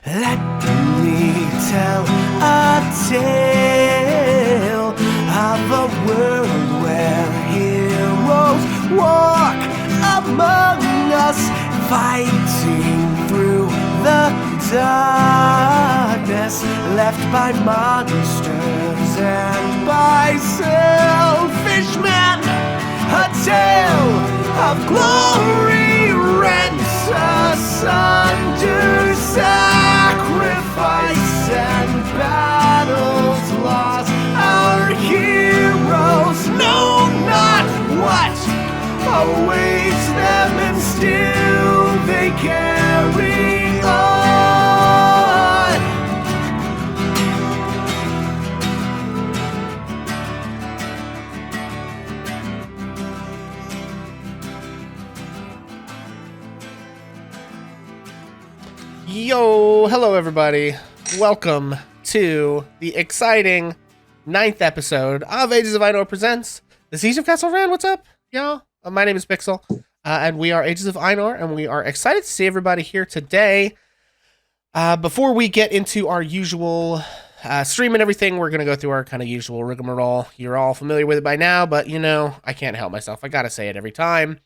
Let me tell a tale of a world where heroes walk among us, fighting through the darkness left by monsters and by selfish men. A tale of glory rent asunder, sacrifice and battles lost. Our heroes know not what awaits them, and still they carry on. Yo, hello everybody. Welcome to the exciting 9th episode of Ages of Ainor presents the Siege of Castle Rend. What's up, y'all? My name is Pixel, and we are Ages of Ainor, and we are excited to see everybody here today. Before we get into our usual stream and everything, we're going to go through our kind of usual rigmarole. You're all familiar with it by now, but you know, I can't help myself. I gotta say it every time.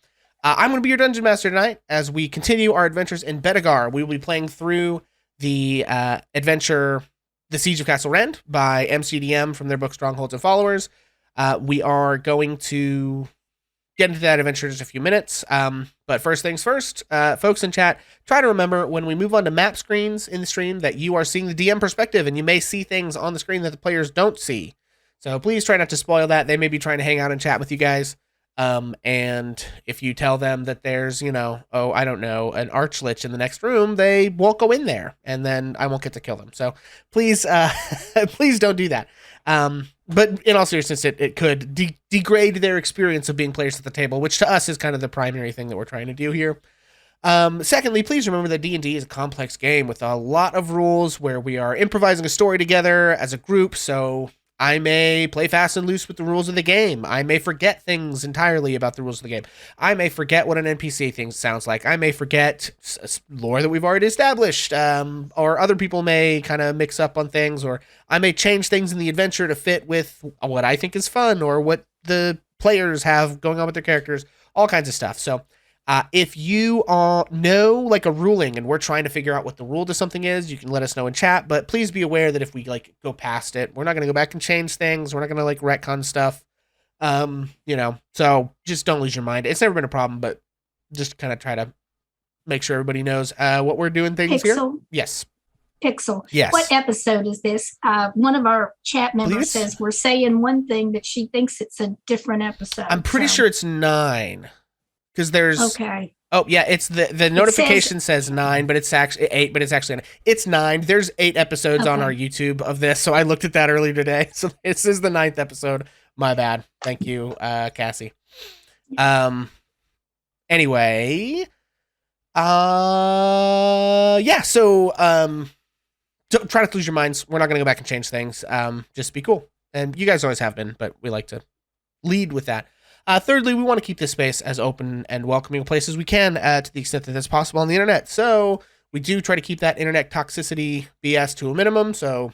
I'm going to be your Dungeon Master tonight as we continue our adventures in Bedegar. We will be playing through the adventure, The Siege of Castle Rend by MCDM from their book Strongholds and Followers. We are going to get into that adventure in just a few minutes. But first things first, folks in chat, try to remember when we move on to map screens in the stream that you are seeing the DM perspective and you may see things on the screen that the players don't see. So please try not to spoil that. They may be trying to hang out and chat with you guys. And if you tell them that there's, you know, I don't know, an archlich in the next room, they won't go in there and then I won't get to kill them. So please, please don't do that. But in all seriousness, it could degrade their experience of being players at the table, which to us is kind of the primary thing that we're trying to do here. Secondly, please remember that D&D is a complex game with a lot of rules where we are improvising a story together as a group. So I may play fast and loose with the rules of the game. I may forget things entirely about the rules of the game. I may forget what an NPC thing sounds like. I may forget lore that we've already established, or other people may kind of mix up on things, or I may change things in the adventure to fit with what I think is fun or what the players have going on with their characters, all kinds of stuff. So if you all know like a ruling and we're trying to figure out what the rule to something is, you can let us know in chat, but please be aware that if we like go past it, we're not going to go back and change things. We're not going to like retcon stuff. You know, so just don't lose your mind. It's never been a problem, but just kind of try to make sure everybody knows what we're doing things Pixel. here. Yes. Pixel. Yes. What episode is this? One of our chat members says we're saying one thing, but she thinks it's a different episode. I'm pretty sure it's 9. Because there's okay. Oh yeah, it's the notification says 9, but it's actually 8, but it's actually 9. It's 9. There's 8 episodes on our YouTube of this, so I looked at that earlier today. So this is the 9th episode. My bad. Thank you, Cassie. Anyway, yeah. So don't try to lose your minds. We're not gonna go back and change things. Just be cool, and you guys always have been, but we like to lead with that. Thirdly, we want to keep this space as open and welcoming a place as we can to the extent that that's possible on the internet. So we do try to keep that internet toxicity BS to a minimum. So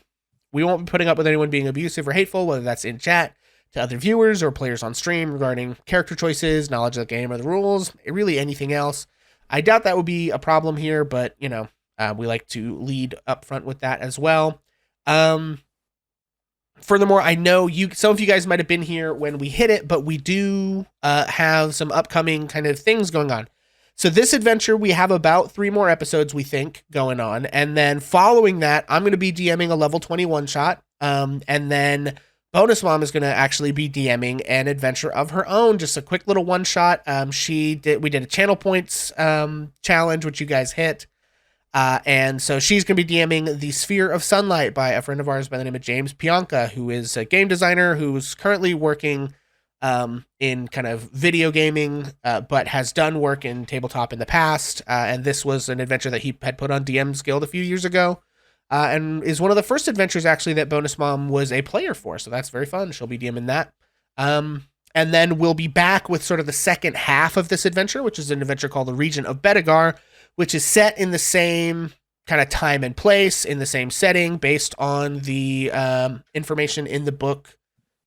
we won't be putting up with anyone being abusive or hateful, whether that's in chat to other viewers or players on stream regarding character choices, knowledge of the game or the rules, really anything else. I doubt that would be a problem here, but you know, we like to lead up front with that as well. Furthermore, I know some of you guys might have been here when we hit it, but we do have some upcoming kind of things going on. So this adventure, we have about 3 more episodes, we think, going on. And then following that, I'm going to be DMing a level 21 shot. And then Bonus Mom is going to actually be DMing an adventure of her own, just a quick little one shot. We did a channel points challenge, which you guys hit. And so she's going to be DMing The Sphere of Sunlight by a friend of ours by the name of James Pianka, who is a game designer who's currently working in kind of video gaming, but has done work in tabletop in the past. And this was an adventure that he had put on DM's Guild a few years ago, and is one of the first adventures actually that Bonus Mom was a player for. So that's very fun. She'll be DMing that. And then we'll be back with sort of the second half of this adventure, which is an adventure called The Region of Bedegar, which is set in the same kind of time and place in the same setting based on the information in the book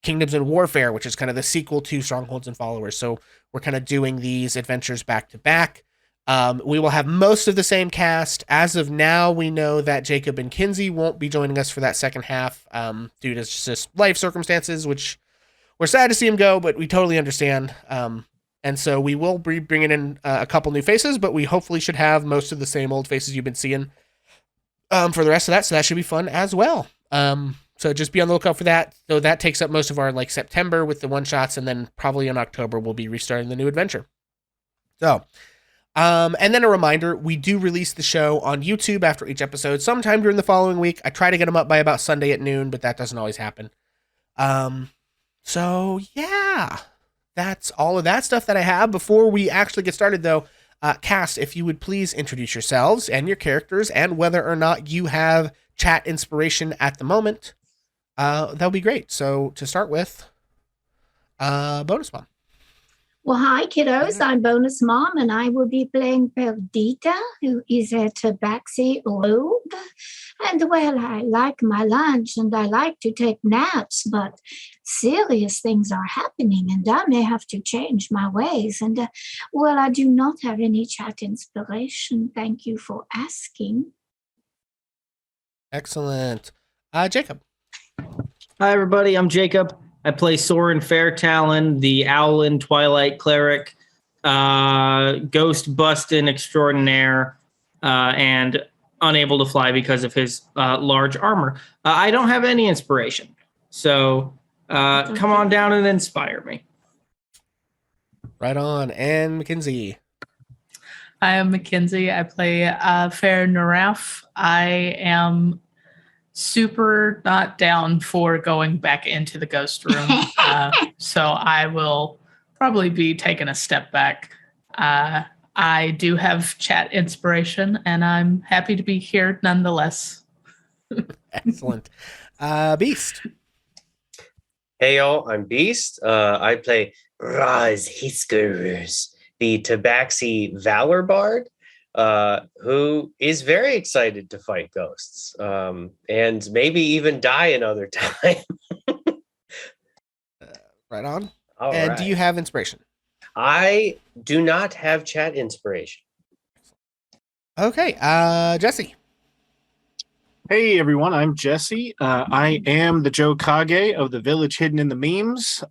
Kingdoms and Warfare, which is kind of the sequel to Strongholds and Followers. So we're kind of doing these adventures back to back. We will have most of the same cast. As of now, we know that Jacob and Kinsey won't be joining us for that second half due to just life circumstances, which we're sad to see him go, but we totally understand. And so we will be bringing in a couple new faces, but we hopefully should have most of the same old faces you've been seeing for the rest of that. So that should be fun as well. So just be on the lookout for that. So that takes up most of our like September with the one shots, and then probably in October we'll be restarting the new adventure. So, and then a reminder, we do release the show on YouTube after each episode sometime during the following week. I try to get them up by about Sunday at noon, but that doesn't always happen. So yeah, that's all of that stuff that I have. Before we actually get started though, cast, if you would please introduce yourselves and your characters and whether or not you have chat inspiration at the moment. That would be great. So to start with, Bonus Mom. Well, hi, kiddos. I'm Bonus Mom, and I will be playing Perdita, who is a tabaxi rogue. And, well, I like my lunch, and I like to take naps, but serious things are happening, and I may have to change my ways. And, well, I do not have any chat inspiration. Thank you for asking. Excellent. Jacob. Hi, everybody. I'm Jacob. I play Soren Fairtalon, the Owlin Twilight Cleric, Ghost Bustin Extraordinaire, and unable to fly because of his large armor. I don't have any inspiration. So come on down and inspire me. Right on. And Mackenzie. I am Mackenzie. I play Fair Naraf. I am super not down for going back into the ghost room. So I will probably be taking a step back. I do have chat inspiration, and I'm happy to be here nonetheless. Excellent. Beast. Hey y'all, I'm Beast. I play Raz Hiskerus, the Tabaxi Valor Bard, who is very excited to fight ghosts, and maybe even die another time. Right on. All and right. do you have inspiration? I do not have chat inspiration. Okay. Jesse. Hey everyone, I'm Jesse. I am the Joe Kage of the Village Hidden in the Memes.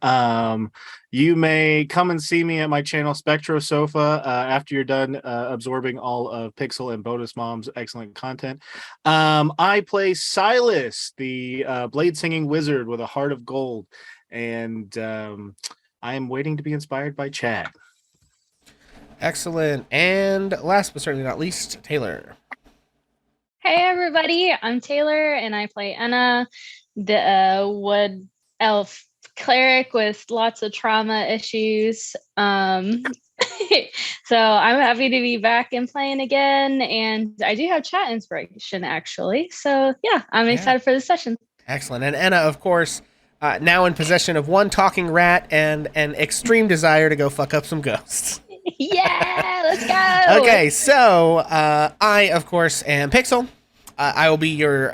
You may come and see me at my channel Spectro Sofa after you're done absorbing all of Pixel and Bonus Mom's excellent content. I play Silas, the blade singing wizard with a heart of gold, and I am waiting to be inspired by chat. Excellent. And last but certainly not least, Taylor. Hey everybody, I'm Taylor and I play Enna, the wood elf cleric with lots of trauma issues. So I'm happy to be back and playing again, and I do have chat inspiration actually. So yeah, I'm excited for this session. Excellent. And Enna, of course, now in possession of one talking rat and an extreme desire to go fuck up some ghosts. Yeah, let's go. Okay, so I, of course, am Pixel. I will be your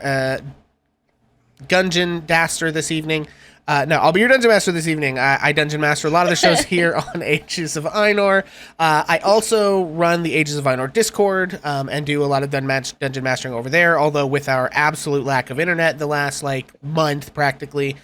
Gungeon Daster this evening. No, I'll be your Dungeon Master this evening. I Dungeon Master a lot of the shows here on Ages of Ainor. I also run the Ages of Ainor Discord and do a lot of Dungeon Mastering over there, although with our absolute lack of internet the last, month, practically,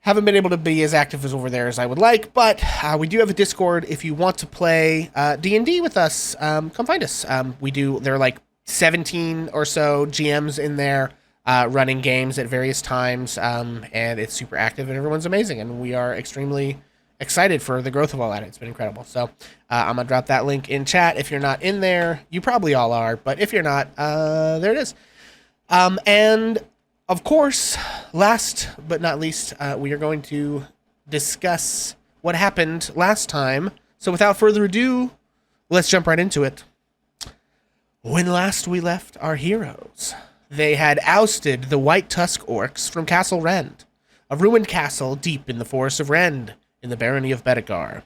haven't been able to be as active as over there as I would like, but we do have a Discord. If you want to play D&D with us, come find us. There are 17 or so GMs in there running games at various times, and it's super active and everyone's amazing, and we are extremely excited for the growth of all that. It's been incredible. So I'm going to drop that link in chat. If you're not in there, you probably all are, but if you're not, there it is. And of course, last but not least, we are going to discuss what happened last time. So without further ado, let's jump right into it. When last we left our heroes, they had ousted the White Tusk Orcs from Castle Rend, a ruined castle deep in the forest of Rend, in the barony of Bedegar,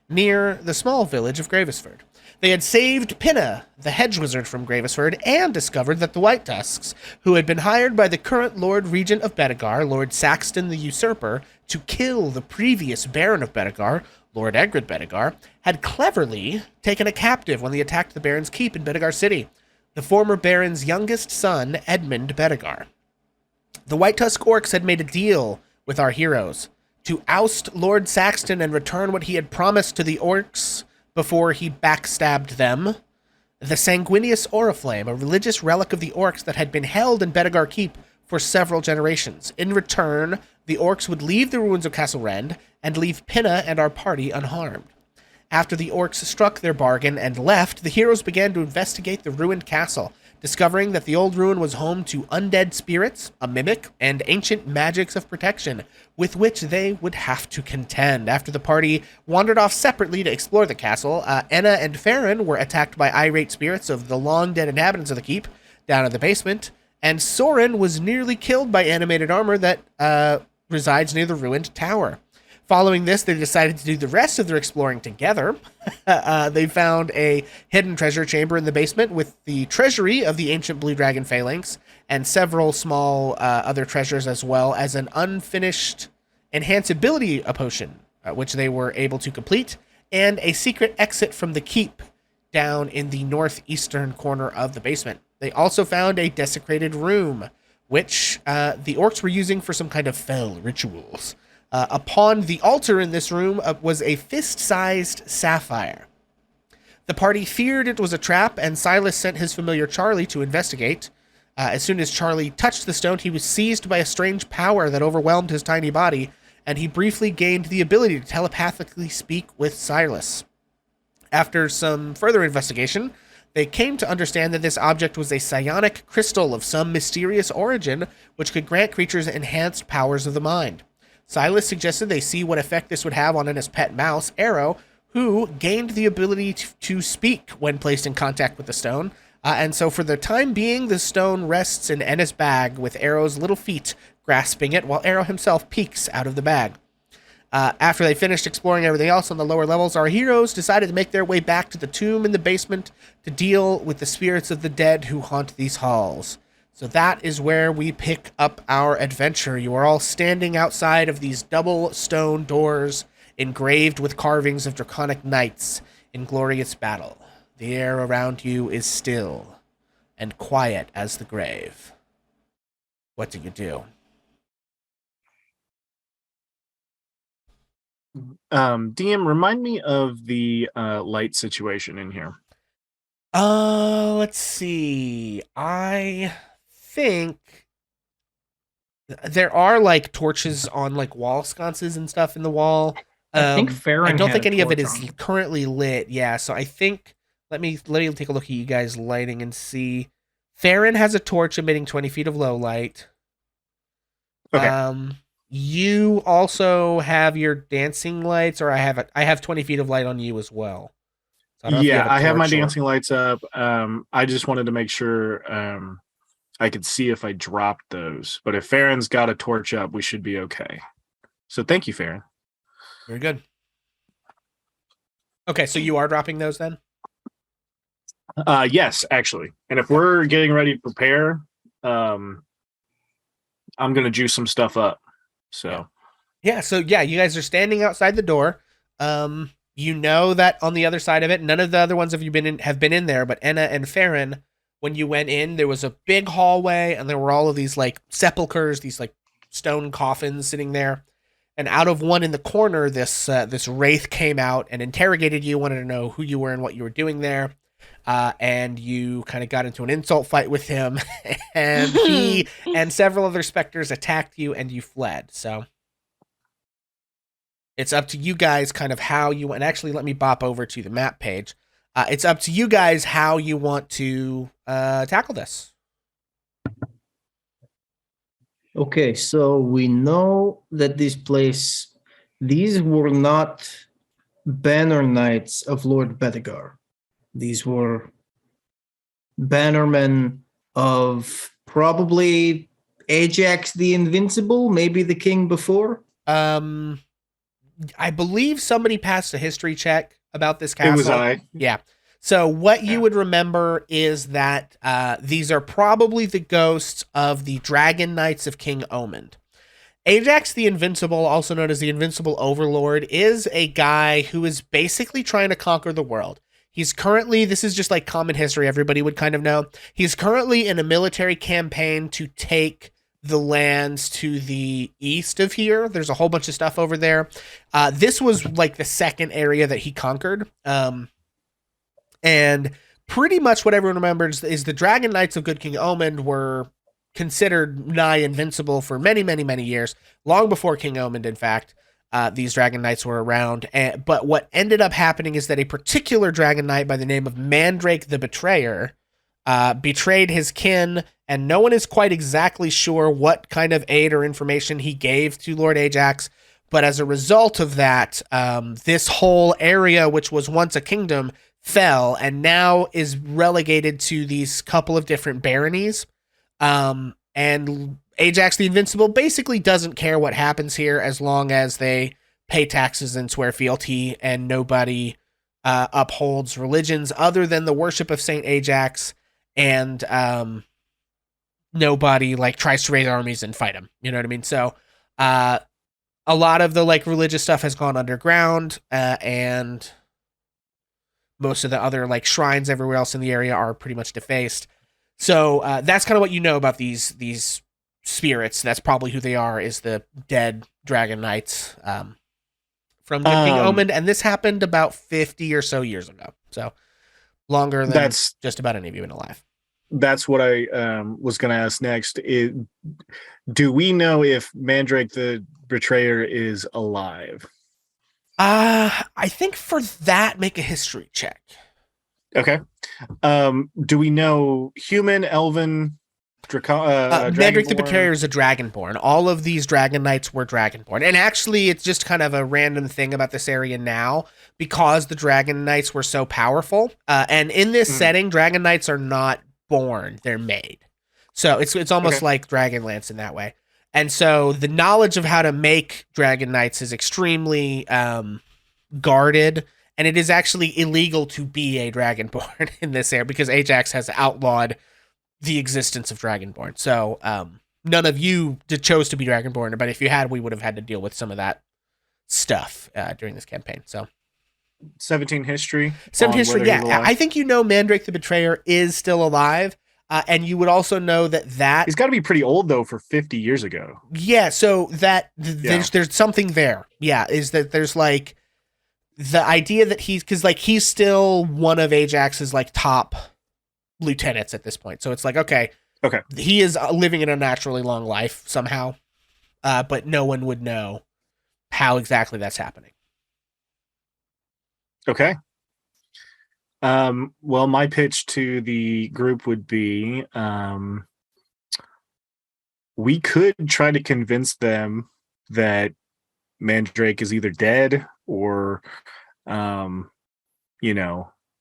near the small village of Gravesford. They had saved Pinna, the hedge wizard from Gravesford, and discovered that the White Tusks, who had been hired by the current Lord Regent of Bedegar, Lord Saxton the Usurper, to kill the previous Baron of Bedegar, Lord Egrid Bedegar, had cleverly taken a captive when they attacked the Baron's keep in Bedegar City, the former Baron's youngest son, Edmund Bedegar. The White Tusk orcs had made a deal with our heroes to oust Lord Saxton and return what he had promised to the orcs before he backstabbed them. The Sanguinius Oriflame, a religious relic of the orcs that had been held in Bedegar Keep for several generations. In return, the orcs would leave the ruins of Castle Rend and leave Pinna and our party unharmed. After the orcs struck their bargain and left, the heroes began to investigate the ruined castle, discovering that the old ruin was home to undead spirits, a mimic, and ancient magics of protection, with which they would have to contend. After the party wandered off separately to explore the castle, Enna and Farron were attacked by irate spirits of the long-dead inhabitants of the keep down in the basement, and Soren was nearly killed by animated armor that resides near the ruined tower. Following this, they decided to do the rest of their exploring together. They found a hidden treasure chamber in the basement with the treasury of the ancient Blue Dragon Phalanx and several small other treasures, as well as an unfinished enhanceability potion, which they were able to complete, and a secret exit from the keep down in the northeastern corner of the basement. They also found a desecrated room, which the orcs were using for some kind of fell rituals. Upon the altar in this room was a fist-sized sapphire. The party feared it was a trap, and Silas sent his familiar Charlie to investigate. As soon as Charlie touched the stone, he was seized by a strange power that overwhelmed his tiny body, and he briefly gained the ability to telepathically speak with Silas. After some further investigation, they came to understand that this object was a psionic crystal of some mysterious origin, which could grant creatures enhanced powers of the mind. Silas suggested they see what effect this would have on Enna's pet mouse, Arrow, who gained the ability to speak when placed in contact with the stone. And so for the time being, the stone rests in Enna's bag with Arrow's little feet grasping it, while Arrow himself peeks out of the bag. After they finished exploring everything else on the lower levels, our heroes decided to make their way back to the tomb in the basement to deal with the spirits of the dead who haunt these halls. So that is where we pick up our adventure. You are all standing outside of these double stone doors engraved with carvings of draconic knights in glorious battle. The air around you is still and quiet as the grave. What do you do? DM, remind me of the light situation in here. Let's see. I think there are like torches on like wall sconces and stuff in the wall. I think Farron I don't had think a any of it torch is on. currently lit. Yeah, so I think let me take a look at you guys lighting and see. Farron has a torch emitting 20 feet of low light. Okay. You also have your dancing lights, or I have 20 feet of light on you as well. So I don't know if you Yeah, I have my torch or- dancing lights up. I just wanted to make sure I could see if I dropped those. But if Farron's got a torch up, we should be okay. So thank you, Farron. Very good. Okay, so you are dropping those then? Yes, actually. And if we're getting ready to prepare, I'm gonna juice some stuff up. So Yeah, so yeah, you guys are standing outside the door. You know that on the other side of it, none of the other ones have been in there, but Enna and Farron, when you went in, there was a big hallway, and there were all of these like sepulchers, these like stone coffins sitting there. And out of one in the corner, this wraith came out and interrogated you, wanted to know who you were and what you were doing there. And you kind of got into an insult fight with him, and he and several other specters attacked you, and you fled. So it's up to you guys kind of how you want. Actually, let me bop over to the map page. It's up to you guys how you want to tackle this. Okay, so we know that this place, these were not banner knights of Lord Bedegar. These were bannermen of probably Ajax the Invincible, maybe the king before. I believe somebody passed a history check about this castle. it was I. Yeah. So what you would remember is that these are probably the ghosts of the Dragon Knights of King Omund. Ajax the Invincible, also known as the Invincible Overlord, is a guy who is basically trying to conquer the world. He's currently, this is just like common history, everybody would kind of know. He's currently in a military campaign to take the lands to the east of here. There's a whole bunch of stuff over there. This was like the second area that he conquered. And pretty much what everyone remembers is the Dragon Knights of Good King Omund were considered nigh invincible for many, many, many years, long before King Omund, in fact. These Dragon Knights were around. But what ended up happening is that a particular Dragon Knight by the name of Mandrake the Betrayer betrayed his kin, and no one is quite exactly sure what kind of aid or information he gave to Lord Ajax. But as a result of that, this whole area, which was once a kingdom, fell and now is relegated to these couple of different baronies. And Ajax the Invincible basically doesn't care what happens here as long as they pay taxes and swear fealty, and nobody upholds religions other than the worship of Saint Ajax, and nobody like tries to raise armies and fight him. You know what I mean? So a lot of the like religious stuff has gone underground, and most of the other like shrines everywhere else in the area are pretty much defaced. So that's kind of what you know about these spirits. That's probably who they are, is the dead Dragon Knights from Good King Omund. And this happened about 50 or so years ago. So longer than just about any of you been alive. That's what I was going to ask next. Do we know if Mandrake the Betrayer is alive? I think for that, make a history check. Okay. Do we know human, elven, Mandrake the Betrayer is a dragonborn. All of these Dragon Knights were dragonborn. And actually, it's just kind of a random thing about this area now, because the Dragon Knights were so powerful. And in this setting, Dragon Knights are not born, they're made. So it's almost like Dragonlance in that way. And so the knowledge of how to make Dragon Knights is extremely guarded. And it is actually illegal to be a Dragonborn in this area because Ajax has outlawed the existence of Dragonborn. So none of you chose to be Dragonborn, but if you had, we would have had to deal with some of that stuff during this campaign. So 17 history. 17 history, yeah. I think you know Mandrake the Betrayer is still alive. And you would also know that he's got to be pretty old though for 50 years ago. Yeah, so there's something there. Yeah, is that there's like the idea that he's still one of Ajax's like top lieutenants at this point. So it's like, okay, he is living an unnaturally long life somehow, but no one would know how exactly that's happening. Okay. Well, my pitch to the group would be, we could try to convince them that Mandrake is either dead or, out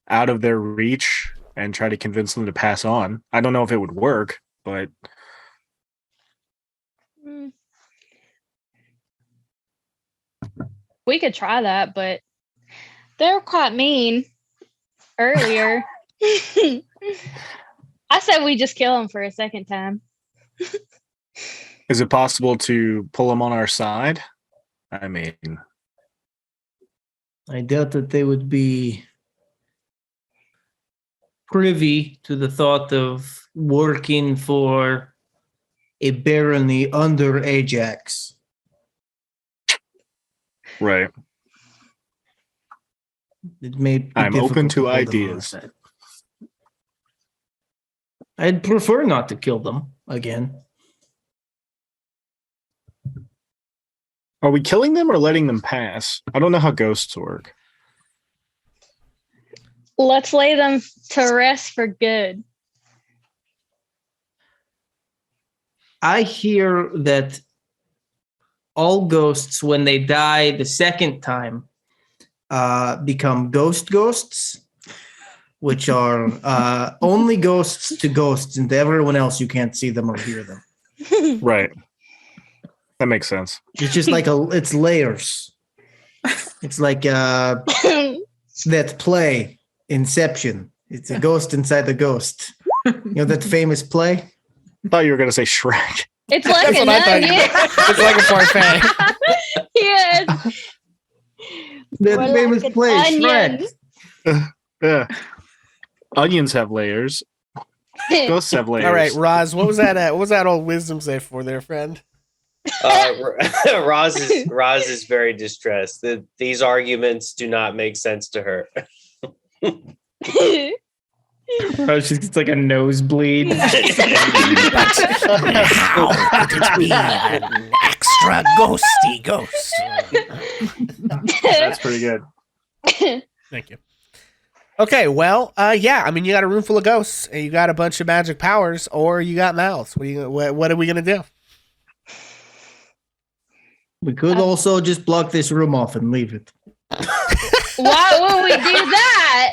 of their reach, and try to convince them to pass on. I don't know if it would work, but we could try that, but they're quite mean earlier. I said we just kill him for a second time. Is it possible to pull them on our side? I mean, I doubt that they would be privy to the thought of working for a barony under Ajax. Right. It may be I'm open to difficult hold them on ideas. our side. I'd prefer not to kill them again. Are we killing them or letting them pass? I don't know how ghosts work. Let's lay them to rest for good. I hear that all ghosts, when they die the second time, become ghosts, which are only ghosts to ghosts, and to everyone else you can't see them or hear them. Right. That makes sense. It's just like it's layers. It's like that play Inception. It's a ghost inside the ghost. You know that famous play? I thought you were going to say Shrek. It's like That's an what I thought you onion. It's like a parfait. Yeah. That More famous like an play, onion. Shrek. Yeah. Onions have layers. Ghosts have layers. All right, Roz, what was that old wisdom say for there, friend? Roz is very distressed. These arguments do not make sense to her. It's like a nosebleed. How could it be an extra ghosty ghost? That's pretty good. Thank you. Okay, well, yeah. I mean, you got a room full of ghosts, and you got a bunch of magic powers, or you got mouths. What are we gonna do? We could also just block this room off and leave it. Why would we do that?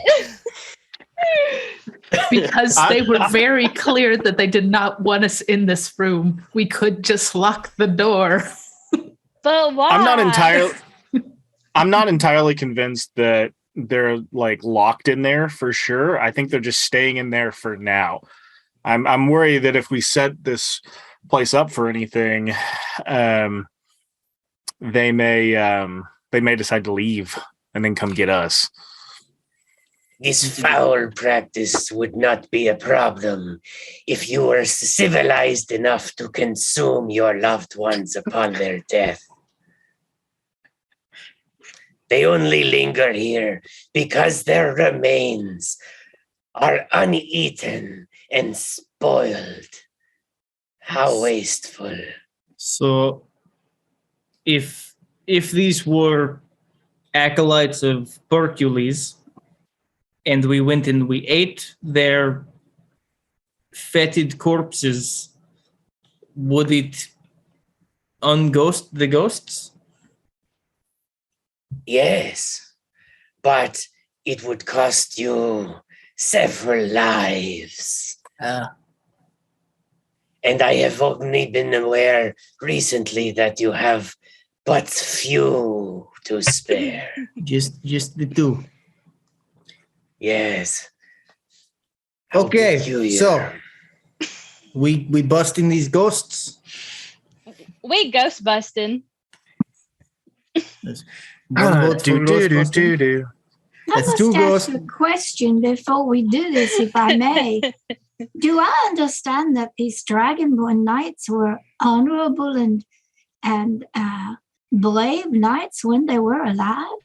Because they were very clear that they did not want us in this room. We could just lock the door. But why? I'm not entirely convinced that they're like locked in there for sure. I think they're just staying in there for now. I'm worried that if we set this place up for anything, they may decide to leave and then come get us. This foul practice would not be a problem if you were civilized enough to consume your loved ones upon their death. They only linger here because their remains are uneaten and spoiled. How wasteful. So, if these were acolytes of Hercules, and we went and we ate their fetid corpses, would it unghost the ghosts? Yes, but it would cost you several lives. And I have only been aware recently that you have but few to spare. Just the two. Yes. How Okay, peculiar. so we busting these ghosts. We ghost busting. One vote for ghost busting. I That's must two ask ghosts. a question before we do this, if I may. Do I understand that these Dragonborn knights were honorable and brave knights when they were alive?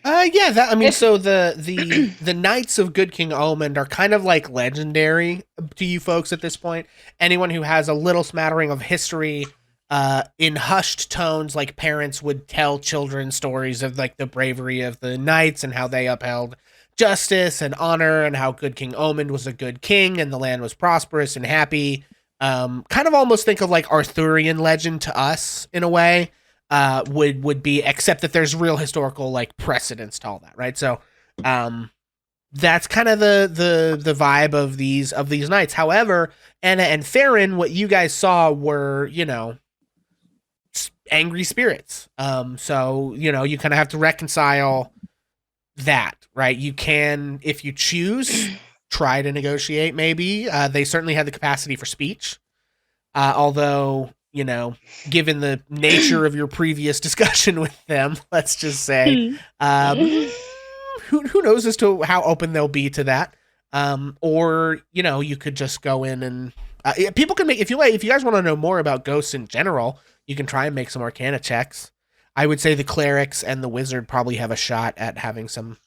Yeah, I mean, so the Knights of Good King Omand are kind of like legendary to you folks at this point. Anyone who has a little smattering of history, in hushed tones, like parents would tell children stories of like the bravery of the knights and how they upheld justice and honor and how Good King Omand was a good king and the land was prosperous and happy. Kind of almost think of like Arthurian legend to us in a way. Would be, except that there's real historical like precedence to all that, right? So that's kind of the vibe of these knights. However, Anna and Farron, what you guys saw were, you know, angry spirits. So, you know, you kind of have to reconcile that, right? You can, if you choose, try to negotiate maybe. They certainly had the capacity for speech. Although, you know, given the nature of your previous discussion with them, let's just say, who knows as to how open they'll be to that. Or, you know, you could just go in and people can make, if you guys want to know more about ghosts in general, you can try and make some Arcana checks. I would say the clerics and the wizard probably have a shot at having some.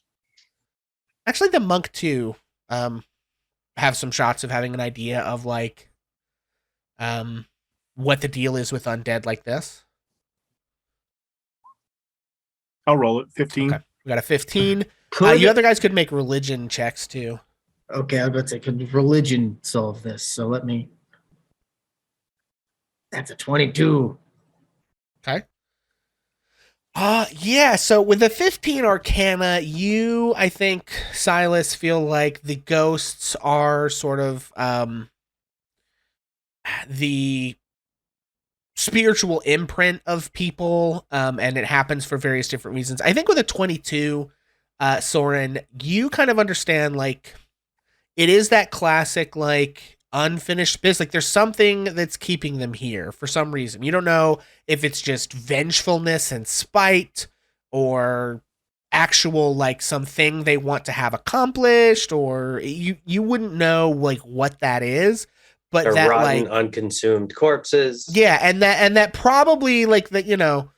Actually, the monk too have some shots of having an idea of like what the deal is with undead like this. I'll roll it. 15. Okay. We got a 15. You other guys could make religion checks too. Okay, I was about to say, could religion solve this? So let me. That's a 22. Okay. Yeah, so with the 15 Arcana, you, I think, Silas, feel like the ghosts are sort of the spiritual imprint of people, and it happens for various different reasons. I think with a 22, Soren, you kind of understand, like, it is that classic, like, unfinished business. Like, there's something that's keeping them here for some reason. You don't know if it's just vengefulness and spite, or actual, like, something they want to have accomplished, or you wouldn't know, like, what that is. But Or that, rotten, like, unconsumed corpses. yeah, and that probably, like, that, you know,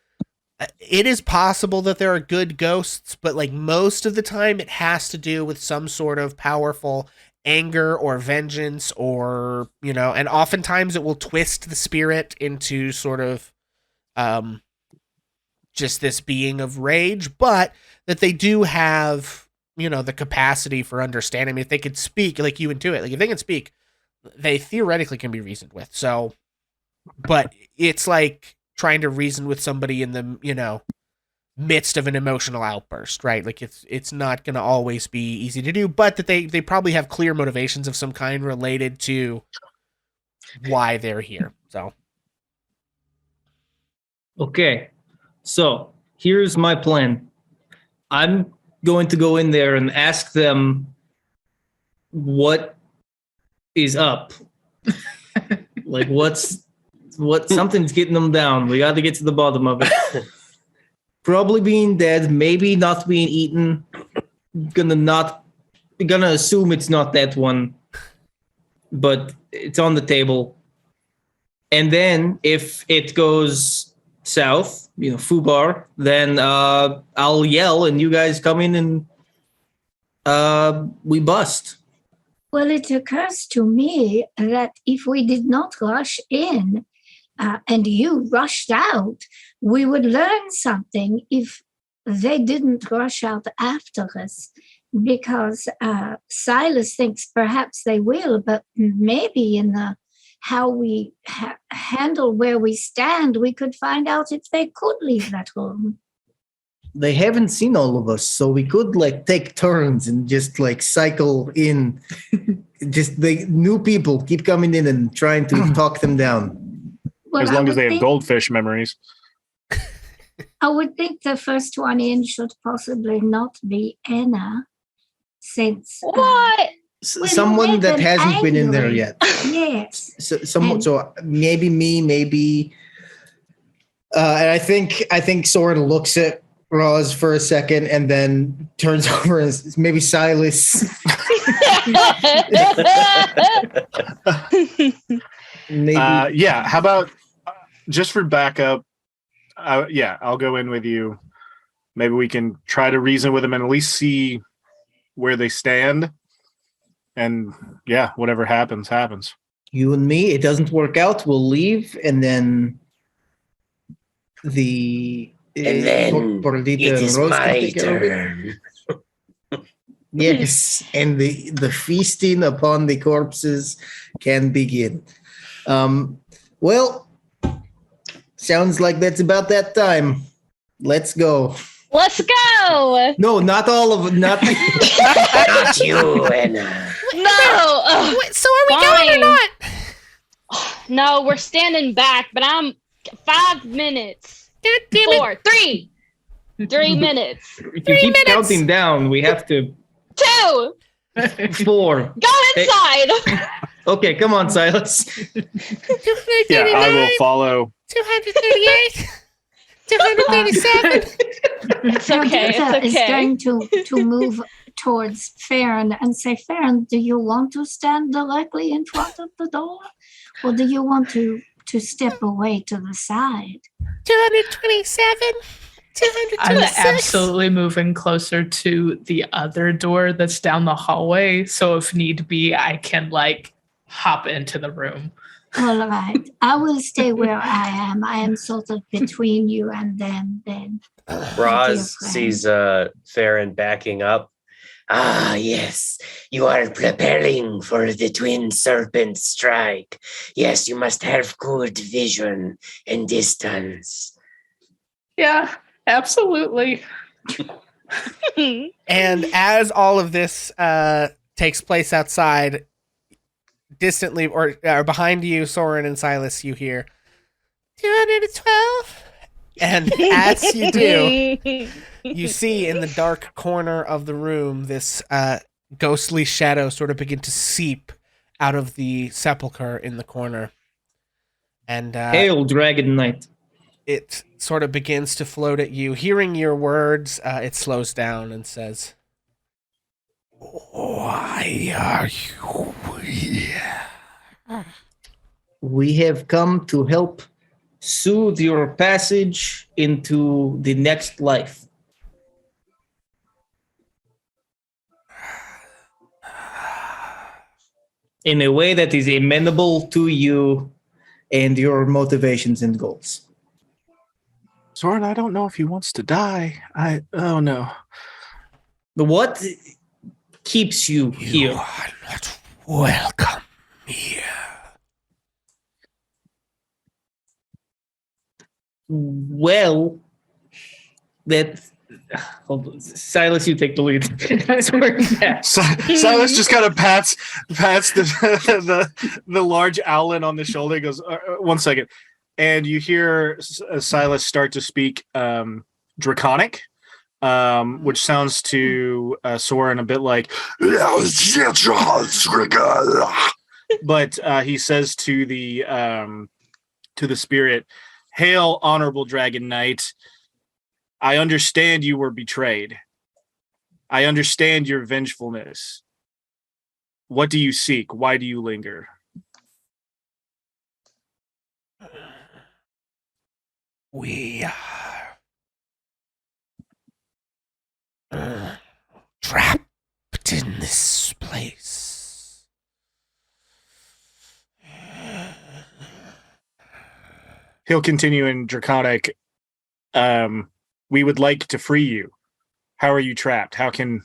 it is possible that there are good ghosts, but, like, most of the time it has to do with some sort of powerful anger or vengeance, or, you know, and oftentimes it will twist the spirit into sort of just this being of rage, but that they do have, you know, the capacity for understanding. I mean, if they could speak, like you intuit, like if they can speak, they theoretically can be reasoned with. So, but it's like trying to reason with somebody in the, you know, midst of an emotional outburst, right? Like it's not going to always be easy to do, but that they probably have clear motivations of some kind related to why they're here. So, Okay, so here's my plan. I'm going to go in there and ask them what is up. Like, what something's getting them down. We got to get to the bottom of it. Probably being dead, maybe not being eaten. Gonna assume it's not that one, but it's on the table. And then if it goes south, you know, foobar, then I'll yell and you guys come in and we bust. Well, it occurs to me that if we did not rush in and you rushed out, we would learn something if they didn't rush out after us. Because Silas thinks perhaps they will, but maybe in the how we handle where we stand, we could find out if they could leave that room. They haven't seen all of us, so we could like take turns and just like cycle in. Just the new people keep coming in and trying to talk them down. Well, As I long as would they have think- goldfish memories. I would think the first one in should possibly not be Anna, since What? well, you Someone made that them hasn't been in there angry. yet. Yes. So maybe me, maybe. And I think Soren looks at Roz for a second and then turns over and says, maybe Silas. Maybe. Yeah, how about just for backup? Yeah, I'll go in with you. Maybe we can try to reason with them and at least see where they stand. And yeah, whatever happens, happens. You and me, it doesn't work out, we'll leave, and then the And then Perdita it and is Rose can my take care of it. turn. Yes, and the feasting upon the corpses can begin. Well, sounds like that's about that time. Let's go. Let's go. No, not all of it. Not Not you, Anna. No. Ugh. wait, so are we going or Fine. not? No, we're standing back, but I'm 5 minutes. God damn it. 4, 3, 3 minutes. If you keep counting down, we have to 2. 4. Go inside. Okay, come on, Silas. 239, Yeah, I will follow. 238, 237. It's okay. Perdita It's is okay. going to move towards Farron and say, Farron, do you want to stand directly in front of the door? Or do you want to step away to the side? 227, I'm 226. absolutely moving closer to the other door that's down the hallway. So if need be, I can like hop into the room. All right. I will stay where I am. I am sort of between you and them then. Roz friend. sees Farron backing up. Ah, yes, you are preparing for the twin serpent strike. Yes, you must have good vision and distance. Yeah, absolutely. And as all of this takes place outside, distantly or behind you, Soren and Silas, you hear 212, And as you do, you see in the dark corner of the room this ghostly shadow sort of begin to seep out of the sepulcher in the corner. And Hail, Dragon Knight. it sort of begins to float at you. Hearing your words, it slows down and says, "Why are you here?" We have come to help soothe your passage into the next life. In a way that is amenable to you And your motivations and goals. Soren, I don't know if he wants to die. Oh no. What keeps you You here? are not welcome here. Well, that hold on. Silas, you take the lead. Silas just kind of pats the large owlin on the shoulder. He goes, 1 second, and you hear Silas start to speak Draconic, which sounds to Soren a bit like, but he says to the spirit, "Hail, honorable Dragon Knight. I understand you were betrayed. I understand your vengefulness. What do you seek? Why do you linger?" We are trapped in this place. He'll continue in Draconic. We would like to free you. How are you trapped? How can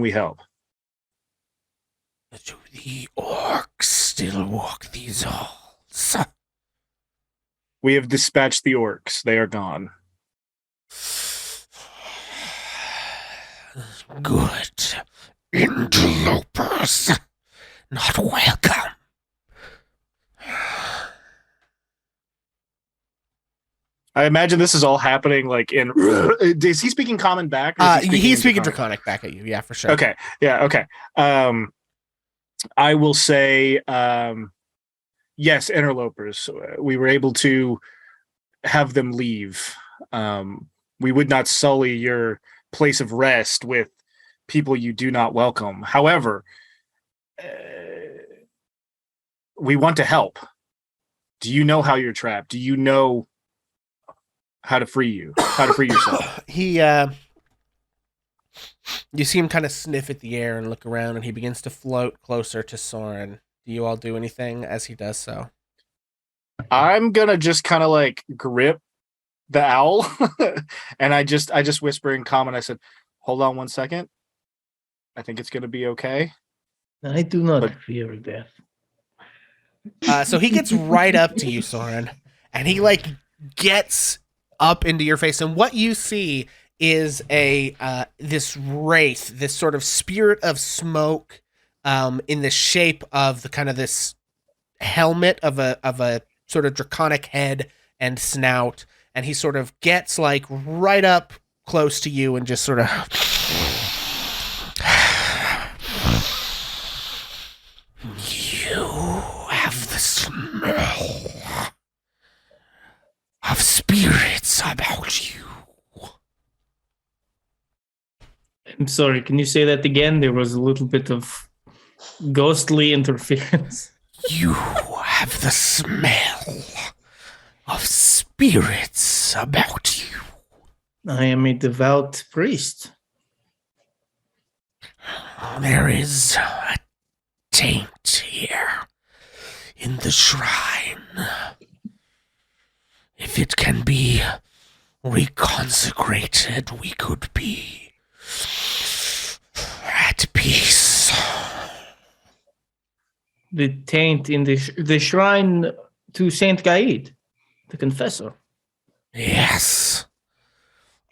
we help? Do the orcs still walk these halls? We have dispatched the orcs. They are gone. Good. Interlopers. Not welcome. I imagine this is all happening like in. Is he speaking Common back? Or is He's speaking Draconic? Draconic back at you. Yeah, for sure. Okay. Yeah. Okay. I will say, yes, interlopers. We were able to have them leave. We would not sully your place of rest with people you do not welcome. However, we want to help. Do you know how you're trapped? Do you know how to free you? How to free yourself? You see him kind of sniff at the air and look around, and he begins to float closer to Soren. Do you all do anything as he does so? I'm gonna just kind of like grip the owl, and I just whisper in common. I said, "Hold on 1 second. I think it's gonna be okay." I do not But- fear death. So he gets right up to you, Soren, and he like gets up into your face, and what you see is this wraith, this sort of spirit of smoke, in the shape of the kind of this helmet of a sort of draconic head and snout, and he sort of gets like right up close to you and just sort of you have the smell of spirits about you. I'm sorry, can you say that again? There was a little bit of ghostly interference. You have the smell of spirits about you. I am a devout priest. There is a taint here in the shrine. If it can be reconsecrated, we could be at peace. The taint in the shrine to Saint Gaede, the Confessor. Yes.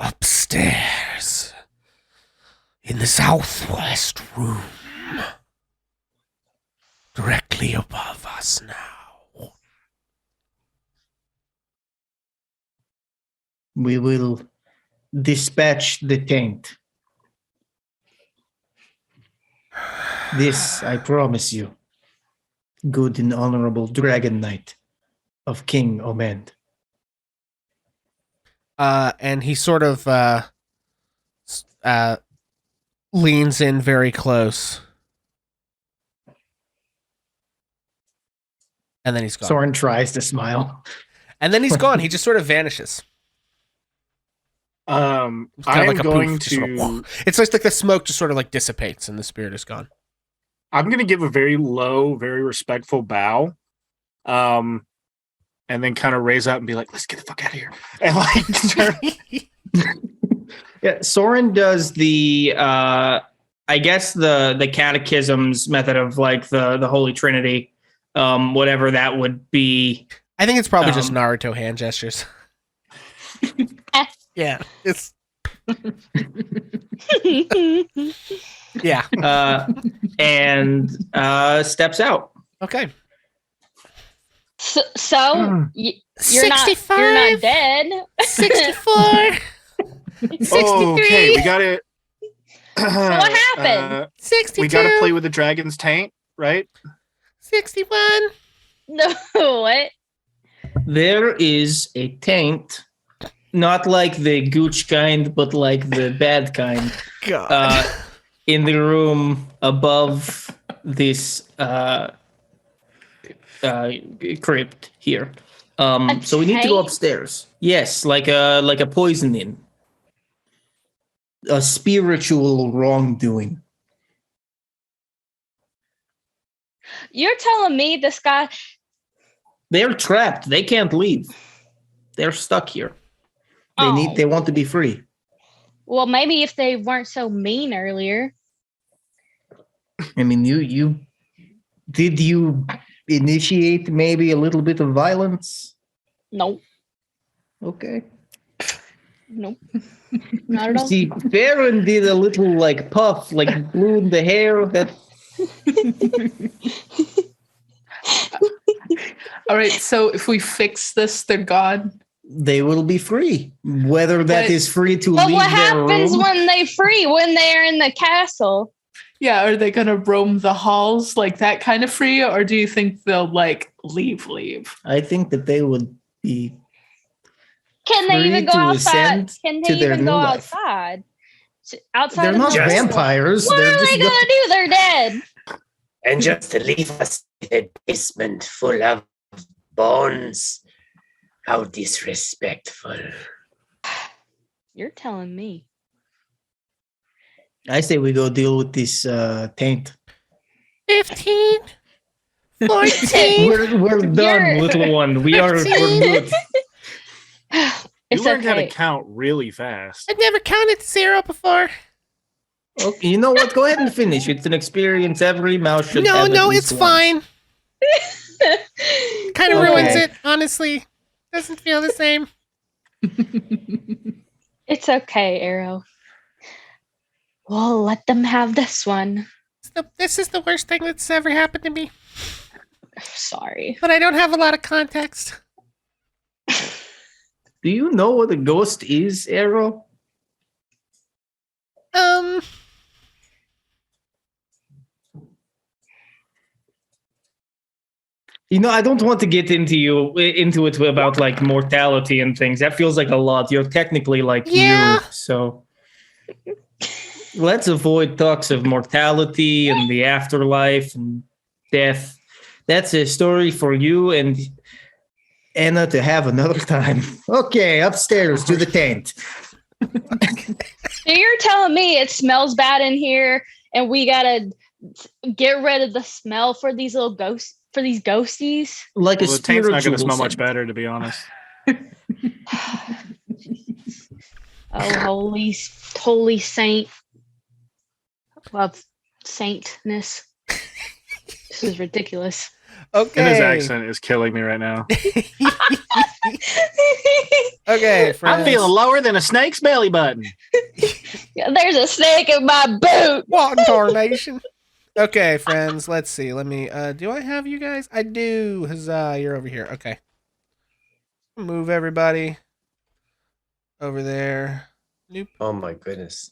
Upstairs. In the southwest room. Directly above us now. We will dispatch the taint. This I promise you. Good and honorable Dragon Knight of King Omend. And he sort of leans in very close. And then he's gone. Soren tries to smile. And then he's gone. He just sort of vanishes. I'm It's kind of like a going poof, just to. sort of, it's just like the smoke just sort of like dissipates and the spirit is gone. I'm going to give a very low, very respectful bow, and then kind of raise up and be like, "Let's get the fuck out of here!" And like, Yeah, Soren does the I guess the catechisms method of like the Holy Trinity, whatever that would be. I think it's probably just Naruto hand gestures. Yeah, it's yeah. And steps out. Okay. So you're not 65. dead. 64. 63. okay, we got it. So what happened? 62. We got to play with the dragon's taint, right? 61. No, what? There is a taint, not like the gooch kind, but like the bad kind, God. in the room above this crypt here. So we need to go taint? upstairs. Yes, like a poisoning. A spiritual wrongdoing. You're telling me this guy? They're trapped. They can't leave. They're stuck here. They want to be free. Well, maybe if they weren't so mean earlier. I mean, did you initiate maybe a little bit of violence? Nope. Okay. Nope. Not at all. See, Baron did a little like puff, like blew in the hair. That All right, so if we fix this, they're gone. they will be free. Whether that is free to But leave what their happens room. when they free? When they're in the castle? Yeah, are they gonna roam the halls like that kind of free, or do you think they'll like leave? I think that they would be. Can they Free even go to outside? ascend Can to they their even new go life. outside? Outside They're of not the castle? vampires. What They're are just they gonna do? They're dead. And just to leave us in a basement full of bones. How disrespectful. You're telling me. I say we go deal with this taint. 15. 14. We're done, You're- little one. We're good. You It's learned how to okay. count really fast. I've never counted to 0 before. Okay, you know what? Go ahead and finish. It's an experience every mouse should have. No, at it's least once. fine. Kind of Okay. ruins it, honestly. Doesn't feel the same. It's okay, Arrow. We'll let them have this one. This is the worst thing that's ever happened to me. Sorry. But I don't have a lot of context. Do you know what a ghost is, Arrow? You know, I don't want to get into it about like mortality and things. That feels like a lot. You're technically like Yeah. you, so let's avoid talks of mortality and the afterlife and death. That's a story for you and Anna to have another time. Okay, upstairs to the tent. So you're telling me it smells bad in here and we gotta get rid of the smell for these little ghosts, for these ghosties? Like Well, a the taint's not going spiritual to smell much scent. better, to be honest. Oh, holy saint. Well, saintness. This is ridiculous. Okay. And his accent is killing me right now. Okay, friends. I'm feeling lower than a snake's belly button. There's a snake in my boot. What in tarnation? Okay, friends, let's see. Let me, do I have you guys? I do. Huzzah, you're over here. Okay. Move everybody. over there. Nope. Oh my goodness.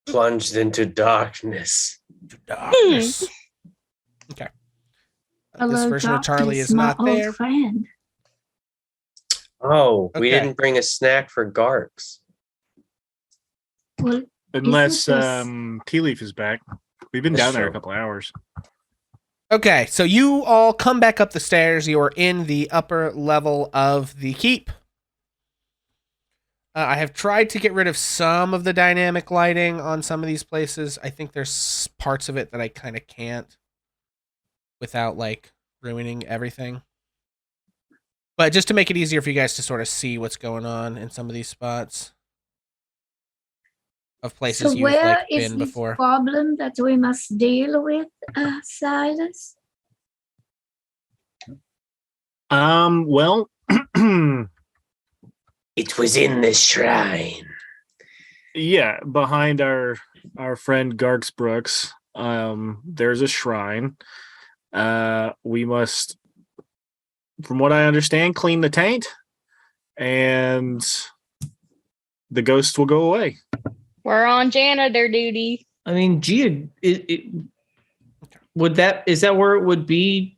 Plunged into darkness. Darkness. Okay. This Hello, version of Charlie darkness, is my not old there. friend. Oh, we Okay. didn't bring a snack for Garks. Well, Unless Isn't this- Tea Leaf is back. We've been That's down there a true. couple hours. Okay, so you all come back up the stairs. You are in the upper level of the keep. I have tried to get rid of some of the dynamic lighting on some of these places. I think there's parts of it that I kind of can't without like ruining everything. But just to make it easier for you guys to sort of see what's going on in some of these spots of places so you've where like is been this before. problem that we must deal with, Silas? Well, It was in the shrine. yeah, behind our friend Garx Brooks, there's a shrine. We must, from what I understand, clean the taint, and the ghost will go away. We're on janitor duty. I mean, is that where it would be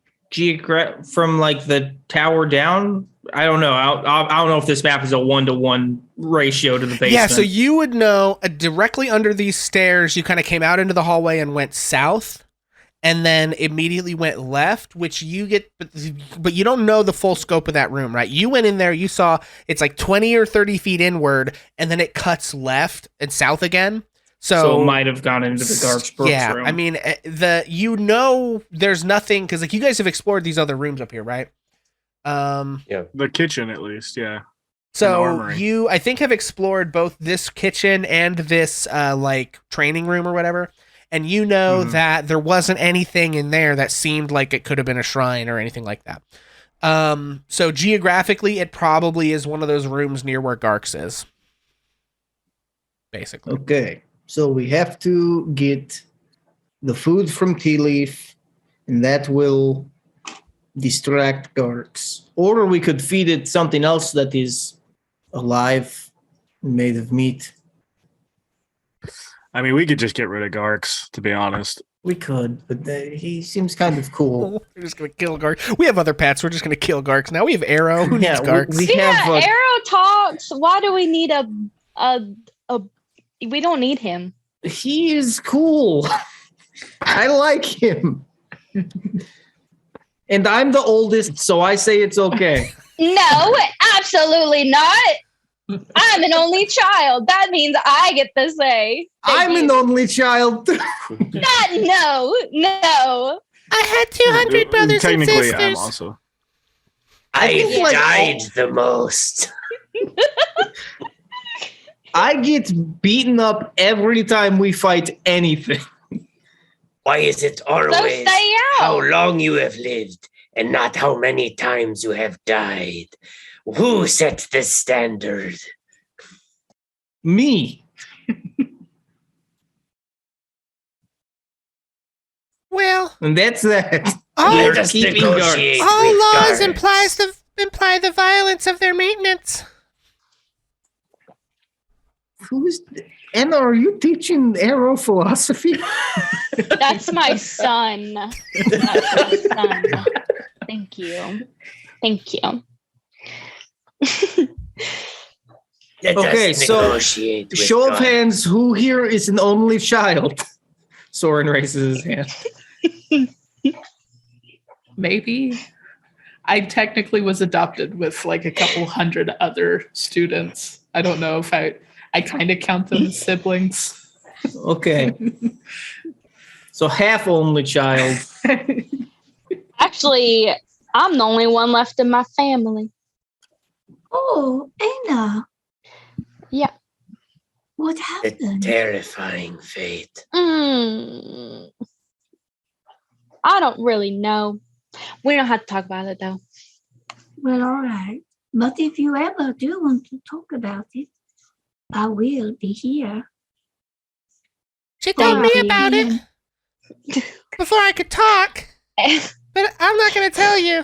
from like the tower down? I don't know. I don't know if this map is a 1-to-1 ratio to the basement. Yeah, so you would know directly under these stairs, you kind of came out into the hallway and went south, and then immediately went left, which you get, but you don't know the full scope of that room, right? You went in there, you saw it's like 20 or 30 feet inward, and then it cuts left and south again. So it might have gone into the Garx Brooks room. I mean, there's nothing, because like you guys have explored these other rooms up here, right? The kitchen, at least, yeah. So armory. you, I think, have explored both this kitchen and this like training room or whatever, and you know that there wasn't anything in there that seemed like it could have been a shrine or anything like that. So geographically, it probably is one of those rooms near where Garx is, basically. Okay, so we have to get the food from Tea Leaf, and that will distract Garx. Or we could feed it something else that is alive, made of meat. I mean, we could just get rid of Garx, to be honest. We could, but he seems kind of cool. We're just gonna kill Garx. We have other pets. We're just gonna kill Garx. Now we have Arrow. Who needs Garx? we have Arrow talks. Why do we need a? We don't need him. He is cool. I like him. And I'm the oldest, so I say it's okay. No, absolutely not. I'm an only child. That means I get the say. I'm an only child. No. I had 200 brothers and Technically, sisters. I'm also. I think, like, died the most. I get beaten up every time we fight anything. Why is it So always stay how out. long you have lived and not how many times you have died? Who set the standard? Me. Well, And that's that. all, We're Let us keeping negotiate all with laws guards. imply the violence of their maintenance. Who's Anna? Are you teaching Arrow philosophy? That's my son. That's my son. Thank you. Let Okay, us so negotiate with Show of guards. hands, who here is an only child? Soren raises his hand. Maybe. I technically was adopted with like a couple hundred other students. I don't know if I kind of count them as siblings. Okay. So half only child. Actually, I'm the only one left in my family. Oh, Anna. Yeah. What The happened? terrifying fate. I don't really know. We don't have to talk about it though. Well, all right. But if you ever do want to talk about it, I will be here. She told me Alright. about it before I could talk, but I'm not going to tell you.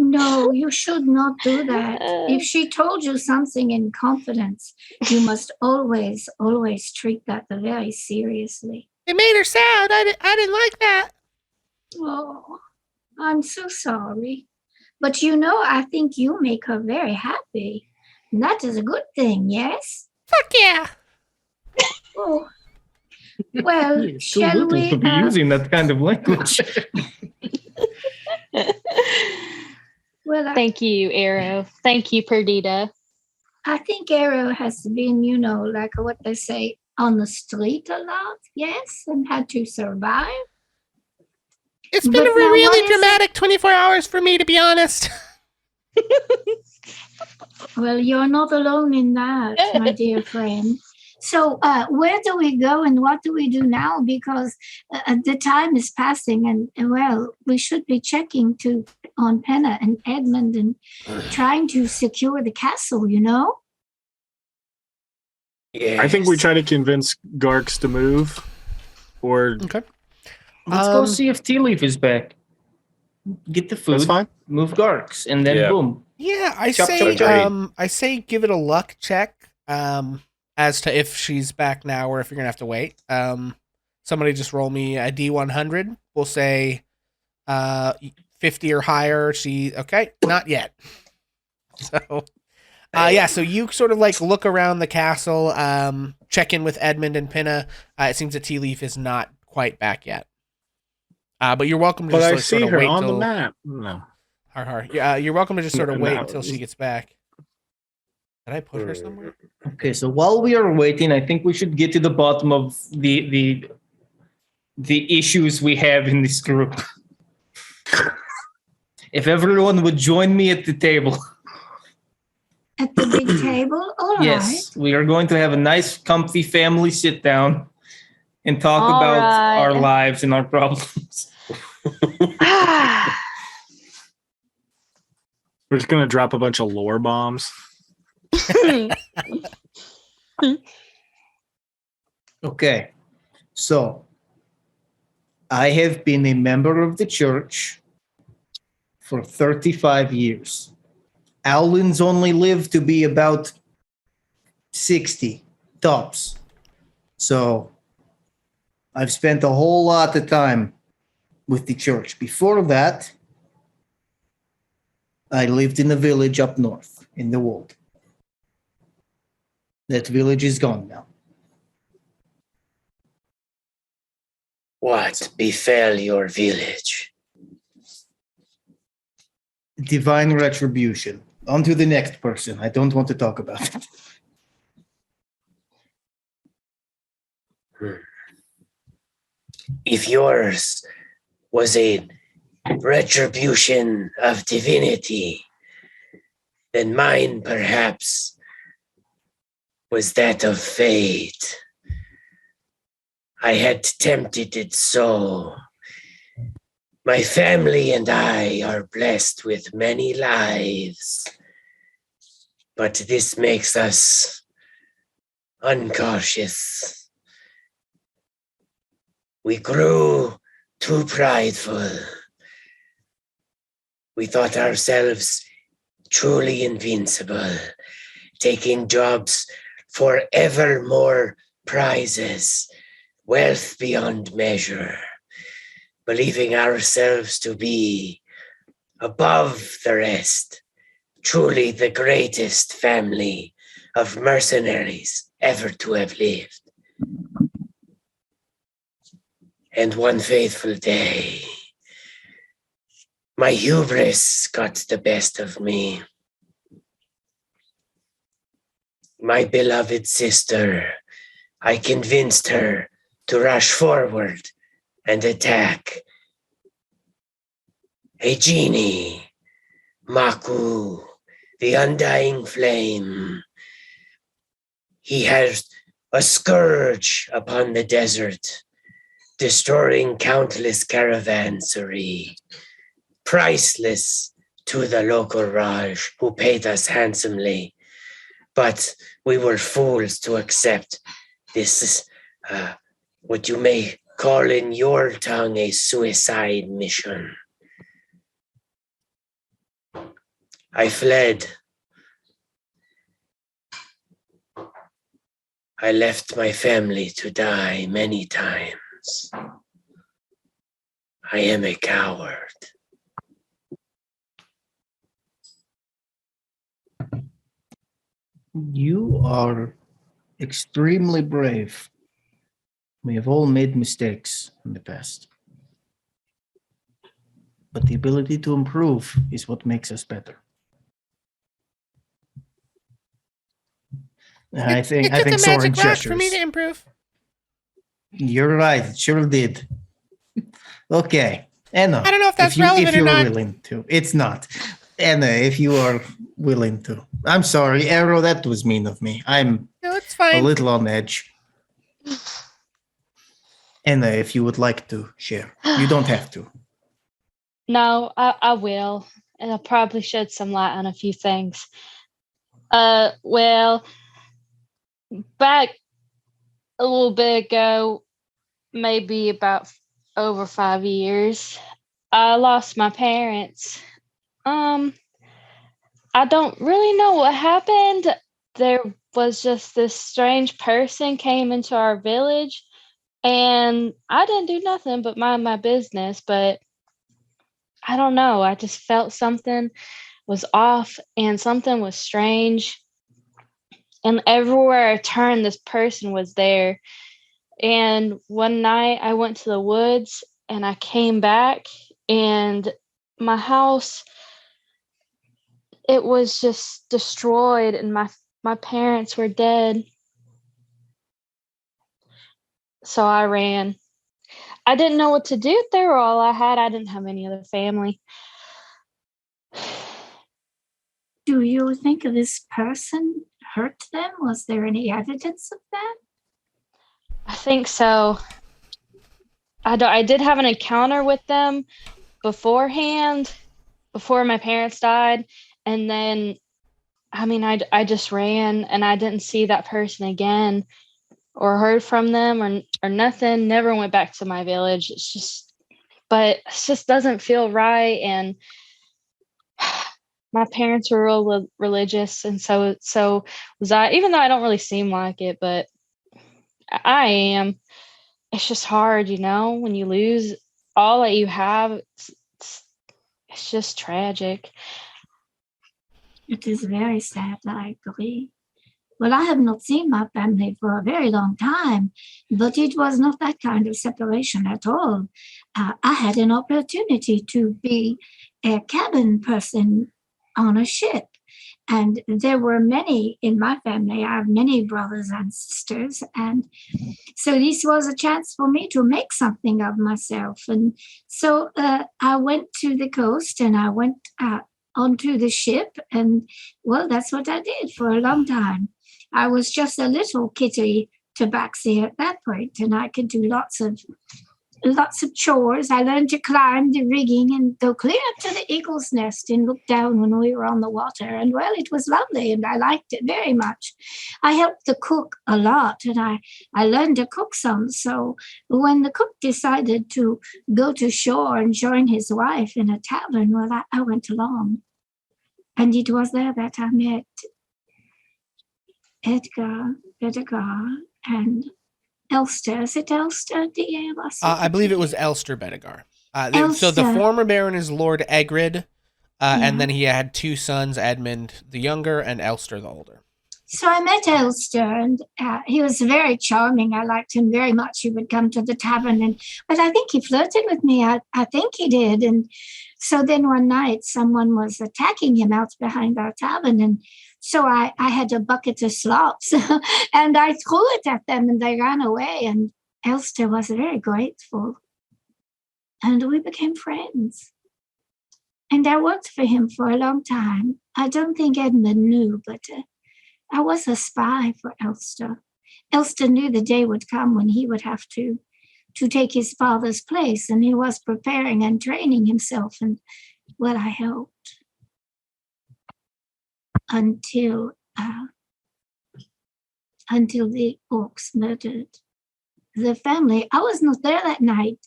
No, you should not do that. If she told you something in confidence, you must always, always treat that very seriously. It made her sad. I didn't like that. Oh, I'm so sorry. But you know, I think you make her very happy. And that is a good thing, yes? Fuck yeah. Oh. Well, You're too shall little we? to be using that kind of language. Well, Thank you, Arrow. Thank you, Perdita. I think Arrow has been, you know, like what they say, on the street a lot, yes, and had to survive. It's been But a now really what is dramatic 24 hours for me, to be honest. Well, you're not alone in that, my dear friend. So, where do we go and what do we do now? Because the time is passing, and well, we should be checking on Penna and Edmund and trying to secure the castle. You know. Yeah. I think we try to convince Garx to move. Or Okay. Let's go see if Tea Leaf is back. Get the food. that's fine. Move Garks, and then Yeah. boom. Yeah, I Chop, say chop. I say give it a luck check as to if she's back now or if you're going to have to wait. Somebody just roll me a D100. We'll say 50 or higher. Okay, not yet. So yeah, so you sort of like look around the castle, check in with Edmund and Pinna. It seems that Tea Leaf is not quite back yet. But you're welcome to But I just see sort of her wait on the till map. No. Yeah, you're welcome to just sort of No, wait no. until she gets back. Did I put her somewhere? Okay, so while we are waiting, I think we should get to the bottom of the issues we have in this group. If everyone would join me at the table. At the big table? All right. Yes, we are going to have a nice, comfy family sit down and talk All about right. our lives and our problems. We're just gonna drop a bunch of lore bombs. Okay, so I have been a member of the church for 35 years. Owlins only live to be about 60 tops. So I've spent a whole lot of time with the church. Before that, I lived in a village up north in the wold. That village is gone now. What befell your village? Divine retribution. On to the next person. I don't want to talk about it. If yours was a retribution of divinity, then mine perhaps was that of fate. I had tempted it so. My family and I are blessed with many lives, but this makes us uncautious. We grew too prideful. We thought ourselves truly invincible, taking jobs for ever more prizes, wealth beyond measure, believing ourselves to be above the rest, truly the greatest family of mercenaries ever to have lived. And one fateful day, my hubris got the best of me. My beloved sister, I convinced her to rush forward and attack. A genie, Maku, the undying flame. He has a scourge upon the desert, destroying countless caravansary, priceless to the local Raj, who paid us handsomely. But we were fools to accept this, what you may call in your tongue a suicide mission. I fled. I left my family to die many times. I am a coward. You are extremely brave. We have all made mistakes in the past. But the ability to improve is what makes us better. I think it took a Soren magic rock for me gestures. to improve. You're right. It sure did. Okay. Anna. I don't know if that's if relevant or you're not. willing to. It's not. Anna, if you are willing to. I'm sorry, Arrow, that was mean of me. I'm No, it's a fine. little on edge. Anna, if you would like to share. You don't have to. No, I will. And I'll probably shed some light on a few things. Well, back a little bit ago, maybe about over 5 years, I lost my parents. I don't really know what happened. There was just this strange person came into our village, and I didn't do nothing but mind my business, but I don't know. I just felt something was off and something was strange. And everywhere I turned, this person was there. And one night I went to the woods and I came back, and my house, it was just destroyed, and my parents were dead. So I ran. I didn't know what to do. They were all I had. I didn't have any other family. Do you think this person hurt them? Was there any evidence of that? I think so. I did have an encounter with them beforehand, before my parents died, and then I just ran, and I didn't see that person again or heard from them or nothing. Never went back to my village. But it just doesn't feel right. And my parents were real religious, and so was I. Even though I don't really seem like it, but I am. It's just hard, when you lose all that you have. It's just tragic. It is very sad, I agree. Well, I have not seen my family for a very long time, but it was not that kind of separation at all. I had an opportunity to be a cabin person on a ship, and there were many in my family. I have many brothers and sisters, and so this was a chance for me to make something of myself. And so I went to the coast, and I went onto the ship, and well, that's what I did for a long time. I was just a little kitty tabaxi at that point, and I could do lots of chores. I learned to climb the rigging and go clear up to the eagle's nest and look down when we were on the water. And well, it was lovely, and I liked it very much. I helped the cook a lot, and I learned to cook some. So when the cook decided to go to shore and join his wife in a tavern, well, I went along. And it was there that I met Edgar, and Elster. Is it Elster? I believe it was Elster Bedegar. So the Elster. former Baron is Lord Egrid, and then he had two sons, Edmund the younger and Elster the older. So I met Elster, and he was very charming. I liked him very much. He would come to the tavern, but I think he flirted with me. I think he did. And so then one night, someone was attacking him out behind our tavern, and so I had a bucket of slops, and I threw it at them, and they ran away. And Elster was very grateful, and we became friends. And I worked for him for a long time. I don't think Edmund knew, but I was a spy for Elster. Elster knew the day would come when he would have to take his father's place, and he was preparing and training himself, and well, I helped until the orcs murdered the family. I was not there that night.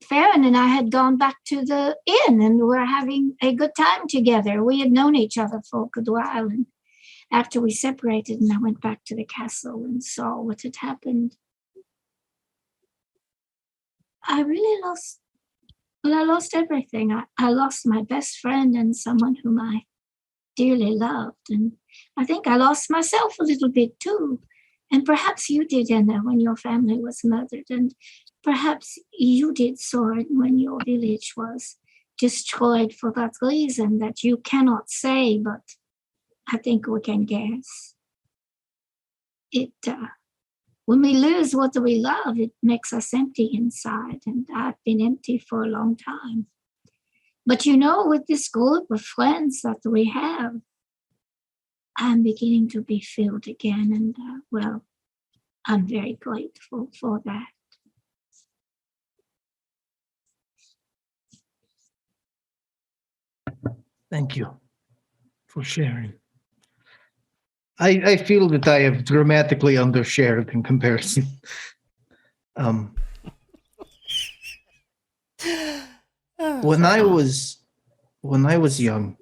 Farron and I had gone back to the inn and were having a good time together. We had known each other for a good while, and after we separated and I went back to the castle and saw what had happened, I really lost, well, I lost everything. I lost my best friend and someone whom I dearly loved, and I think I lost myself a little bit too. And perhaps you did, Anna, when your family was murdered, and perhaps you did, Soren, when your village was destroyed for that reason that you cannot say, but I think we can guess. When we lose what we love, it makes us empty inside, and I've been empty for a long time. But you know, with this group of friends that we have, I'm beginning to be filled again, and well, I'm very grateful for that. Thank you for sharing. I feel that I have dramatically undershared in comparison. When I was young,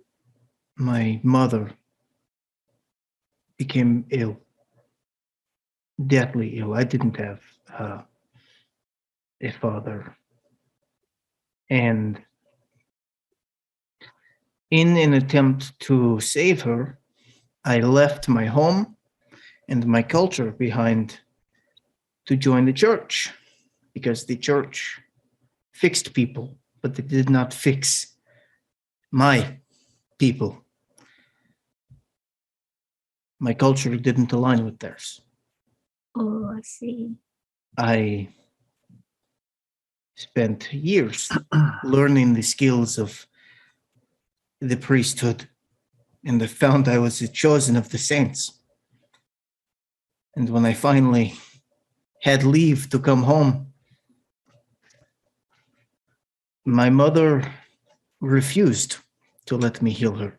my mother became ill, deathly ill. I didn't have a father, and in an attempt to save her, I left my home and my culture behind to join the church, because the church fixed people, but they did not fix my people. My culture didn't align with theirs. Oh, I see. I spent years learning the skills of the priesthood, and I found I was the chosen of the saints. And when I finally had leave to come home, my mother refused to let me heal her.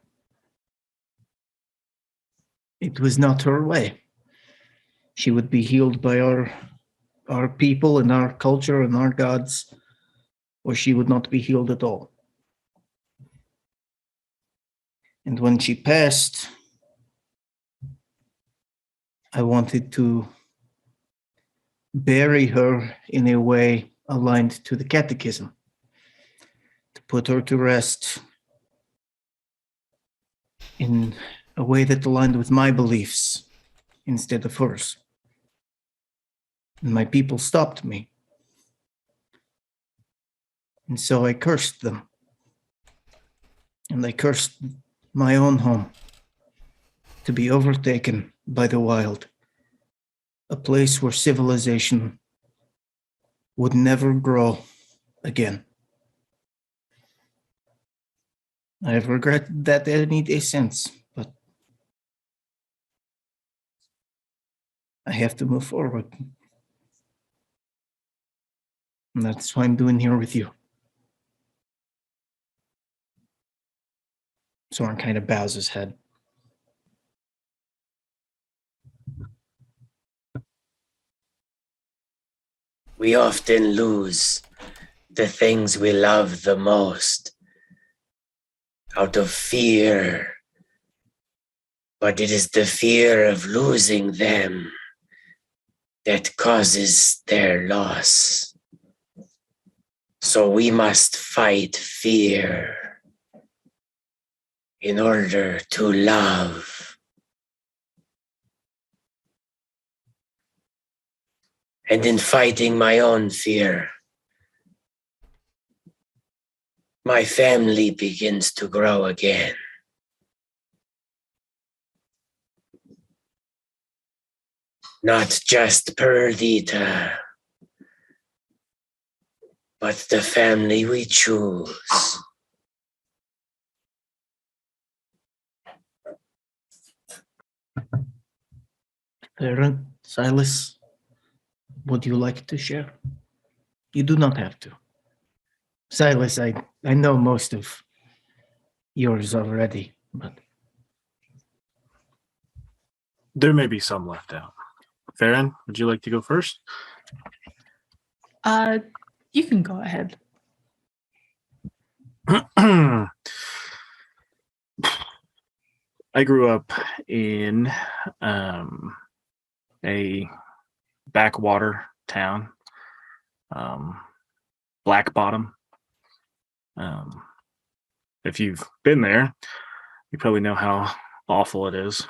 It was not her way. She would be healed by our people and our culture and our gods, or she would not be healed at all. And when she passed, I wanted to bury her in a way aligned to the catechism, to put her to rest in a way that aligned with my beliefs instead of hers. And my people stopped me. And so I cursed them. And I cursed my own home to be overtaken by the wild, a place where civilization would never grow again. I have regretted that any day since, but I have to move forward. And that's why I'm doing here with you. Soren kind of bows his head. We often lose the things we love the most out of fear, but it is the fear of losing them that causes their loss. So we must fight fear in order to love. And in fighting my own fear, my family begins to grow again. Not just Perdita, but the family we choose. Aaron, Silas, would you like to share? You do not have to. Silas, I know most of yours already, but There may be some left out. Farron, would you like to go first? You can go ahead. I grew up in a backwater town, Black Bottom. If you've been there, you probably know how awful it is.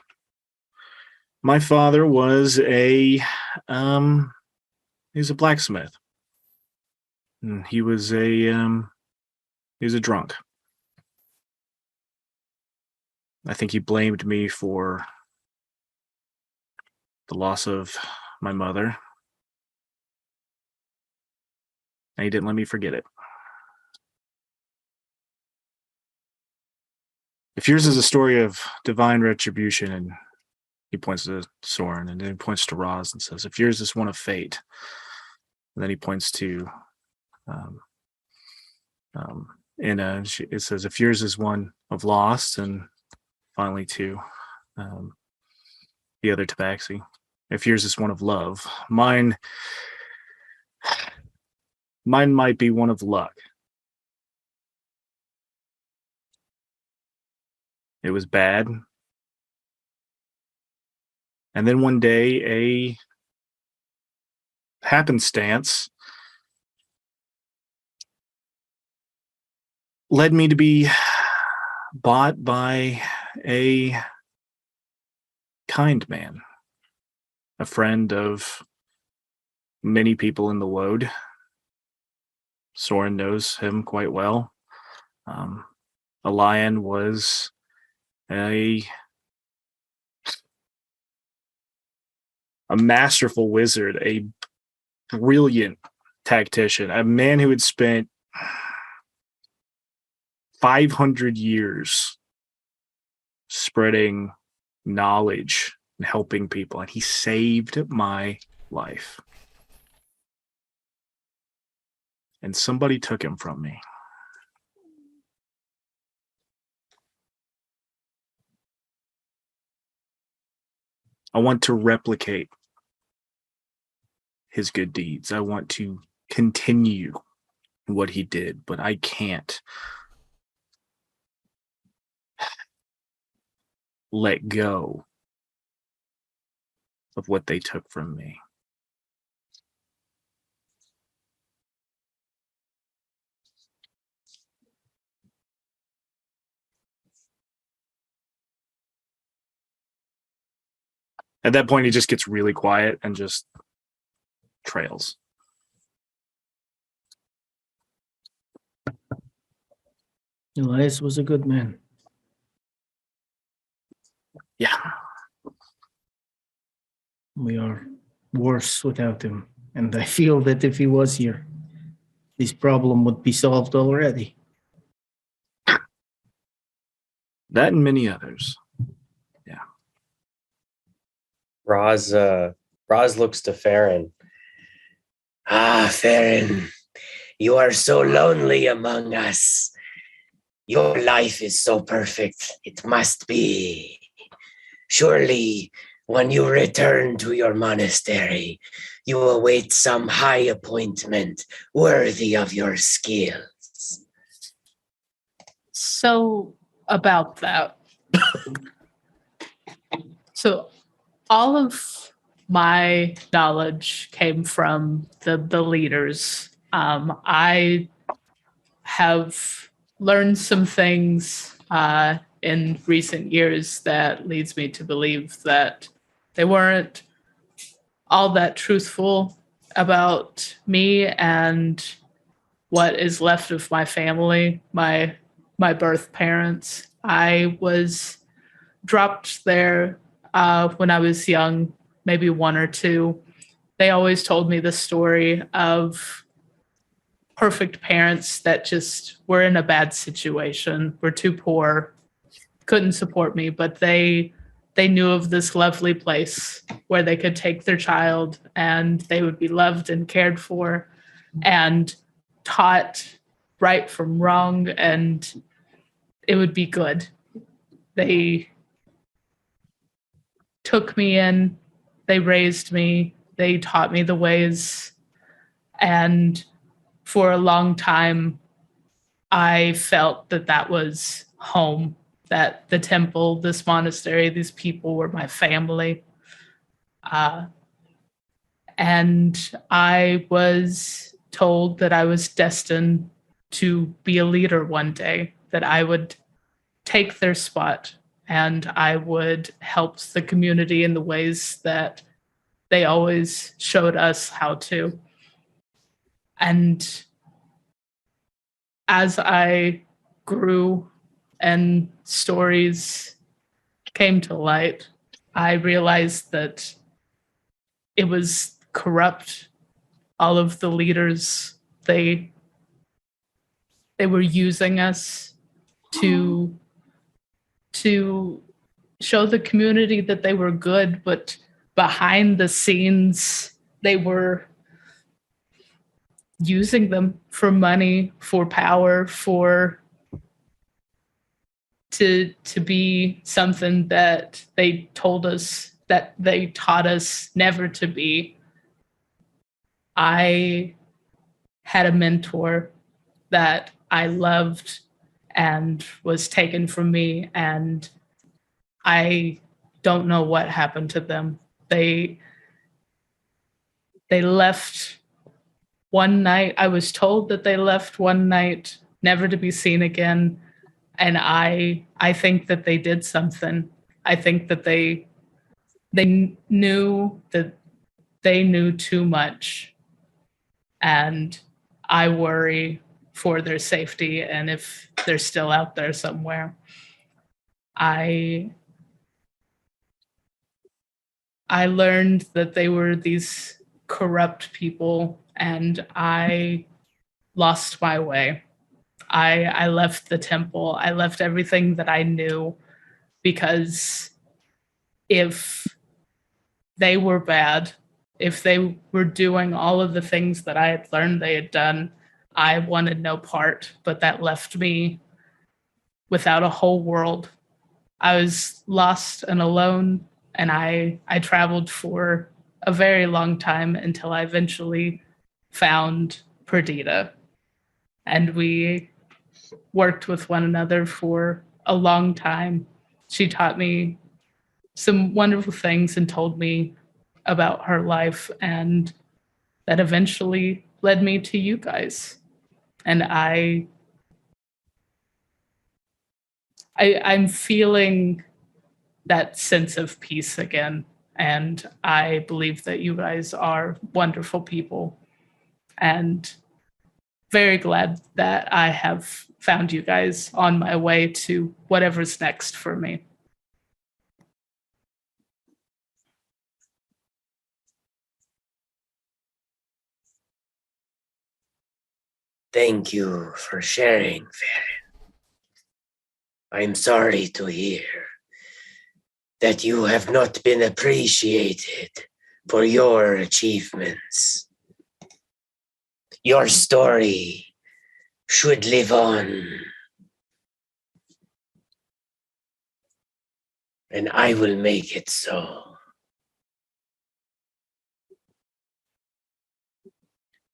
My father was he was a blacksmith. And he was a drunk. I think he blamed me for the loss of my mother. And he didn't let me forget it. If yours is a story of divine retribution, and he points to Soren, and then he points to Roz and says, if yours is one of fate, and then he points to it says, if yours is one of loss, and finally to the other tabaxi. If yours is one of love, mine might be one of luck. It was bad. And then one day, a happenstance led me to be bought by a kind man, a friend of many people in the Woad. Soren knows him quite well. Elian was a masterful wizard, a brilliant tactician, a man who had spent 500 years spreading knowledge and helping people, and he saved my life. And somebody took him from me. I want to replicate his good deeds. I want to continue what he did, but I can't let go of what they took from me. At that point, he just gets really quiet and just trails. Elias was a good man. Yeah. We are worse without him. And I feel that if he was here, this problem would be solved already. That and many others. Yeah. Roz looks to Farron. Ah, Farron, you are so lonely among us. Your life is so perfect. It must be. Surely, when you return to your monastery, you await some high appointment worthy of your skills. So, about that. So, all of my knowledge came from the leaders. I have learned some things in recent years that leads me to believe that they weren't all that truthful about me and what is left of my family, my birth parents. I was dropped there when I was young, maybe 1 or 2. They always told me the story of perfect parents that just were in a bad situation, were too poor, couldn't support me, but they knew of this lovely place where they could take their child and they would be loved and cared for and taught right from wrong, and it would be good. They took me in, they raised me, they taught me the ways, and for a long time, I felt that that was home, that the temple, this monastery, these people were my family. And I was told that I was destined to be a leader one day, that I would take their spot and I would help the community in the ways that they always showed us how to. And as I grew and stories came to light, I realized that it was corrupt. All of the leaders, they were using us to show the community that they were good, but behind the scenes, they were using them for money, for power, to be something that they told us, that they taught us never to be. I had a mentor that I loved and was taken from me, and I don't know what happened to them. They left one night. I was told that they left one night, never to be seen again. And I think that they did something. I think that they knew that they knew too much. And I worry for their safety and if they're still out there somewhere. I learned that they were these corrupt people, and I lost my way. I left the temple. I left everything that I knew, because if they were bad, if they were doing all of the things that I had learned they had done, I wanted no part, but that left me without a whole world. I was lost and alone, and I traveled for a very long time until I eventually found Perdita. And we worked with one another for a long time. She taught me some wonderful things and told me about her life, and that eventually led me to you guys. And I'm feeling that sense of peace again. And I believe that you guys are wonderful people, and very glad that I have found you guys on my way to whatever's next for me. Thank you for sharing, Farron. I'm sorry to hear that you have not been appreciated for your achievements. Your story should live on. And I will make it so.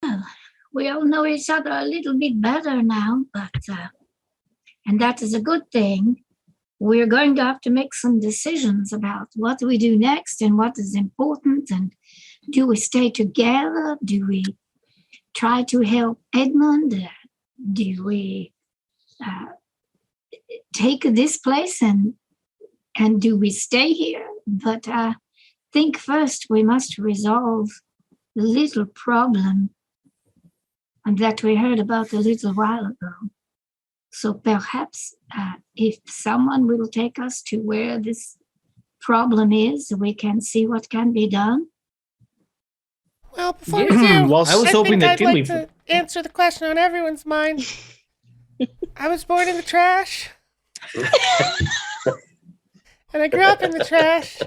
Well, we all know each other a little bit better now, and that is a good thing. We're going to have to make some decisions about what we do next and what is important. And do we stay together? Do we try to help Edmund? Do we take this place and do we stay here? But I think first we must resolve the little problem that we heard about a little while ago. So perhaps if someone will take us to where this problem is, we can see what can be done. Well, before we do, Well, I was hoping that I'd like Gilly. to answer the question on everyone's mind. I was born in the trash. And I grew up in the trash.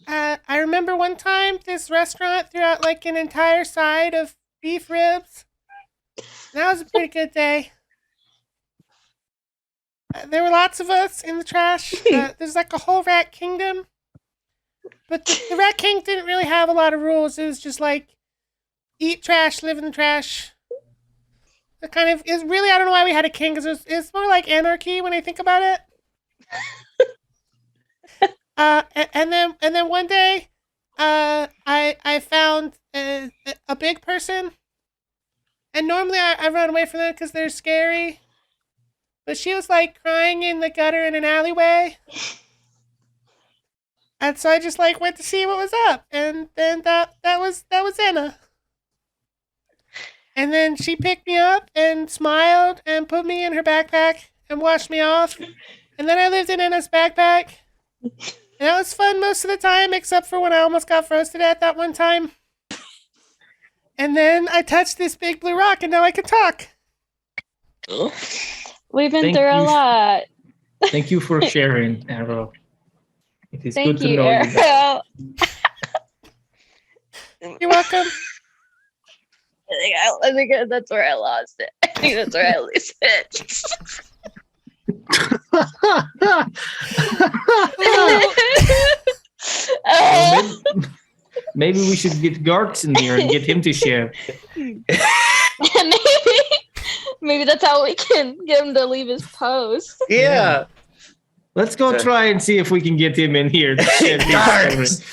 I remember one time this restaurant threw out like an entire side of beef ribs. That was a pretty good day. There were lots of us in the trash. There's like a whole rat kingdom. But the Rat King didn't really have a lot of rules. It was just like, eat trash, live in the trash, It kind of is really, I don't know why we had a king, because it's more like anarchy when I think about it. And then one day, I found a big person, and normally I run away from them because they're scary. But she was like crying in the gutter in an alleyway, and so I just like went to see what was up, and then that was Anna. And then she picked me up and smiled and put me in her backpack and washed me off. And then I lived in Anna's backpack. And that was fun most of the time, except for when I almost got froze to death that one time. And then I touched this big blue rock, and now I can talk. We've been Thank through a you. lot. Thank you for sharing, Arrow. It is Thank good to you, know you. Ariel. You're welcome. I think that's where I lost it. I think that's where I lose it. Well, maybe we should get Garx in here and get him to share. Maybe that's how we can get him to leave his post. Yeah. Let's go try and see if we can get him in here. Garx,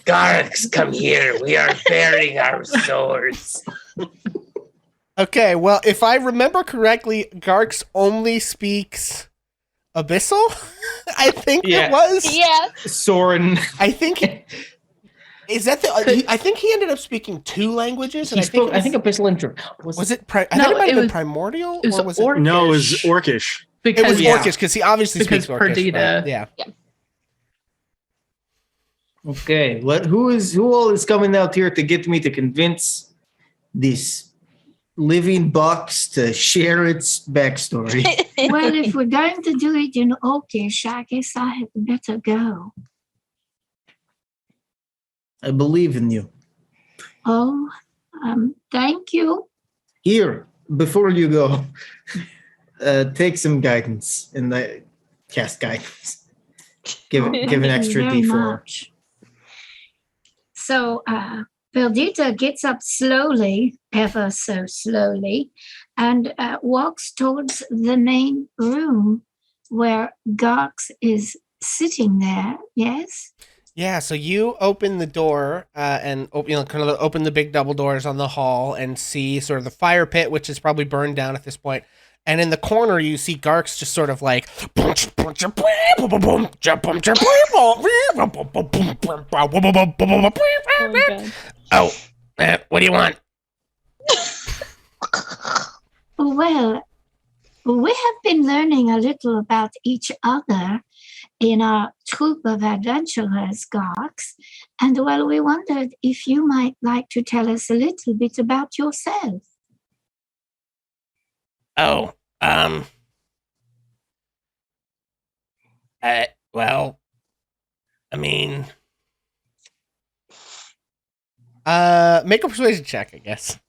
Garx, come here. We are bearing our swords. Okay, well, if I remember correctly, Garx only speaks Abyssal. I think it was. Yeah. Soren. I think. Is that the? I think he ended up speaking 2 languages. And I think Abyssal Intro. Was it? I No, think it might have been was- primordial. It was or was Orcish. No, it was Orcish. It was Because, Orcish because he obviously Because speaks Orcish. Perdita. But, yeah. Okay, who all is coming out here to get me to convince this living box to share its backstory? Well, if we're going to do it in Orcish, I guess I had better go. I believe in you. Oh, thank you. Here, before you go, take some guidance and cast guidance. Give Thank an you extra very D4. much. So, Perdita gets up slowly, ever so slowly, and walks towards the main room where Garx is sitting there. Yes? Yeah, so you open the door and open the big double doors on the hall and see sort of the fire pit, which is probably burned down at this point. And in the corner, you see Garx just sort of like. Oh, what do you want? Well, we have been learning a little about each other in our troop of adventurers, Garx. And well, we wondered if you might like to tell us a little bit about yourself. Oh, well, I mean, make a persuasion check, I guess.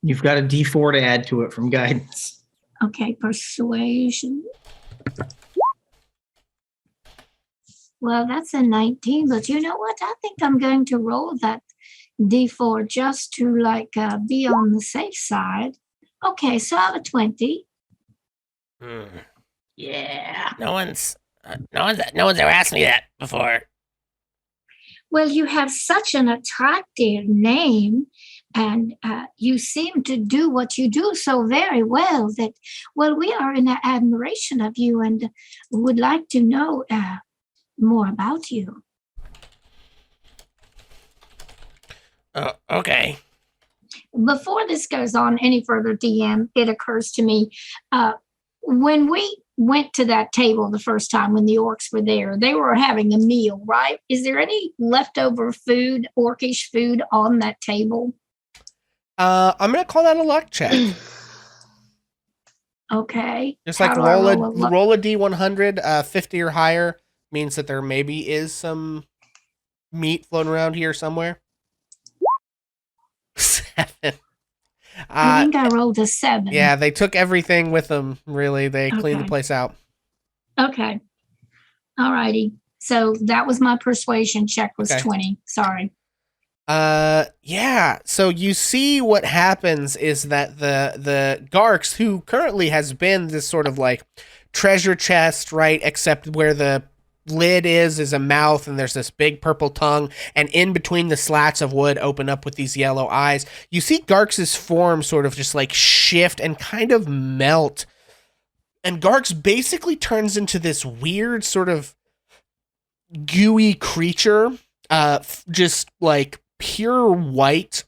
You've got a D4 to add to it from guidance. Okay, persuasion. Well, that's a 19, but you know what? I think I'm going to roll that D4 just to be on the safe side. Okay, so I have a 20. Yeah. No one's ever asked me that before. Well, you have such an attractive name, and you seem to do what you do so very well that, well, we are in admiration of you and would like to know more about you. Okay. Before this goes on any further, DM, it occurs to me, when we went to that table the first time when the orcs were there, they were having a meal, right? Is there any leftover food, orcish food on that table? I'm going to call that a luck check. Okay. Just How like do I roll a D100, 50 or higher means that there maybe is some meat floating around here somewhere. 7. I think I rolled a 7. Yeah, they took everything with them, really. They cleaned the Okay. place out. Okay. All righty. So that was my persuasion check was Okay. 20. Sorry. Yeah. So you see what happens is that the Garx, who currently has been this sort of like treasure chest, right? Except where the lid is a mouth, and there's this big purple tongue, and in between the slats of wood open up with these yellow eyes. You see Garx's form sort of just like shift and kind of melt. And Garx basically turns into this weird sort of gooey creature, just like pure white,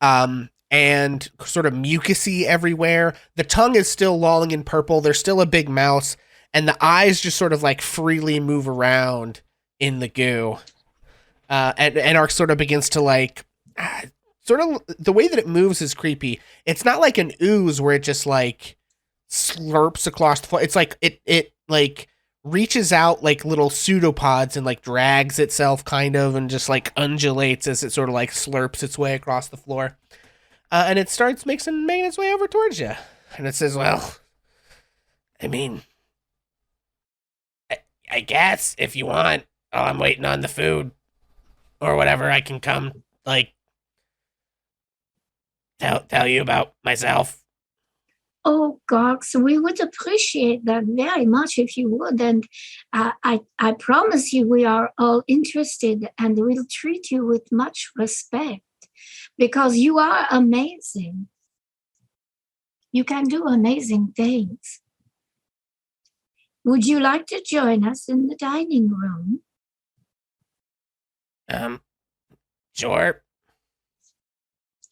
and sort of mucusy everywhere. The tongue is still lolling in purple. There's still a big mouse, and the eyes just sort of like freely move around in the goo. And Ark sort of begins to like, sort of the way that it moves is creepy. It's not like an ooze where it just like slurps across the floor. It's like it like reaches out like little pseudopods and like drags itself kind of and just like undulates as it sort of like slurps its way across the floor. And it starts making its way over towards you. And it says, well, I mean, I guess if you want, while I'm waiting on the food or whatever, I can come like tell you about myself. Oh, Gox, we would appreciate that very much if you would. And I promise you we are all interested and we'll treat you with much respect because you are amazing. You can do amazing things. Would you like to join us in the dining room? Sure.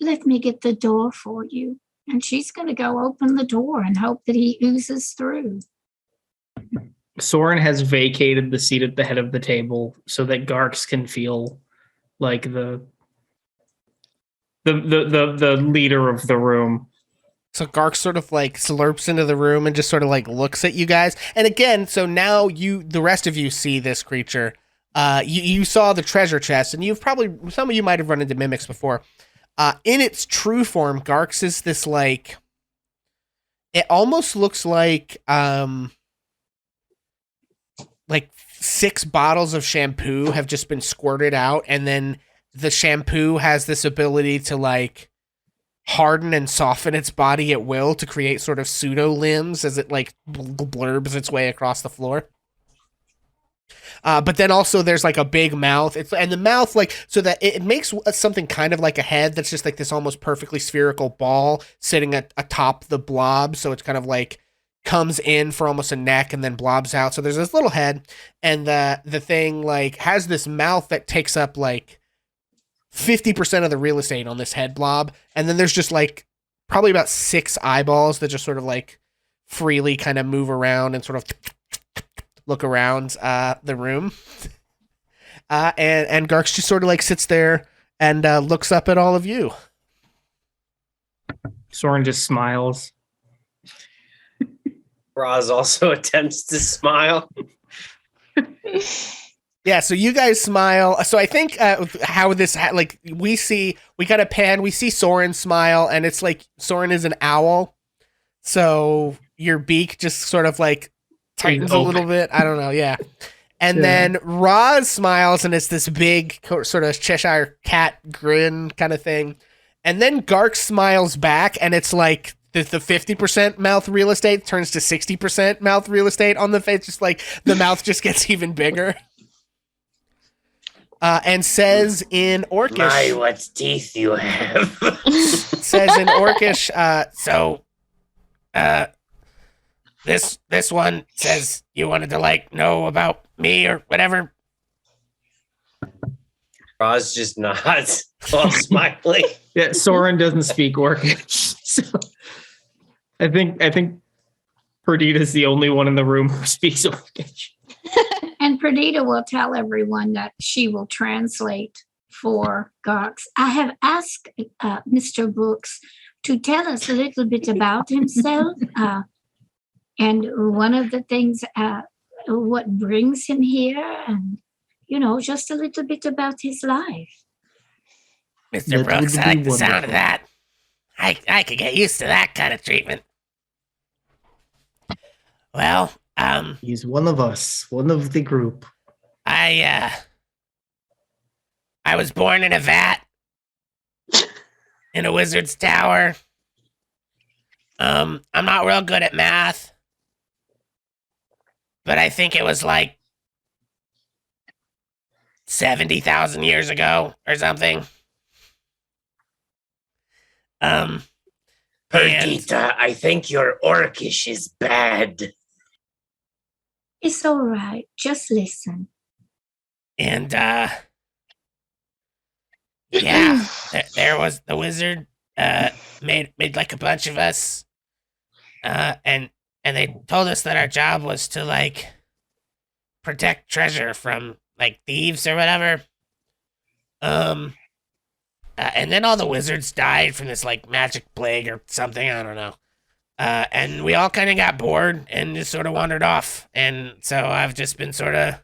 Let me get the door for you. And she's going to go open the door and hope that he oozes through. Soren has vacated the seat at the head of the table so that Garx can feel like the leader of the room. So Garx sort of like slurps into the room and just sort of like looks at you guys. And again, so now the rest of you see this creature. You saw the treasure chest, and some of you might have run into mimics before. In its true form, Garx is this like, it almost looks like 6 bottles of shampoo have just been squirted out, and then the shampoo has this ability to like harden and soften its body at will to create sort of pseudo limbs as it like blurbs its way across the floor. But then also there's like a big mouth. And the mouth, like, so that it makes something kind of like a head that's just like this almost perfectly spherical ball sitting atop the blob. So it's kind of like comes in for almost a neck and then blobs out. So there's this little head, and the thing like has this mouth that takes up like 50% of the real estate on this head blob. And then there's just like probably about 6 eyeballs that just sort of like freely kind of move around and sort of look around the room. And Garx just sort of like sits there and looks up at all of you. Soren just smiles. Roz also attempts to smile. Yeah, so you guys smile. So I think how this, like, we got a pan, we see Soren smile, and it's like Soren is an owl. So your beak just sort of like tightens a little bit. I don't know, yeah. And then Roz smiles, and it's this big sort of Cheshire cat grin kind of thing. And then Garx smiles back, and it's like the 50% mouth real estate turns to 60% mouth real estate on the face. Just like the mouth just gets even bigger. And says in Orcish... My, what teeth you have. Says in Orcish, this one says you wanted to, like, know about me or whatever. Roz just nods while smiling. Yeah, Soren doesn't speak Orcish. So I think Perdita's the only one in the room who speaks Orcish. And Perdita will tell everyone that she will translate for Garx. I have asked Mr. Brooks to tell us a little bit about himself. And one of the things, what brings him here, and, just a little bit about his life. Mr. Brooks, I like the sound of that. I could get used to that kind of treatment. Well, he's one of us, one of the group. I I was born in a vat in a wizard's tower. I'm not real good at math, but I think it was like 70,000 years ago or something. And Perdita, I think your Orcish is bad. It's all right. Just listen. yeah, there was the wizard made like a bunch of us, and they told us that our job was to like protect treasure from like thieves or whatever. And then all the wizards died from this like magic plague or something, I don't know. And we all kind of got bored and just sort of wandered off. And so I've just been sort of,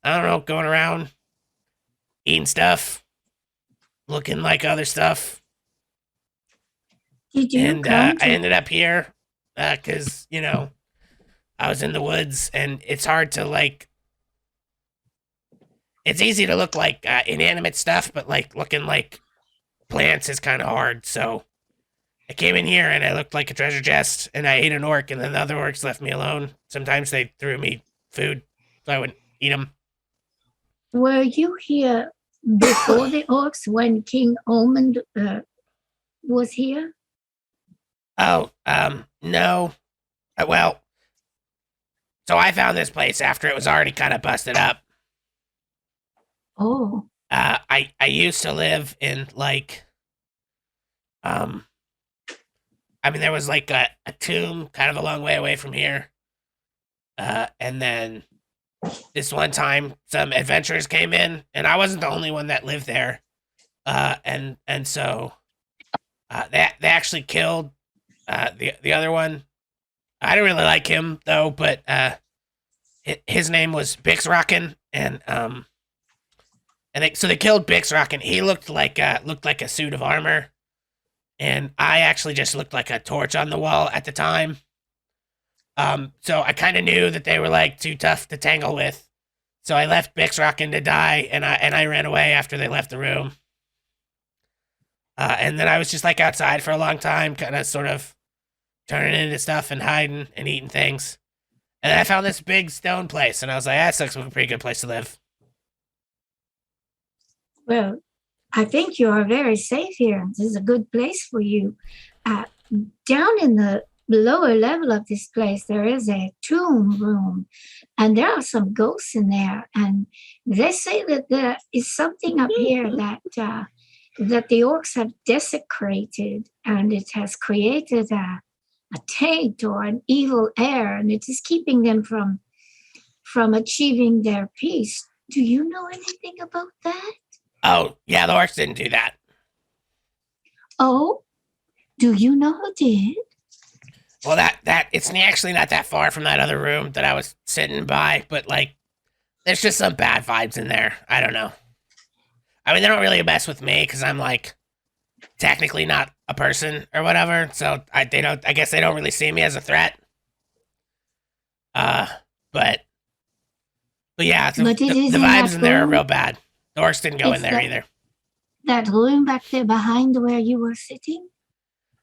I don't know, going around eating stuff, looking like other stuff. Did you And come I ended up here because, you know, I was in the woods and it's hard to like, it's easy to look like inanimate stuff, but like looking like plants is kind of hard. So I came in here and I looked like a treasure chest and I ate an orc and then the other orcs left me alone. Sometimes they threw me food so I wouldn't eat them. Were you here before the orcs when King Omen was here? Oh, no. Well, so I found this place after it was already kind of busted up. Oh. I used to live in like, I mean, there was like a tomb kind of a long way away from here. And then this one time some adventurers came in and I wasn't the only one that lived there. And so they actually killed the other one. I didn't really like him though, but his name was Bixrockin, and so they killed Bixrockin. He looked like a suit of armor, and I actually just looked like a torch on the wall at the time. So I kind of knew that they were like too tough to tangle with, so I left Bixrockin to die, and I ran away after they left the room. And then I was just like outside for a long time, kind of sort of turning into stuff and hiding and eating things. And then I found this big stone place, and I was like, that looks like a pretty good place to live. Well, I think you are very safe here. This is a good place for you. Down in the lower level of this place, there is a tomb room, and there are some ghosts in there. And they say that there is something up here that the orcs have desecrated, and it has created a taint or an evil air, and it is keeping them from achieving their peace. Do you know anything about that? Oh, yeah, the orcs didn't do that. Oh, do you know who did? Well, that it's actually not that far from that other room that I was sitting by, but like, there's just some bad vibes in there. I don't know. I mean, they don't really mess with me because I'm like technically not a person or whatever, so I guess they don't really see me as a threat. But yeah, the vibes in there are real bad. The orcs didn't go in there either. That room back there behind where you were sitting?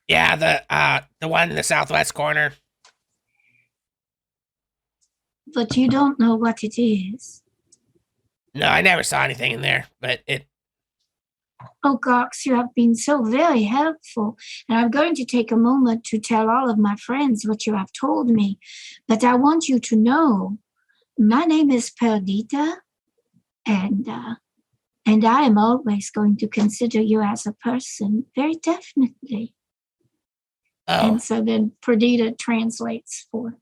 Yeah, the one in the southwest corner. But you don't know what it is. No, I never saw anything in there, but it... Oh, Gox, you have been so very helpful. And I'm going to take a moment to tell all of my friends what you have told me. But I want you to know, my name is Perdita, and I am always going to consider you as a person, very definitely. Oh. And so then Perdita translates for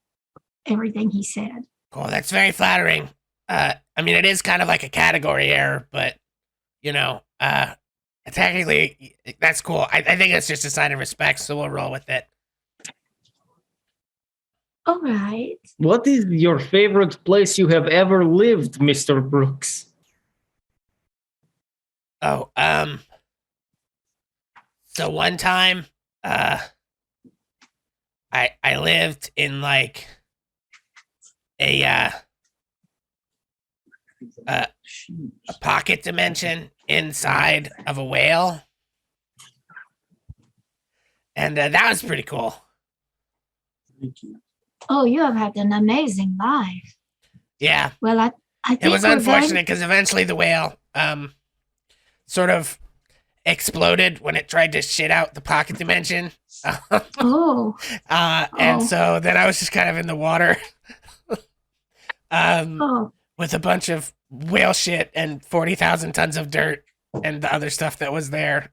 everything he said. Cool, that's very flattering. I mean, it is kind of like a category error, but, you know, technically, that's cool. I think it's just a sign of respect, so we'll roll with it. All right. What is your favorite place you have ever lived, Mr. Brooks? Oh, so one time, I lived in like a pocket dimension inside of a whale. And that was pretty cool. Oh, you have had an amazing life. Yeah. Well, I think It was we're unfortunate because eventually the whale sort of exploded when it tried to shit out the pocket dimension. Oh. And so then I was just kind of in the water with a bunch of whale shit and 40,000 tons of dirt and the other stuff that was there.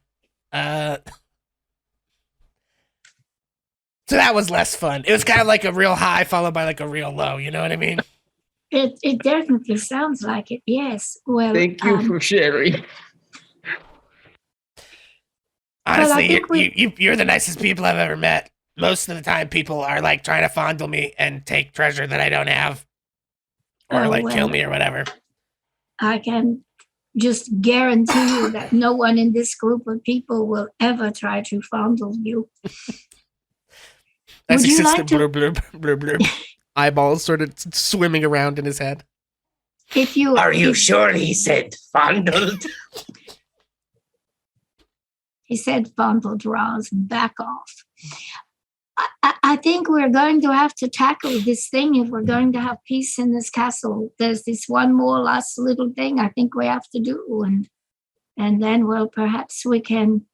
So that was less fun. It was kind of like a real high followed by like a real low. You know what I mean? It definitely sounds like it. Yes. Well, Thank you for sharing. Honestly, you're the nicest people I've ever met. Most of the time, people are like trying to fondle me and take treasure that I don't have, or kill me or whatever. I can just guarantee you that no one in this group of people will ever try to fondle you. That's Would you existent. like to- Blurb, blurb, blurb, blurb. Eyeballs sort of swimming around in his head. If you Are you sure he said fondled? He said fondled, Roz, back off. I think we're going to have to tackle this thing if we're going to have peace in this castle. There's this one more last little thing I think we have to do, and then, well, perhaps we can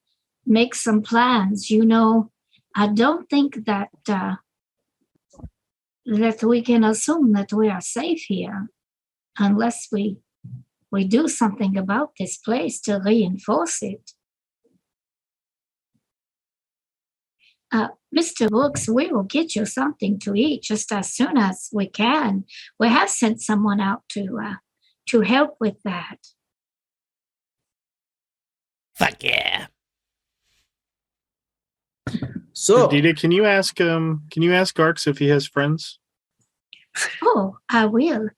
make some plans. You know, I don't think that that we can assume that we are safe here unless we do something about this place to reinforce it. Mr. Brooks, we will get you something to eat just as soon as we can. We have sent someone out to help with that. Fuck yeah. So, Dita, can you ask Garx if he has friends? Oh, I will.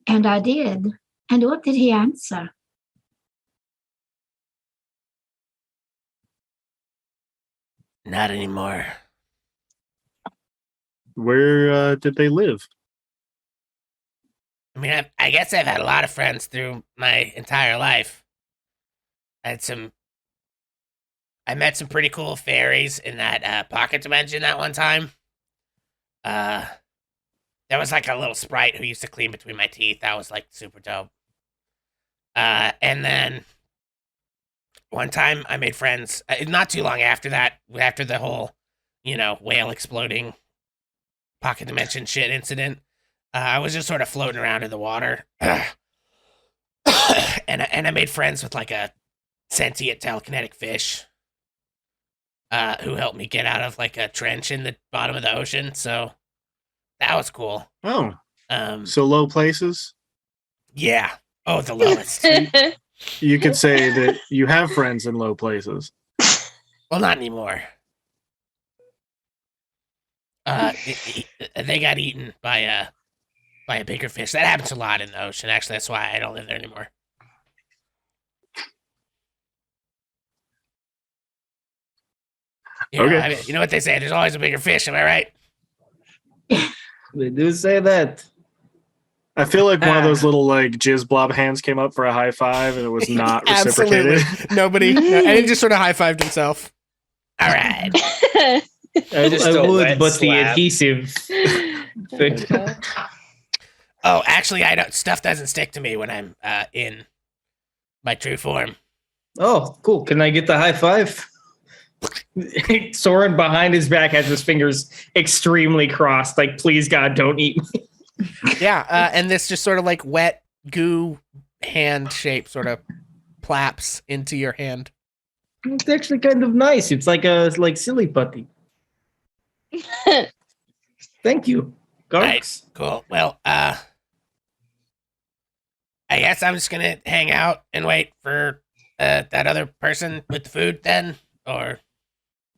And I did. And what did he answer? Not anymore. Where did they live? I mean, I guess I've had a lot of friends through my entire life. I met some pretty cool fairies in that pocket dimension that one time. There was like a little sprite who used to clean between my teeth. That was like super dope. And then one time I made friends, not too long after that, after the whole, whale exploding pocket dimension shit incident. I was just sort of floating around in the water. and I made friends with like a sentient telekinetic fish who helped me get out of like a trench in the bottom of the ocean. So that was cool. Oh, so low places? Yeah. Oh, the lowest. You could say that you have friends in low places. Well, not anymore. They got eaten by a bigger fish. That happens a lot in the ocean. Actually, that's why I don't live there anymore. Okay. I mean, you know what they say? There's always a bigger fish. Am I right? they do say that. I feel like one of those little like jizz blob hands came up for a high five and it was not reciprocated. Absolutely. Nobody. No, and he just sort of high fived himself. All right. I Just a would, wet but the slap. adhesive. Oh, actually, I don't. Stuff doesn't stick to me when I'm in my true form. Oh, cool. Can I get the high five? Soren behind his back has his fingers extremely crossed. Like, please, God, don't eat me. Yeah, and this just sort of like wet goo hand shape sort of plaps into your hand. It's actually kind of nice. It's like a silly putty. Thank you, Garx. Right, cool. Well, I guess I'm just gonna hang out and wait for that other person with the food then, or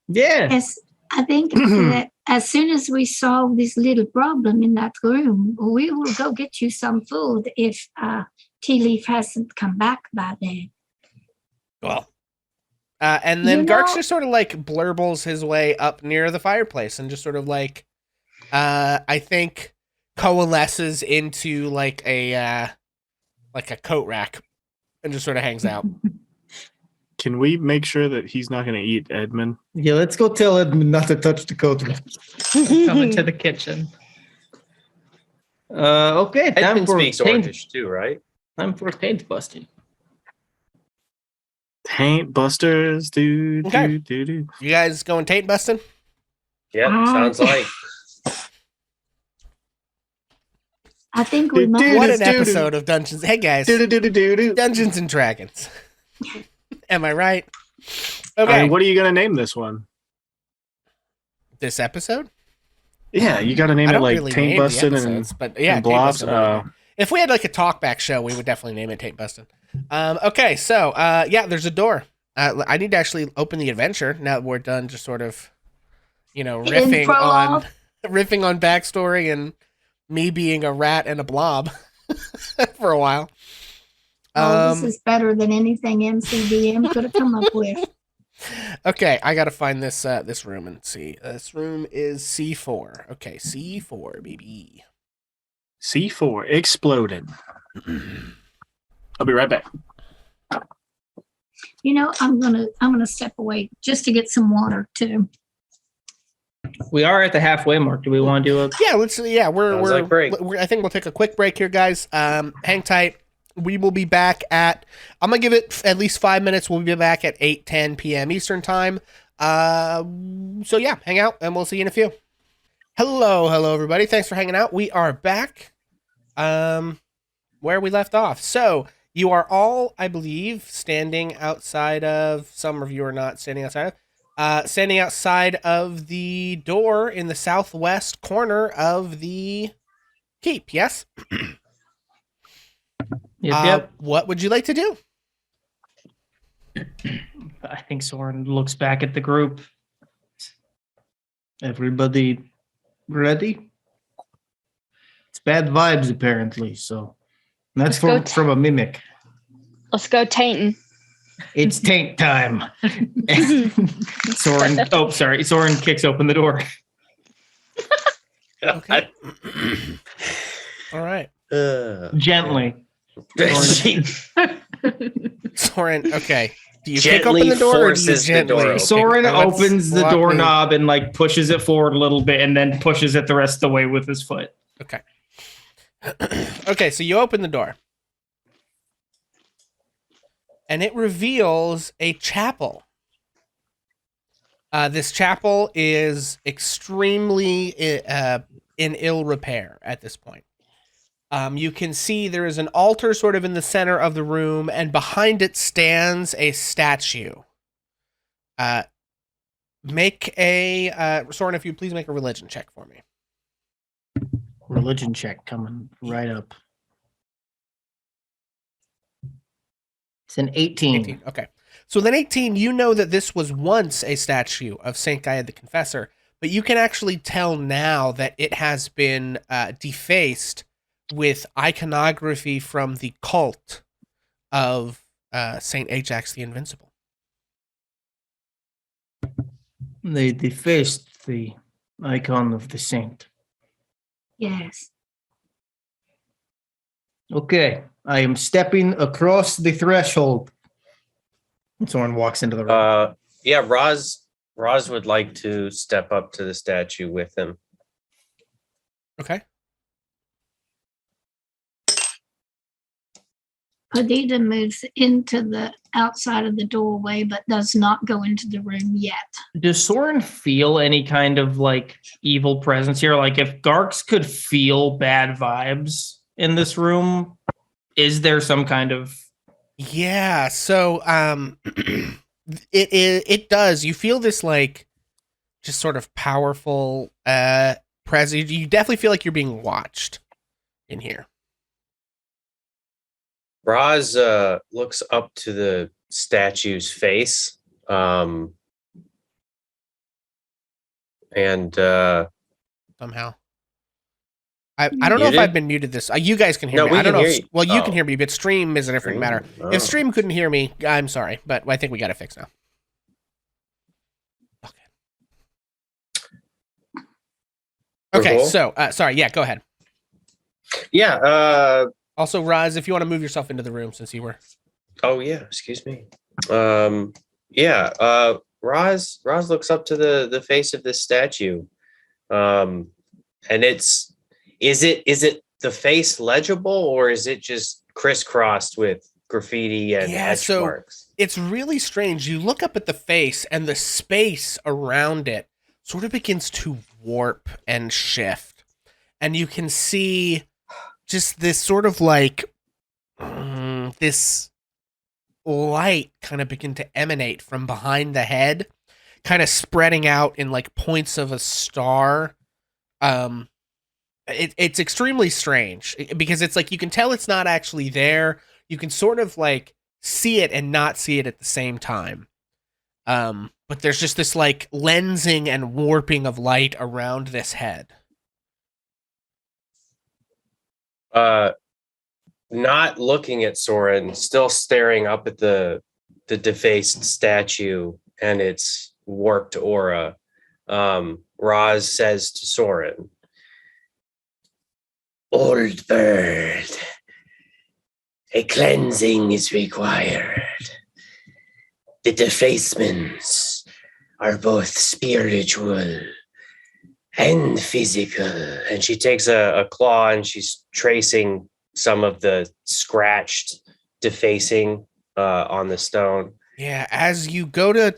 Yeah. Yes, I think that as soon as we solve this little problem in that room, we will go get you some food if Tea Leaf hasn't come back by then. cool. And then You Garx know- just sort of like blurbles his way up near the fireplace and just sort of like, I think coalesces into like a coat rack and just sort of hangs out. Can we make sure that he's not going to eat Edmund? Yeah, let's go tell Edmund not to touch the coat. Come into the kitchen. Okay, time Edmund for speaks taint. Orcish too, right? Time for taint busting. Taint busters, do Okay. do do do. You guys going taint busting? Yep, sounds like. I think we Dude, might. What Dude, an dude, episode of Dungeons. Hey guys, Do do do do do do. Dungeons and Dragons. Am I right? All Okay. right, what are you going to name this one? This episode? Yeah, you got to name I it don't like really Taint name the Bustin' episodes, but yeah, and Taint Blobs. Bustin' would be- If we had like a talkback show, we would definitely name it Taint Bustin'. Okay, so yeah, there's a door. I need to actually open the adventure now that we're done. Just sort of, riffing Prologue. on backstory and me being a rat and a blob for a while. Oh, this is better than anything MCDM could have come up with. Okay, I gotta find this this room and see. This room is C4. Okay, C4, baby. C4 exploded. I'll be right back. I'm gonna step away just to get some water too. We are at the halfway mark. Do we want to do a? Yeah, let's. Yeah, Sounds like break. I think we'll take a quick break here, guys. Hang tight. We will be back at. I'm gonna give it at least 5 minutes. We'll be back at 8:10 p.m. Eastern time. So yeah, hang out, and we'll see you in a few. Hello, everybody. Thanks for hanging out. We are back. Where we left off. So you are all, I believe, standing outside of. Some of you are not standing outside of. Standing outside of the door in the southwest corner of the keep. Yes. Yep. What would you like to do? I think Soren looks back at the group. Everybody ready? It's bad vibes, apparently. So that's Let's go from a mimic. Let's go tainting. It's taint time. Soren. Oh, sorry. Soren kicks open the door. Okay. All right. Gently. Soren, okay. Do you Gently kick open the door or do you forces the gently? door open. Soren Let's opens the walk me- doorknob and like pushes it forward a little bit and then pushes it the rest of the way with his foot. Okay. Okay, so you open the door. And it reveals a chapel. This chapel is extremely in ill repair at this point. You can see there is an altar sort of in the center of the room, and behind it stands a statue. Make a Soren, if you please make a religion check for me. Religion check coming right up. It's an 18. 18. Okay. So then 18, you know that this was once a statue of Saint Gaede the Confessor, but you can actually tell now that it has been defaced with iconography from the cult of Saint Ajax the Invincible. They defaced the icon of the saint. Yes. Okay, I am stepping across the threshold. Someone walks into the room. Yeah, Roz would like to step up to the statue with him. Okay. Adita moves into the outside of the doorway, but does not go into the room yet. Does Soren feel any kind of like evil presence here? Like if Garx could feel bad vibes in this room, is there some kind of Yeah, so it does. You feel this like just sort of powerful presence. You definitely feel like you're being watched in here. Roz looks up to the statue's face, and Somehow. I don't know if Muted? I've been muted this. You guys can hear No, me. we I don't can know. hear you. Well, you Oh. can hear me, but stream is a different matter. Oh. If stream couldn't hear me, I'm sorry, but I think we got it fixed now. Okay, Cool. so sorry. Yeah, go ahead. Yeah, Also, Roz, if you want to move yourself into the room since you were. Oh yeah, excuse me. Roz looks up to the face of this statue. And is it the face legible, or is it just crisscrossed with graffiti and etch marks? It's really strange. You look up at the face, and the space around it sort of begins to warp and shift. And you can see just this sort of like this light kind of begin to emanate from behind the head, kind of spreading out in like points of a star. It's extremely strange because it's like you can tell it's not actually there. You can sort of like see it and not see it at the same time. But there's just this like lensing and warping of light around this head. Not looking at Soren, still staring up at the defaced statue and its warped aura. Roz says to Soren, "Old bird, a cleansing is required. The defacements are both spiritual and physical." And she takes a claw and she's tracing some of the scratched defacing on the stone. Yeah, as you go to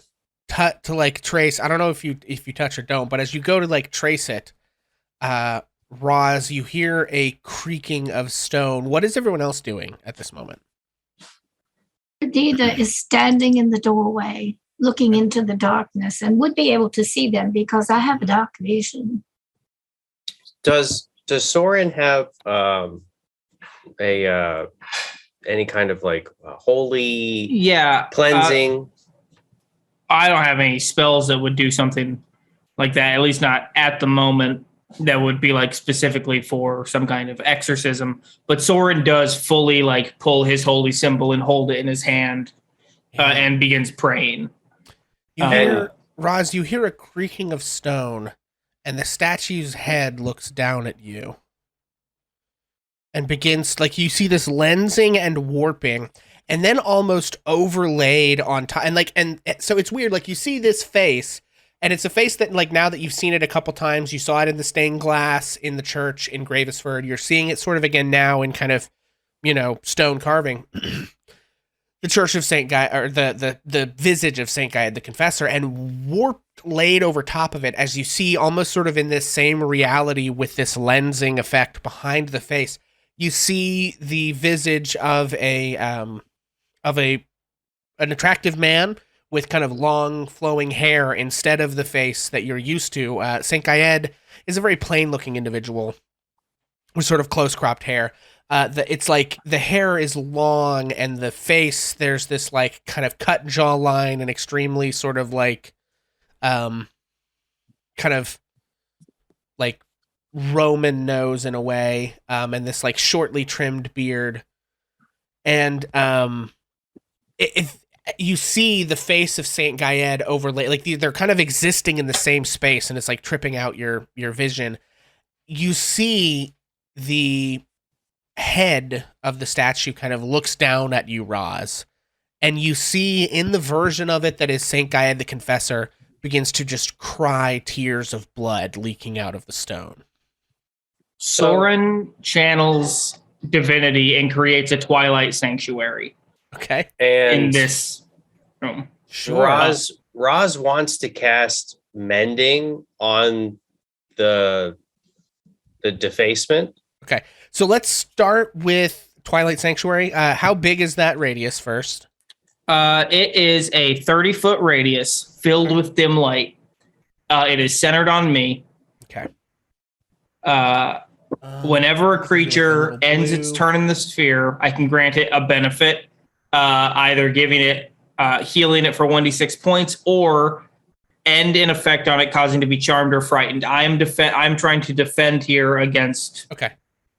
like trace, I don't know if you touch or don't, but as you go to like trace it, Roz, you hear a creaking of stone. What is everyone else doing at this moment? Adida is standing in the doorway, looking into the darkness, and would be able to see them because I have a dark vision. Does Soren have any kind of like holy cleansing? I don't have any spells that would do something like that, at least not at the moment, that would be like specifically for some kind of exorcism. But Soren does fully like pull his holy symbol and hold it in his hand and begins praying. You hear, Roz, you hear a creaking of stone, and the statue's head looks down at you. And begins, like, you see this lensing and warping, and then almost overlaid on top. And so it's weird, like, you see this face, and it's a face that, like, now that you've seen it a couple times, you saw it in the stained glass in the church in Gravesford, you're seeing it sort of again now in kind of, stone carving. The Church of St. Gaede, or the visage of St. Gaede the Confessor, and warped laid over top of it, as you see almost sort of in this same reality with this lensing effect behind the face. You see the visage of an attractive man with kind of long flowing hair instead of the face that you're used to. St. Gaede is a very plain looking individual with sort of close cropped hair. It's like the hair is long, and the face, there's this like kind of cut jawline and extremely sort of like kind of like Roman nose in a way, and this like shortly trimmed beard, and if you see the face of Saint Gaede overlay, like they're kind of existing in the same space, and it's like tripping out your vision. You see the head of the statue kind of looks down at you, Roz, and you see in the version of it that is Saint Gaede the Confessor begins to just cry tears of blood leaking out of the stone. Soren channels divinity and creates a Twilight Sanctuary. Okay. And in this room. Sure. Roz wants to cast mending on the defacement. Okay. So let's start with Twilight Sanctuary. How big is that radius first? It is a 30-foot radius filled with dim light. It is centered on me. Okay. Whenever a creature ends its turn in the sphere, I can grant it a benefit, either giving it, healing it for 1d6 points, or end an effect on it, causing it to be charmed or frightened. I'm trying to defend here against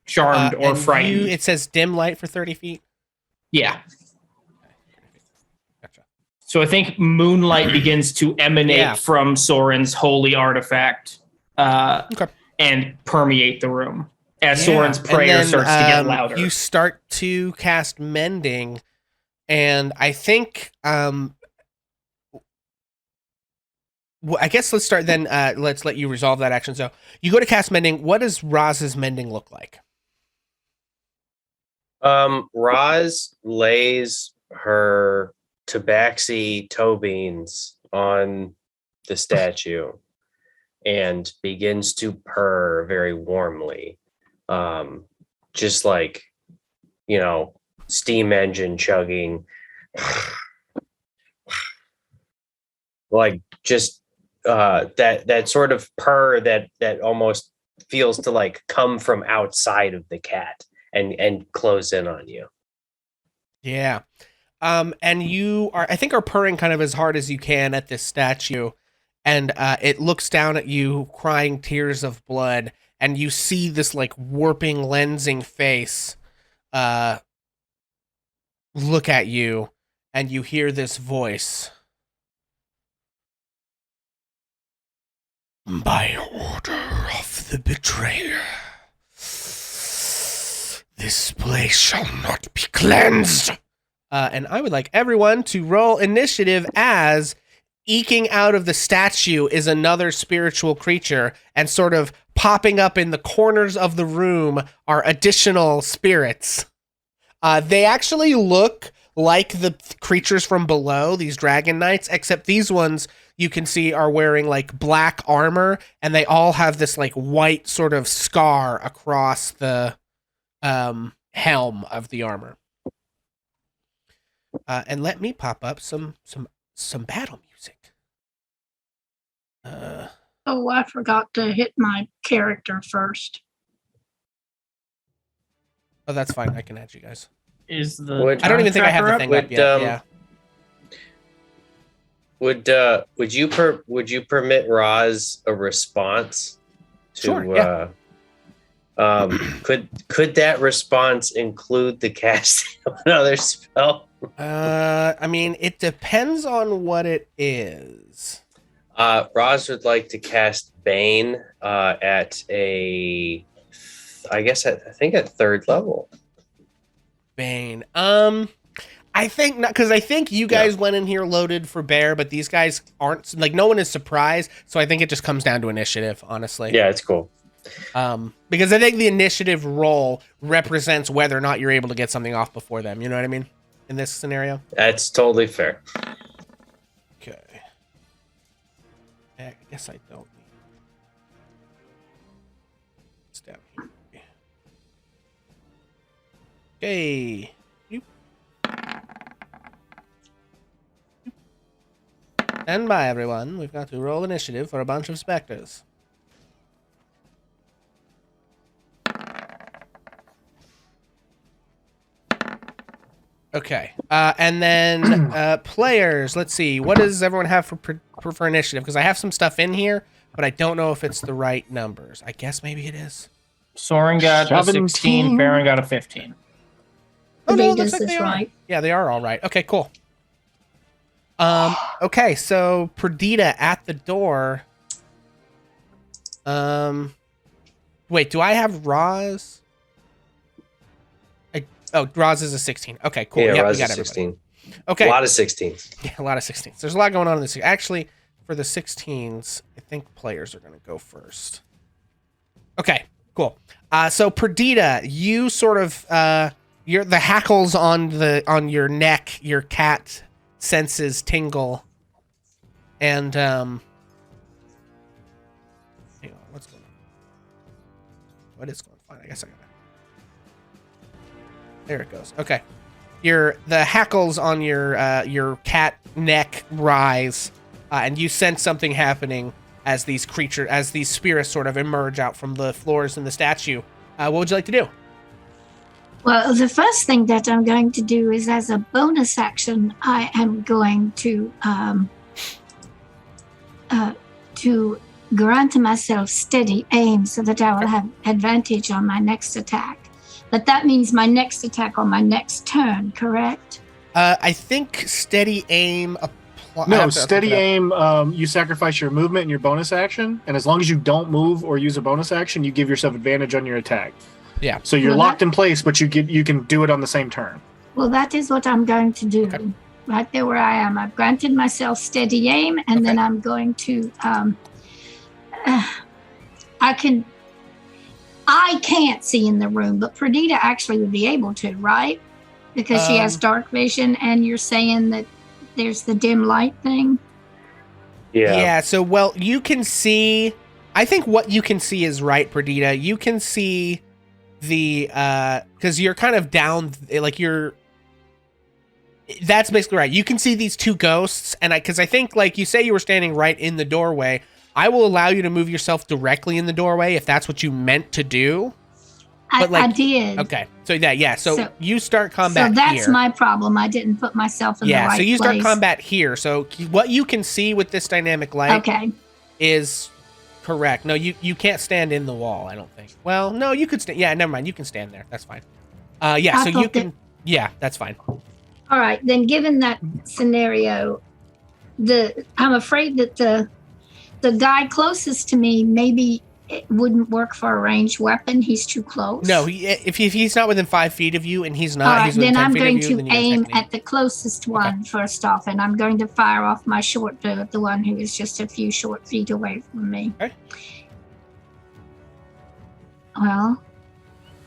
charmed or frightened. It says dim light for 30 feet? Yeah. Gotcha. So I think moonlight begins to emanate from Soren's holy artifact and permeate the room as Soren's prayer starts to get louder. You start to cast mending, And I think I guess let's start then. Let's let you resolve that action. So you go to cast Mending. What does Roz's Mending look like? Roz lays her tabaxi toe beans on the statue and begins to purr very warmly. Just like, steam engine chugging. Like just that sort of purr that almost feels to like come from outside of the cat and close in on you. Yeah. And you are purring kind of as hard as you can at this statue, and it looks down at you, crying tears of blood, and you see this like warping, lensing face look at you, and you hear this voice. By order of the betrayer, this place shall not be cleansed. And I would like everyone to roll initiative as eking out of the statue is another spiritual creature, and sort of popping up in the corners of the room are additional spirits. They actually look like the creatures from below, these dragon knights, except these ones you can see are wearing like black armor, and they all have this like white sort of scar across the helm of the armor. And let me pop up some battle music. Oh, I forgot to hit my character first. Oh, that's fine. I can add you guys. Is the I don't even think I have the thing up yet. Yeah. Would you permit Roz a response to Sure, yeah. Could that response include the casting of another spell? I mean, it depends on what it is. Roz would like to cast Bane at I think at third level. Bane. I think not, because I think you guys went in here loaded for bear, but these guys aren't, like, no one is surprised, so I think it just comes down to initiative, honestly. Yeah, it's cool. Because I think the initiative roll represents whether or not you're able to get something off before them, you know what I mean? In this scenario? That's totally fair. Okay. I guess I don't need it's down here. Okay. Stand by, everyone. We've got to roll initiative for a bunch of specters. Okay. And then players, let's see. What does everyone have for initiative? Because I have some stuff in here, but I don't know if it's the right numbers. I guess maybe it is. Soren got a 16, Farron got a 15. Oh, no, it looks Vegas like is they are. right. Yeah, they are all right. Okay, cool. Okay, so Perdita at the door. Wait, do I have Roz? Roz is a 16. Okay, cool. Yeah, Yep, Roz we got is everybody. 16. Okay. A lot of 16s. Yeah, a lot of 16s. There's a lot going on in this. Actually, for the 16s, I think players are going to go first. Okay, cool. So Perdita, you sort of the hackles on your neck, your cat senses tingle, and hang on, what's going on? What is going on? I guess I got it. There it goes. Okay, the hackles on your cat neck rise, and you sense something happening as these spirits sort of emerge out from the floors in the statue. What would you like to do? Well, the first thing that I'm going to do is, as a bonus action, I am going to grant myself steady aim so that I will have advantage on my next attack. But that means my next attack on my next turn, correct? I think steady aim. No, steady aim. You sacrifice your movement and your bonus action, and as long as you don't move or use a bonus action, you give yourself advantage on your attack. Yeah. So you're locked in place, but you can do it on the same turn. Well, that is what I'm going to do. Okay. Right there where I am. I've granted myself steady aim, and then I'm going to. I can't see in the room, but Perdita actually would be able to, right? Because she has dark vision, and you're saying that there's the dim light thing. Yeah. So, well, you can see. I think what you can see is right, Perdita. You can see the because you're kind of down, like you're. That's basically right. You can see these two ghosts, and because I think, like you say, you were standing right in the doorway. I will allow you to move yourself directly in the doorway if that's what you meant to do. But I did. Okay, so that So you start combat. So that's here. my problem. I didn't put myself in the right place. So you start combat here. So what you can see with this dynamic light, is correct. No, you can't stand in the wall. I don't think. Well, no, you could stand. Yeah, never mind. You can stand there. That's fine. So you can. Yeah, that's fine. All right, then. Given that scenario, I'm afraid that the guy closest to me maybe it wouldn't work for a ranged weapon. He's too close. No, if he's not within 5 feet of you, and he's not, all right, he's within then 10 I'm feet going of you, to aim at the closest one first off, and I'm going to fire off my short bow at the one who is just a few short feet away from me. Okay. Well,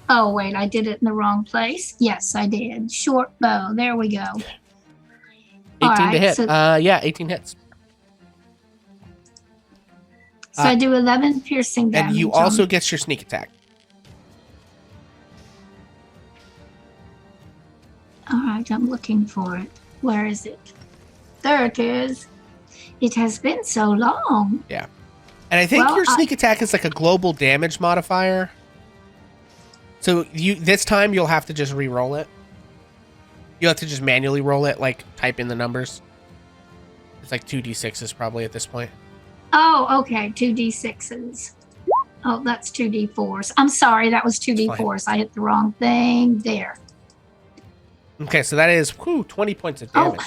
oh wait, I did it in the wrong place. Yes, I did. Short bow. There we go. 18 to hit. 18 hits. So I do 11 piercing damage. And you also get your sneak attack. All right, I'm looking for it. Where is it? There it is. It has been so long. Yeah. And I think your sneak attack is like a global damage modifier. So this time you'll have to just re-roll it. You'll have to just manually roll it, like type in the numbers. It's like 2d6s probably at this point. Oh, okay. 2d6s. Oh, that's 2d4s. I'm sorry, that was 2d4s. I hit the wrong thing there. Okay, so that is 20 points of damage. Oh,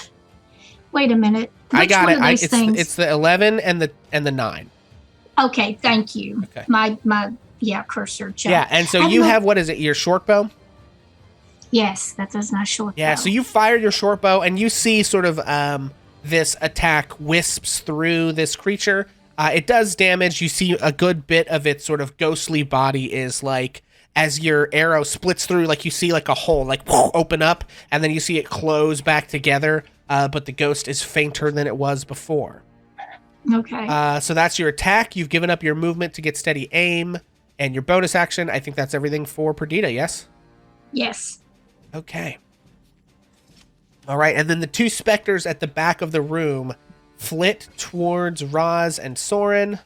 wait a minute. I got it. Things? It's the 11 and the 9. Okay, thank you. Okay. My cursor jumped. Yeah, and so you have, what is it, your short bow? Yes, that was my short bow. Yeah, so you fire your short bow, and you see sort of this attack wisps through this creature. It does damage. You see a good bit of its sort of ghostly body is like, as your arrow splits through, like you see like a hole, like open up, and then you see it close back together, but the ghost is fainter than it was before. Okay. So that's your attack. You've given up your movement to get steady aim, and your bonus action. I think that's everything for Perdita, yes? Yes. Okay. All right, and then the two specters at the back of the room flit towards Roz and Soren.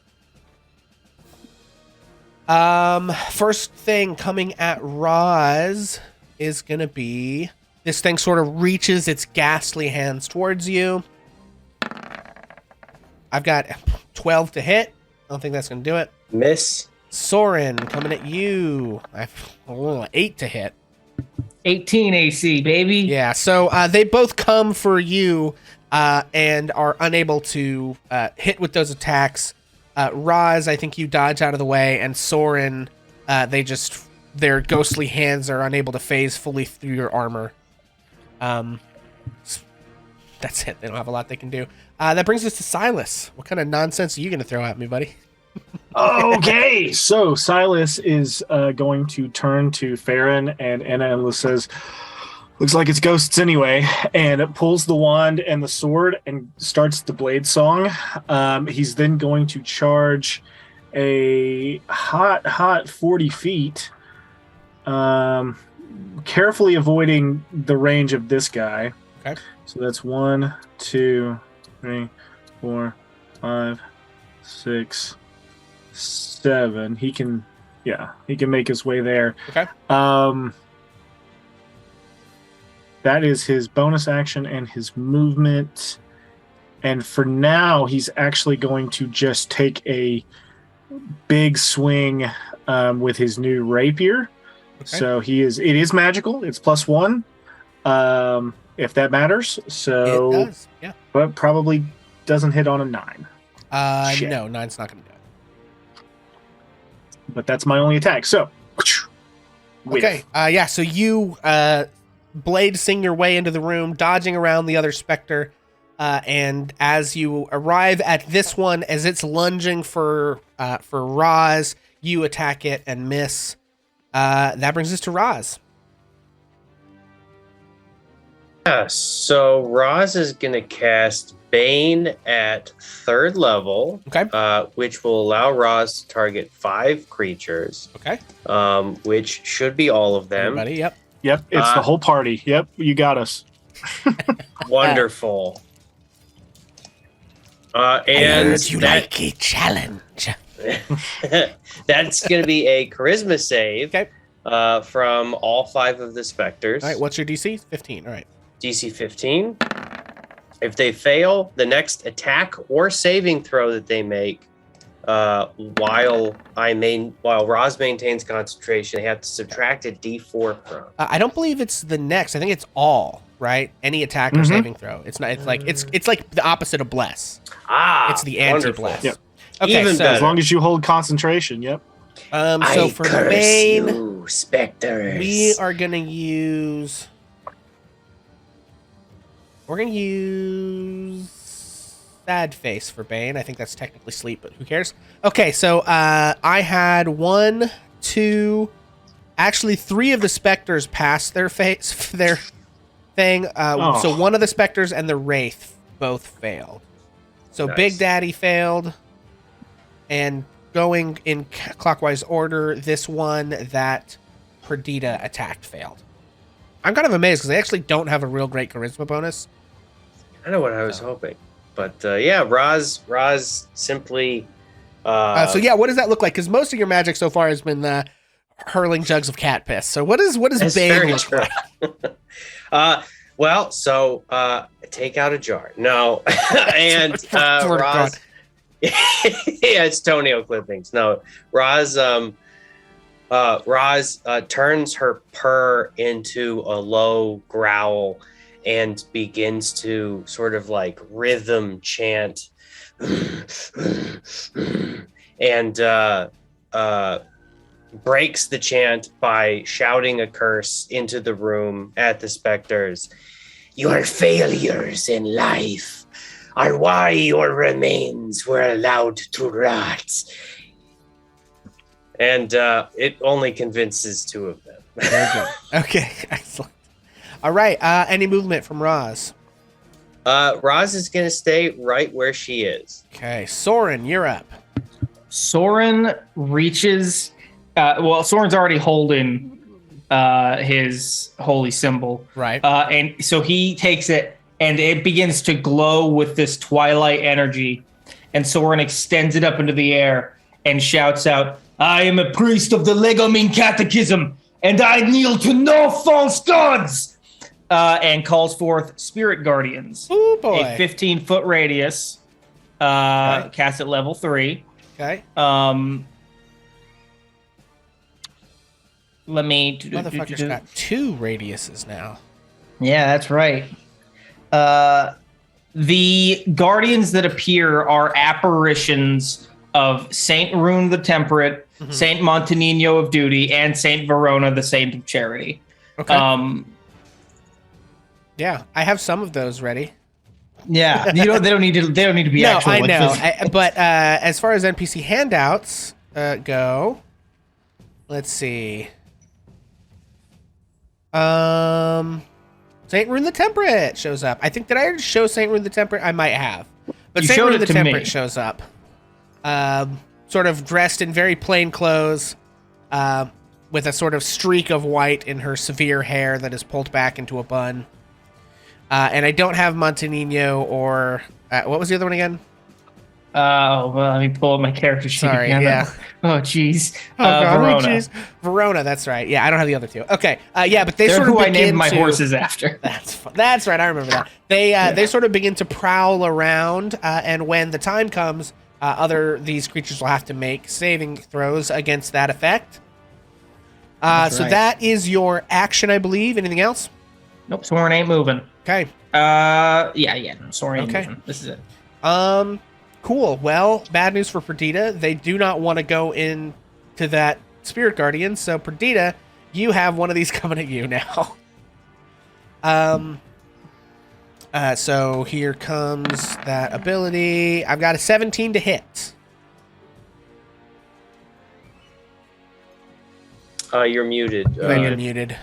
First thing coming at Roz is going to be... This thing sort of reaches its ghastly hands towards you. I've got 12 to hit. I don't think that's going to do it. Miss. Soren, coming at you. I've 8 to hit. 18 AC, baby. Yeah, so they both come for you and are unable to hit with those attacks. Roz, I think you dodge out of the way, and Soren, their ghostly hands are unable to phase fully through your armor. That's it. They don't have a lot they can do. That brings us to Silas. What kind of nonsense are you going to throw at me, buddy? Okay, so Silas is going to turn to Farron and Anna and says, looks like it's ghosts anyway, and it pulls the wand and the sword and starts the blade song. He's then going to charge a hot 40 feet, carefully avoiding the range of this guy. Okay. So that's 1, 2, 3, 4, 5, 6, 7. He can make his way there. Okay. That is his bonus action and his movement. And for now, he's actually going to just take a big swing with his new rapier. Okay. So it is magical. It's +1. If that matters. So it does, yeah. But probably doesn't hit on a 9. No, 9's not going to do it. But that's my only attack. So, okay. So you blading your way into the room, dodging around the other specter. And as you arrive at this one, as it's lunging for Roz, you attack it and miss. That brings us to Roz. Yeah, so Roz is going to cast Bane at 3rd level, Okay. Which will allow Roz to target 5 creatures, Okay. Which should be all of them. Everybody, yep. Yep, it's the whole party. Yep, you got us. Wonderful. I And heard you like a challenge. that's going to be a charisma save Okay. from all 5 of the specters. All right, what's your DC? 15. All right. DC 15. If they fail, the next attack or saving throw that they make, while Roz maintains concentration, they have to subtract a D4 from. I don't believe it's the next. I think it's all, right? Any attack or saving throw. It's not. It's like the opposite of bless. It's the anti-bless. Yep. Okay, Even so better. As long as you hold concentration. Yep. so for Bane, you, specters. we are gonna use. We're gonna use Sad Face for Bane. I think that's technically sleep, but who cares? Okay, so I had 1, 2, actually 3 of the specters pass their their thing. So one of the specters and the wraith both failed. So Nice. Big Daddy failed, and going in clockwise order, this one that Perdita attacked failed. I'm kind of amazed because they actually don't have a real great charisma bonus. I know what I was hoping. But yeah, Roz simply... So yeah, what does that look like? Because most of your magic so far has been hurling jugs of cat piss. So what does Bane look like? Take out a jar. No. And Roz... yeah, it's toenail clippings. No, Roz turns her purr into a low growl and begins to sort of like rhythm chant and breaks the chant by shouting a curse into the room at the specters. Your failures in life are why your remains were allowed to rot. And it only convinces 2 of them. Very good. Okay, excellent. All right, any movement from Roz? Roz is going to stay right where she is. Okay, Soren, you're up. Soren reaches. Soren's already holding his holy symbol. Right. And so he takes it, and it begins to glow with this twilight energy. And Soren extends it up into the air and shouts out, I am a priest of the Legomin Catechism, and I kneel to no false gods! And calls forth Spirit Guardians. Oh boy. A 15-foot radius. Okay. Cast at level 3. Okay. Let me... Motherfucker's got 2 radiuses now. Yeah, that's right. The guardians that appear are apparitions of Saint Rune the Temperate, Saint Montanino of Duty, and Saint Verona the Saint of Charity. Okay. Yeah, I have some of those ready. Yeah, they don't need to be No, actual. I like, know. physical. But as far as NPC handouts go, let's see. Saint Rune the Temperate shows up. I think, did I already show Saint Rune the Temperate? I might have. But You Saint showed Rune it the to Temperate me. shows up. Sort of dressed in very plain clothes, with a sort of streak of white in her severe hair that is pulled back into a bun. And I don't have Montanino or... what was the other one again? Oh, well, let me pull up my character sheet Sorry, again. yeah. Oh, jeez. Oh, God, Verona. geez. Verona, that's right. Yeah, I don't have the other 2. Okay, yeah, but they They're sort of who I begin named my to... horses after. That's right, I remember that. They sort of begin to prowl around, and when the time comes, these creatures will have to make saving throws against that effect. So right. that is your action, I believe. Anything else? Nope, Soren ain't moving. Okay. No, Soren ain't Okay. moving. This is it. Cool. Well, bad news for Perdita. They do not want to go into that Spirit Guardian. So, Perdita, you have one of these coming at you now. So here comes that ability. I've got a 17 to hit. You're muted. You're muted.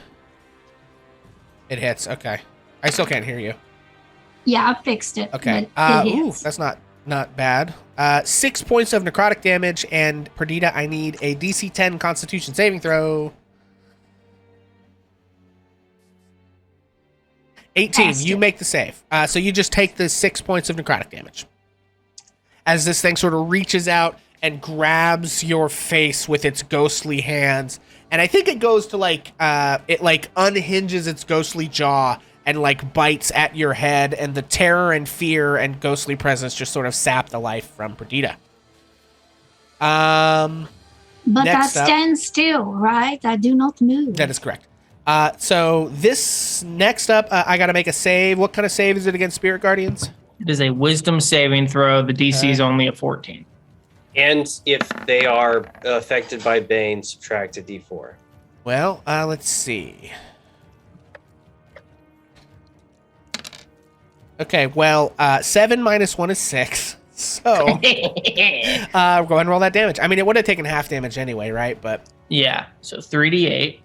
It hits. Okay. I still can't hear you. Yeah, I fixed it. Okay. but it Ooh, hits. that's not bad. 6 points of necrotic damage, and Perdita, I need a DC 10 Constitution saving throw. 18. Passed You it. make the save. So you just take the 6 points of necrotic damage. As this thing sort of reaches out and grabs your face with its ghostly hands. And I think it goes to it unhinges its ghostly jaw and bites at your head, and the terror and fear and ghostly presence just sort of sap the life from Perdita. But next I up- stand still, right? I do not move. That is correct. So this next up, I got to make a save. What kind of save is it against Spirit Guardians? It is a wisdom saving throw. The DC is only a 14. And if they are affected by Bane, subtract a d4. Well, let's see. Okay, well, 7 minus 1 is 6. So, go ahead and roll that damage. I mean, it would have taken half damage anyway, right? But Yeah, so 3d8.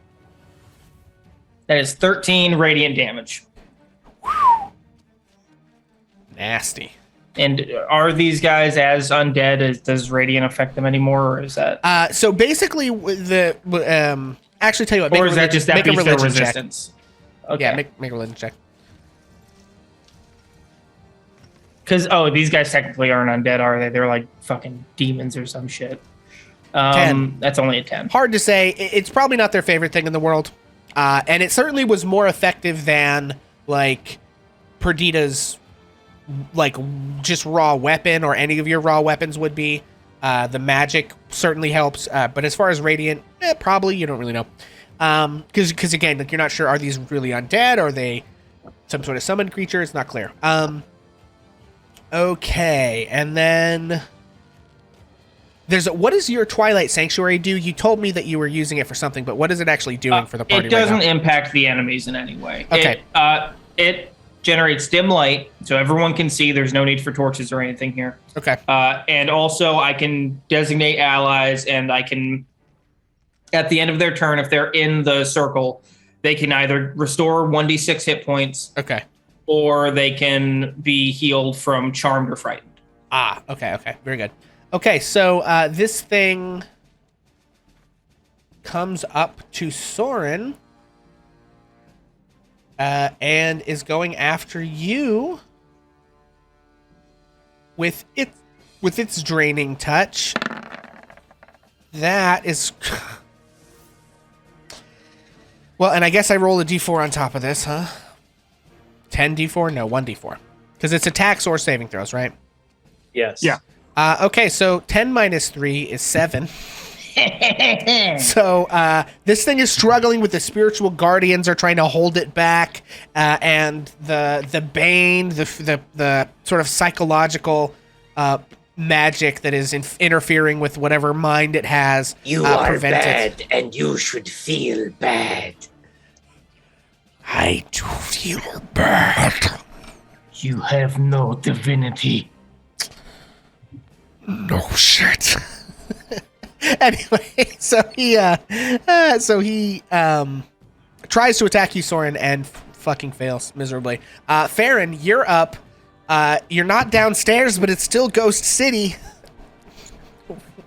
That is 13 radiant damage. nasty. And are these guys as undead? Does radiant affect them anymore, or is that? So basically, actually, tell you what, Or is that just that make a beats their religion check. resistance? Okay. Yeah, make a religion check. Because these guys technically aren't undead, are they? They're like fucking demons or some shit. 10. That's only a 10. Hard to say. It's probably not their favorite thing in the world, and it certainly was more effective than Perdita's just raw weapon or any of your raw weapons would be. The magic certainly helps, but as far as radiant, probably you don't really know, because again, you're not sure, are these really undead, or are they some sort of summoned creature? It's not clear. Okay, and then what does your Twilight Sanctuary do? You told me that you were using it for something, but what is it actually doing for the party? It doesn't right now? impact the enemies in any way. Okay. It generates dim light, so everyone can see. There's no need for torches or anything here. Okay. And also, I can designate allies, and I can, at the end of their turn, if they're in the circle, they can either restore 1d6 hit points, Okay. or they can be healed from charmed or frightened. Okay. Very good. Okay, so this thing comes up to Soren and is going after you with its draining touch. That is well, and I guess I roll a d4 on top of this, huh? 10 d4? No, 1 d4. Because it's attacks or saving throws, right? Yes. Yeah. Okay, so 10 minus 3 is 7. So this thing is struggling with the spiritual guardians are trying to hold it back, and the bane, the sort of psychological magic that is interfering with whatever mind it has. You are prevent bad, it. and you should feel bad. I do feel bad. You have no divinity. No shit. Anyway, so he tries to attack you, Soren, and fucking fails miserably. Farron, you're up. You're not downstairs, but it's still Ghost City.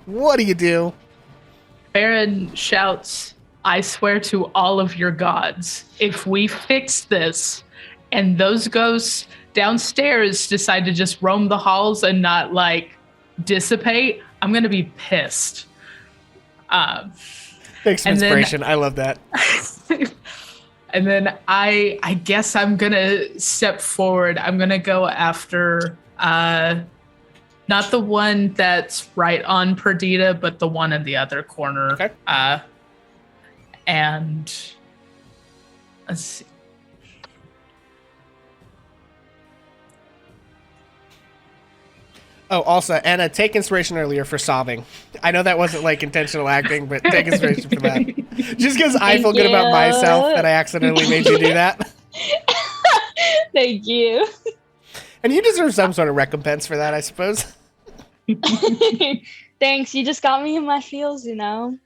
What do you do? Farron shouts, "I swear to all of your gods, if we fix this and those ghosts downstairs decide to just roam the halls and not dissipate, I'm going to be pissed." Thanks for And then- inspiration. I love that. And then I guess I'm going to step forward. I'm going to go after not the one that's right on Perdita, but the one in the other corner. Okay. And let's see. Oh, also, Anna, take inspiration earlier for sobbing. I know that wasn't intentional acting, but take inspiration for that. Just because I feel good about myself that I accidentally made you do that. Thank you. And you deserve some sort of recompense for that, I suppose. Thanks. You just got me in my feels, you know.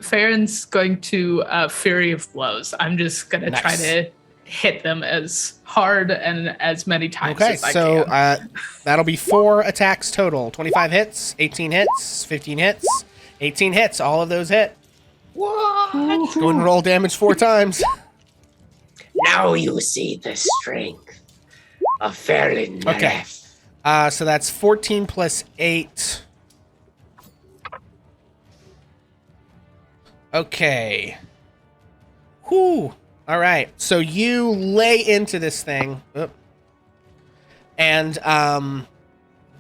Farron's going to Fury of Blows. I'm just going to Nice. try to hit them as hard and as many times Okay, as I so can. that'll be 4 attacks total. 25 hits, 18 hits, 15 hits, 18 hits. All of those hit. What? Go and roll damage 4 times. Now you see the strength of Fairlin. Okay. So that's 14 plus 8. Okay. Whew. All right. So you lay into this thing. And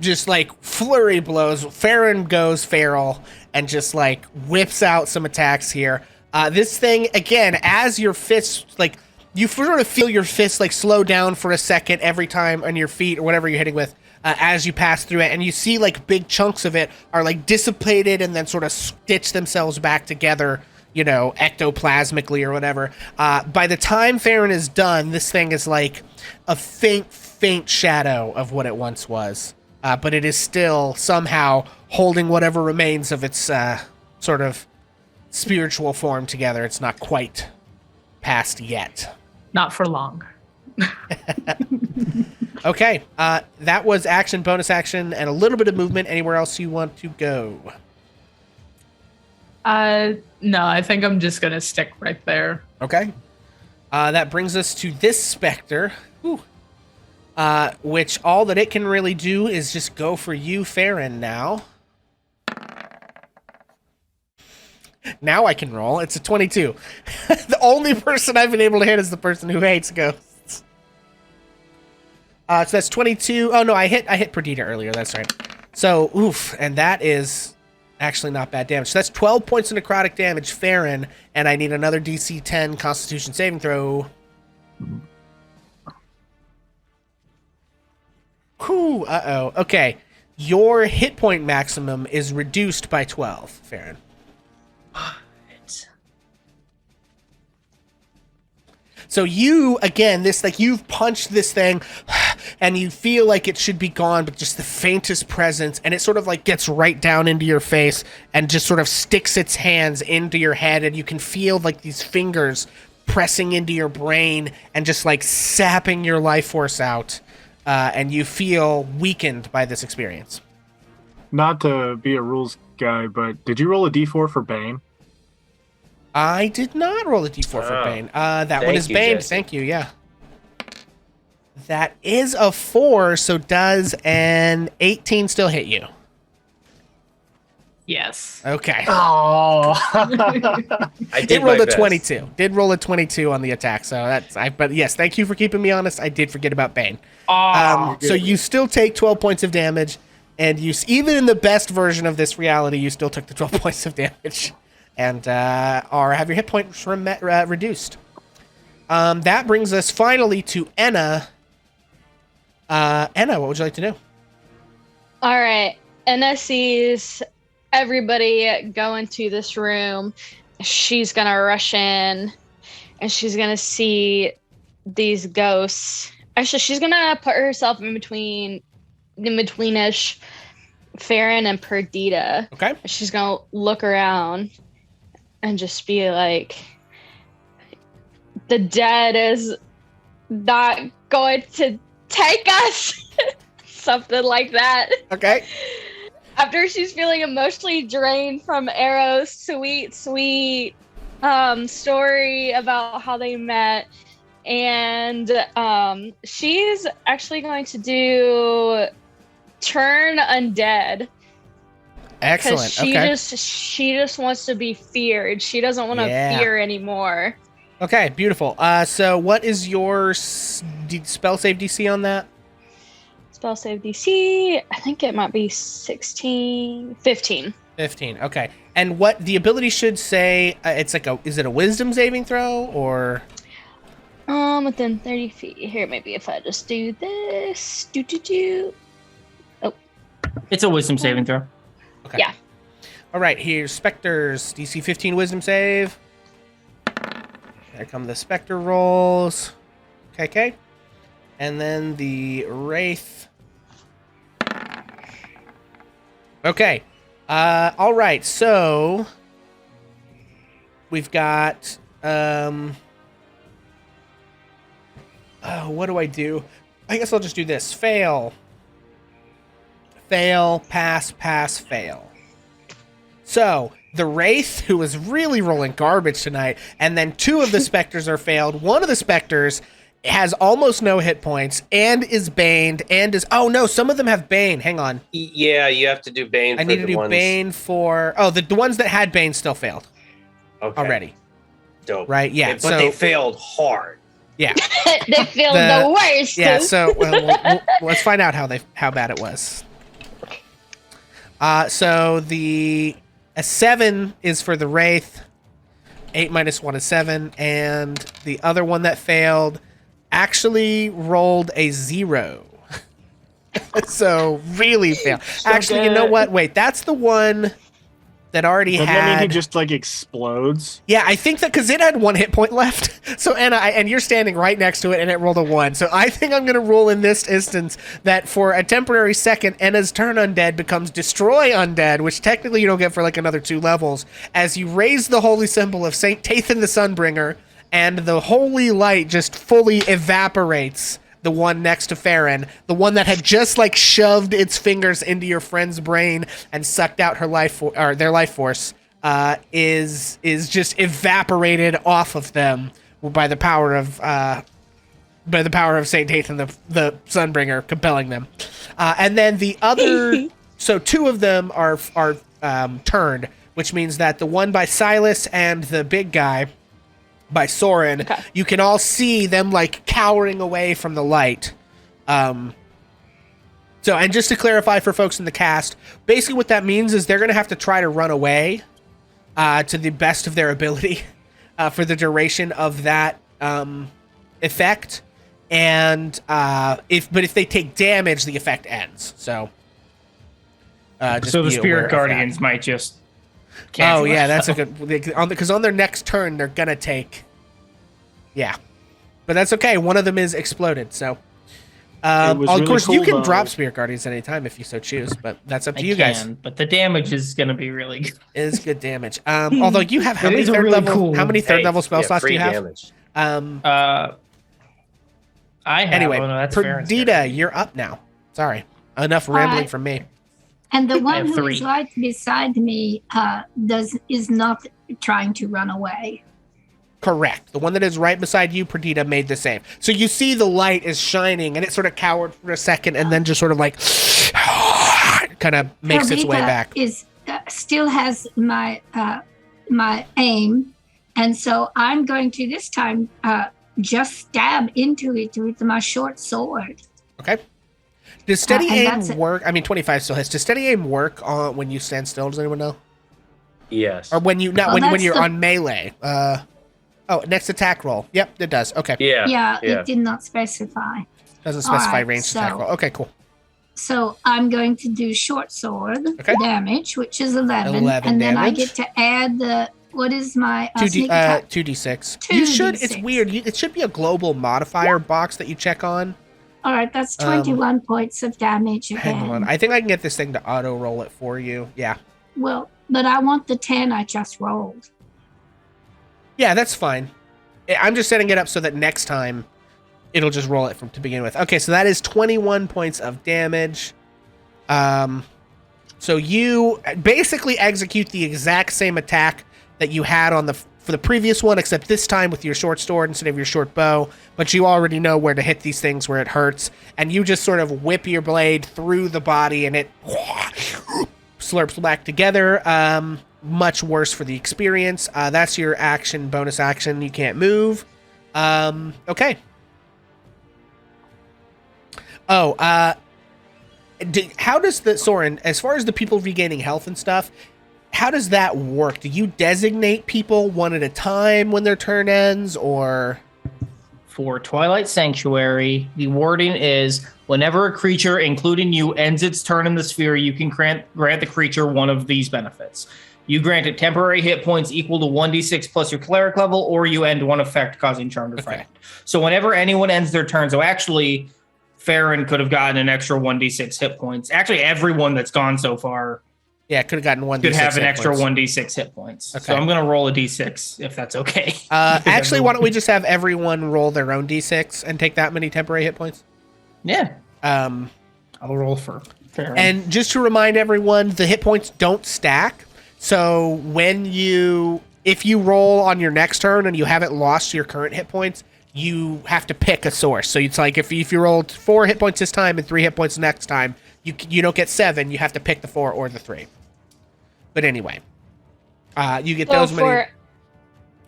just like flurry blows. Farron goes feral and just like whips out some attacks here. This thing, again, as your fists, like, you sort of feel your fists like slow down for a second every time on your feet or whatever you're hitting with as you pass through it. And you see like big chunks of it are like dissipated and then sort of stitch themselves back together, you know, ectoplasmically or whatever. By the time Farron is done, this thing is like a faint shadow of what it once was. But it is still somehow holding whatever remains of its sort of spiritual form together. It's not quite past yet. Not for long. Okay, that was action, bonus action, and a little bit of movement. Anywhere else you want to go? No, I think I'm just going to stick right there. Okay. That brings us to this specter, which all that it can really do is just go for you, Farron, now. Now I can roll. It's a 22. The only person I've been able to hit is the person who hates ghosts. So that's 22. Oh, no, I hit Perdita earlier. That's right. So, oof. And that is actually not bad damage. So that's 12 points of necrotic damage, Farron. And I need another DC 10 Constitution saving throw. Whew, uh-oh. Okay. Your hit point maximum is reduced by 12, Farron. So you, again, this, like, you've punched this thing and you feel like it should be gone, but just the faintest presence, and it sort of like gets right down into your face and just sort of sticks its hands into your head, and you can feel like these fingers pressing into your brain and just like sapping your life force out, and you feel weakened by this experience. Not to be a rules guy, but did you roll a d4 for Bane? I did not roll a d4 for Bane. That one is Bane. Jesse. Thank you, yeah. That is a 4, so does an 18 still hit you? Yes. Okay. Oh, I It rolled my a best. 22. Did roll a 22 on the attack, so but yes, thank you for keeping me honest. I did forget about Bane. So you still take 12 points of damage, and even in the best version of this reality, you still took the 12 points of damage. And have your hit points reduced. That brings us finally to Enna. Enna, what would you like to do? All right. Enna sees everybody go into this room. She's going to rush in and she's going to see these ghosts. Actually, she's going to put herself in betweenish Farron and Perdita. Okay. She's going to look around and just be like, the dead is not going to take us. Something like that. Okay. After she's feeling emotionally drained from Arrow's sweet story about how they met. And she's actually going to do turn undead. Excellent. She just wants to be feared. She doesn't want to fear anymore. Okay, beautiful. So what is your spell save DC on that? Spell save DC, I think it might be 15. 15. Okay. And what the ability should say, it's like is it a wisdom saving throw or? Within 30 feet. Here, maybe if I just do this. Oh. It's a wisdom saving throw. Okay. Yeah. All right, here's Spectres. DC 15 wisdom save. There come the Spectre rolls. Okay. And then the Wraith. Okay. All right. So we've got. What do I do? I guess I'll just do this. Fail. Fail. Pass. Pass. Fail. So the Wraith, who was really rolling garbage tonight, and then 2 of the Spectres are failed. One of the Spectres has almost no hit points and is baned and is... Oh, no, some of them have Bane. Hang on. Yeah, you have to do Bane I for need to the do ones... Bane for... Oh, the ones that had Bane still failed already. Dope. Right, yeah. But they failed hard. Yeah. They feel the worst. Yeah, so let's find out how bad it was. So a 7 is for the Wraith. 8 minus 1 is 7. And the other one that failed actually rolled a 0. So really failed. Actually, you know what? Wait, that's the one that already Doesn't had... that mean he just like explodes? Yeah, I think that because it had 1 hit point left. So Anna, and you're standing right next to it, and it rolled a 1. So I think I'm going to rule in this instance that for a temporary second, Anna's turn undead becomes destroy undead, which technically you don't get for like another 2 levels, as you raise the holy symbol of Saint Tathan the Sunbringer, and the holy light just fully evaporates the one next to Farron, the one that had just like shoved its fingers into your friend's brain and sucked out her their life force, is just evaporated off of them by the power of Saint Tathan the Sunbringer compelling them, and then the other. So 2 of them are turned, which means that the one by Silas and the big guy by Soren, you can all see them like cowering away from the light. So, and just to clarify for folks in the cast, basically what that means is they're going to have to try to run away to the best of their ability for the duration of that effect. And if they take damage, the effect ends. So, just so the be aware Spirit of Guardians might just. Oh yeah, that's a good, because on their next turn they're gonna take. Yeah, but that's okay. One of them is exploded, so. Of really course, cool, you can though. drop Spirit Guardians anytime if you so choose, but that's up to I you guys. can, but the damage is going to be really good. It is good damage. Although you have how It many is a third really level? cool- How many third level spell slots do free you have? damage. I have. Anyway, oh, no, that's fair. Perdita, you're up now. Sorry, enough rambling right. from me. And the I one have who 3. is right beside me is not trying to run away. Correct. The one that is right beside you, Perdita, made the save. So you see the light is shining, and it sort of cowered for a second, and then just sort of like kind of makes its way Perdita back. Still has my aim, and so I'm going to this time just stab into it with my short sword. Okay. Does steady and aim that's it. work? I mean, 25 still hits. Does steady aim work when you stand still? Does anyone know? Yes. Or when you Well, when that's you're the- on melee? Next attack roll. Yep, it does. Okay. Yeah. It did not specify. Doesn't specify Alright, ranged attack so- roll. Okay, cool. So I'm going to do short sword Okay. damage, which is 11, 11 and then I damage. get to add the what is my 2d sneak attack? 2d6. You should. It's 2d6. weird. It should be a global modifier box that you check on. All right, that's 21 points of damage again. Hang on. I think I can get this thing to auto roll it for you. Yeah. Well, but I want the 10 I just rolled. Yeah, that's fine. I'm just setting it up so that next time it'll just roll it to begin with. Okay, so that is 21 points of damage. So you basically execute the exact same attack that you had for the previous one, except this time with your short sword instead of your short bow. But you already know where to hit these things where it hurts, and you just sort of whip your blade through the body, and it slurps back together. Much worse for the experience. That's your action, bonus action. You can't move. Okay. How does Soren, as far as the people regaining health and stuff, how does that work? Do you designate people one at a time when their turn ends, or? For Twilight Sanctuary, the wording is whenever a creature, including you, ends its turn in the sphere, you can grant the creature one of these benefits. You grant it temporary hit points equal to 1d6 plus your cleric level, or you end one effect causing charmed effect. So whenever anyone ends their turn, so actually, Farron could have gotten an extra 1d6 hit points. Actually, everyone that's gone so far could have gotten 1d6 could have an extra points. 1d6 hit points. Okay. So I'm going to roll a d6 if that's okay. Actually, why don't we just have everyone roll their own d6 and take that many temporary hit points? Yeah. Um, I'll roll for Farron. And just to remind everyone, the hit points don't stack. So if you roll on your next turn and you haven't lost your current hit points, you have to pick a source. So it's like if you rolled 4 hit points this time and 3 hit points next time, you don't get 7. You have to pick the 4 or the 3. But anyway, you get those many.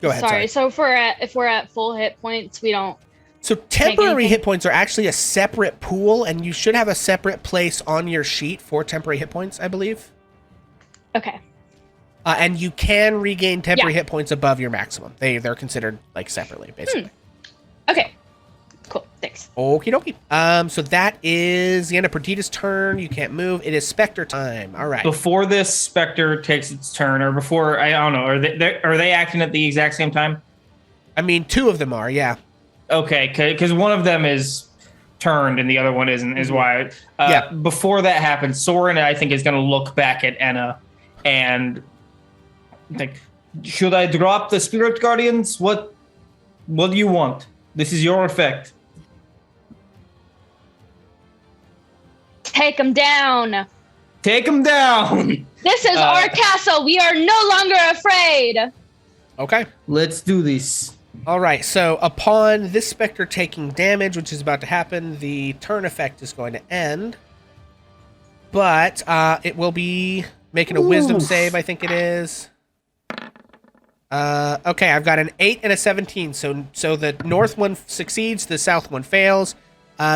Go ahead. Sorry. So if we're at full hit points, we don't. So temporary hit points are actually a separate pool, and you should have a separate place on your sheet for temporary hit points, I believe. Okay. And you can regain temporary hit points above your maximum. They're considered like separately, basically. Okay. Cool. Thanks. Okie dokie. So that is the end of Perdita's turn. You can't move. It is Spectre time. All right. Before this Spectre takes its turn, or before, I don't know, are they acting at the exact same time? I mean, 2 of them are, yeah. Okay, because one of them is turned and the other one isn't, is why. Before that happens, Soren, I think, is going to look back at Enna and think, should I drop the Spirit Guardians? What do you want? This is your effect. Take them down. Take them down. This is our castle. We are no longer afraid. Okay. Let's do this. All right. So upon this Spectre taking damage, which is about to happen, the turn effect is going to end. But it will be making a wisdom save, I think it is. Okay, I've got an 8 and a 17. So the north one succeeds, the south one fails.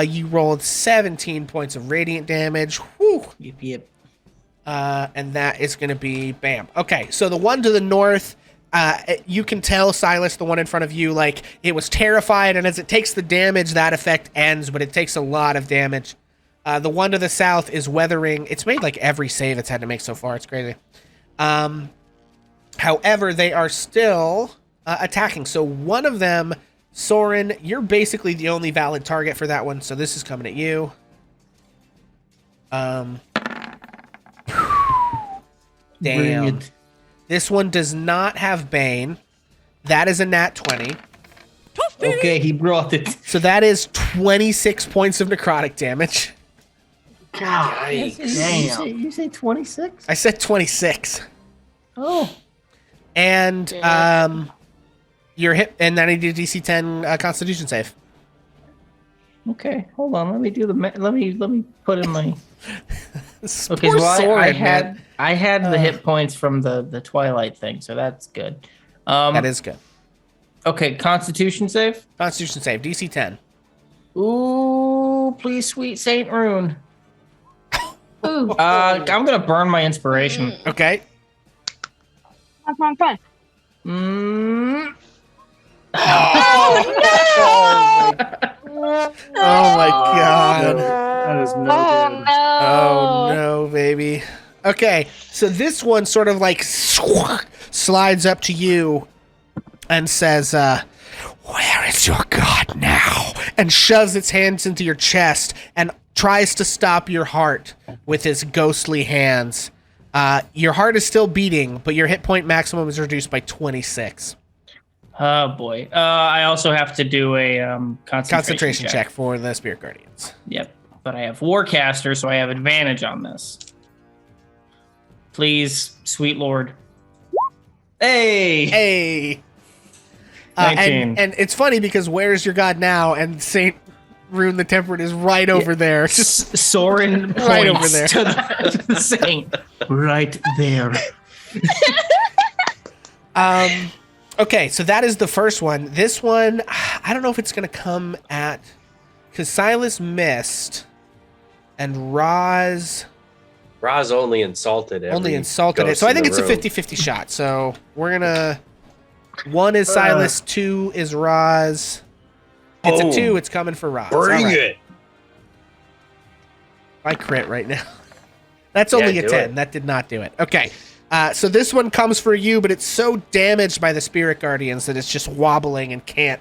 You rolled 17 points of radiant damage. Whew. Yep. And that is going to be bam. Okay, so the one to the north, you can tell, Silas, the one in front of you, like, it was terrified, and as it takes the damage, that effect ends, but it takes a lot of damage. The one to the south is weathering. It's made like every save it's had to make so far. It's crazy. However, they are still attacking. So one of them, Soren, you're basically the only valid target for that one. So this is coming at you. Damn. This one does not have Bane. That is a nat 20. Okay, he brought it. So that is 26 points of necrotic damage. God, damn. You say 26? I said 26. Oh. And your hit, and then I need a DC 10 Constitution save. Okay, hold on. Let me do let me put in my. Okay, Poor well, Soren, I had the hit points from the Twilight thing, so that's good. That is good. Okay, Constitution save. Constitution save, DC 10. Ooh, please, sweet Saint Rune. Ooh. I'm gonna burn my inspiration. Okay. Fine. Oh my god. That is no good. No. Oh no, baby. Okay, so this one sort of like slides up to you and says, where is your god now? And shoves its hands into your chest and tries to stop your heart with his ghostly hands. Your heart is still beating, but your hit point maximum is reduced by 26. Oh boy. I also have to do a concentration Check for the Spirit Guardians. Yep. But I have Warcaster, so I have advantage on this. Please, sweet Lord. Hey! 19. And it's funny because where's your god now? And Saint Rune the Temperate is right over there. Just Soren right over points there. to the saint. Right there. Okay, so that is the first one. This one, I don't know if it's going to come at... Because Silas missed, and Roz only insulted it. So I think it's a 50-50 shot. So we're going to... 1 is Silas, 2 is Roz. It's a 2, it's coming for Roz. Bring it. I crit right now. That's only a 10. it. That did not do it. Okay. So this one comes for you, but it's so damaged by the spirit guardians that it's just wobbling and can't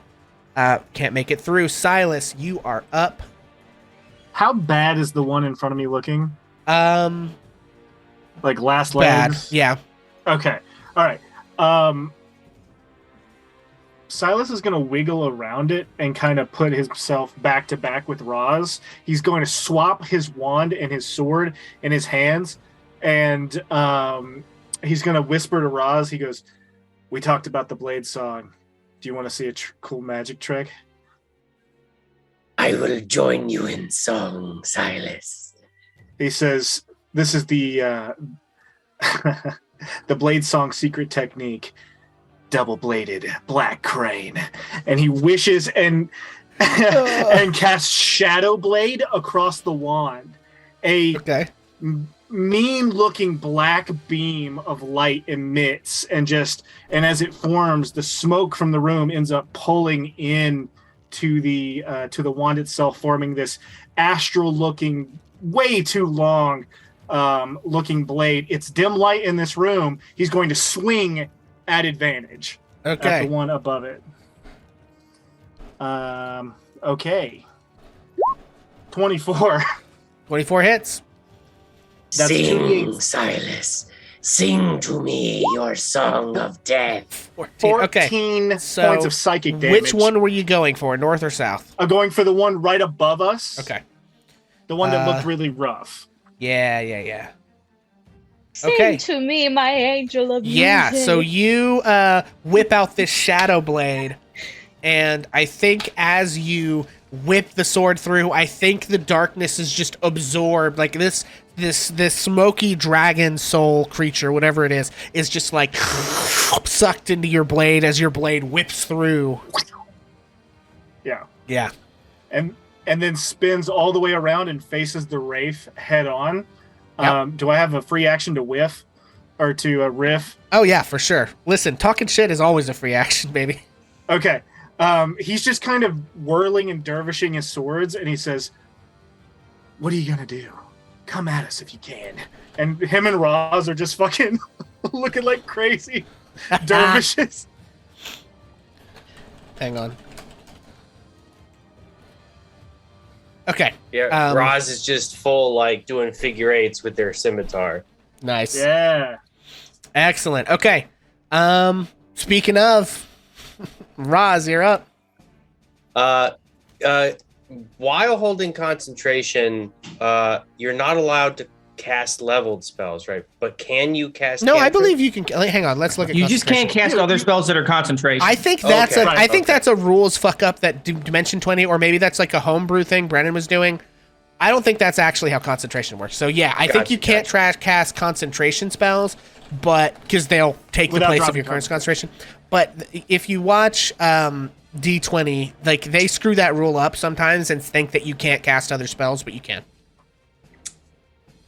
make it through. Silas, you are up. How bad is the one in front of me looking? Like last Bad. legs? Yeah. Okay. All right. Silas is going to wiggle around it and kind of put himself back to back with Roz. He's going to swap his wand and his sword in his hands, and he's going to whisper to Roz. He goes, "We talked about the blade song. Do you want to see a cool magic trick?" I will join you in song, Silas. He says, "This is the the blade song secret technique. Double-bladed black crane," and he wishes and casts Shadow Blade across the wand. A mean-looking black beam of light emits, and as it forms, the smoke from the room ends up pulling in to the wand itself, forming this astral-looking, way too long looking blade. It's dim light in this room. He's going to swing at advantage. Okay. At the one above it. Okay. 24. 24 hits. That's Sing, Silas. Sing to me your song of death. 14 points of psychic damage. Which one were you going for, north or south? I'm going for the one right above us. Okay. The one that looked really rough. Yeah. Sing to me, my angel of music. Yeah, so you whip out this Shadow Blade, and I think as you whip the sword through, I think the darkness is just absorbed. Like this smoky dragon soul creature, whatever it is just like sucked into your blade as your blade whips through. Yeah. And then spins all the way around and faces the Wraith head on. Yep. Do I have a free action to whiff or to riff? Oh yeah, for sure. Listen, talking shit is always a free action, baby. Okay. He's just kind of whirling and dervishing his swords, and he says, "What are you gonna do? Come at us if you can." And him and Roz are just fucking looking like crazy dervishes. Hang on. Okay. Yeah, Roz is just full, like, doing figure eights with their scimitar. Nice. Yeah. Excellent. Okay. Speaking of, Roz, you're up. While holding concentration, you're not allowed to cast leveled spells, right? But can you cast? No, I cantrips? believe you can. Hang on, let's look at. You just can't cast other spells that are concentration. I think that's that's a rules fuck up that Dimension 20, or maybe that's like a homebrew thing Brennan was doing. I don't think that's actually how concentration works. So yeah, I think you can't cast concentration spells, but because they'll take the place of your current concentration. But if you watch D20, like they screw that rule up sometimes and think that you can't cast other spells, but you can.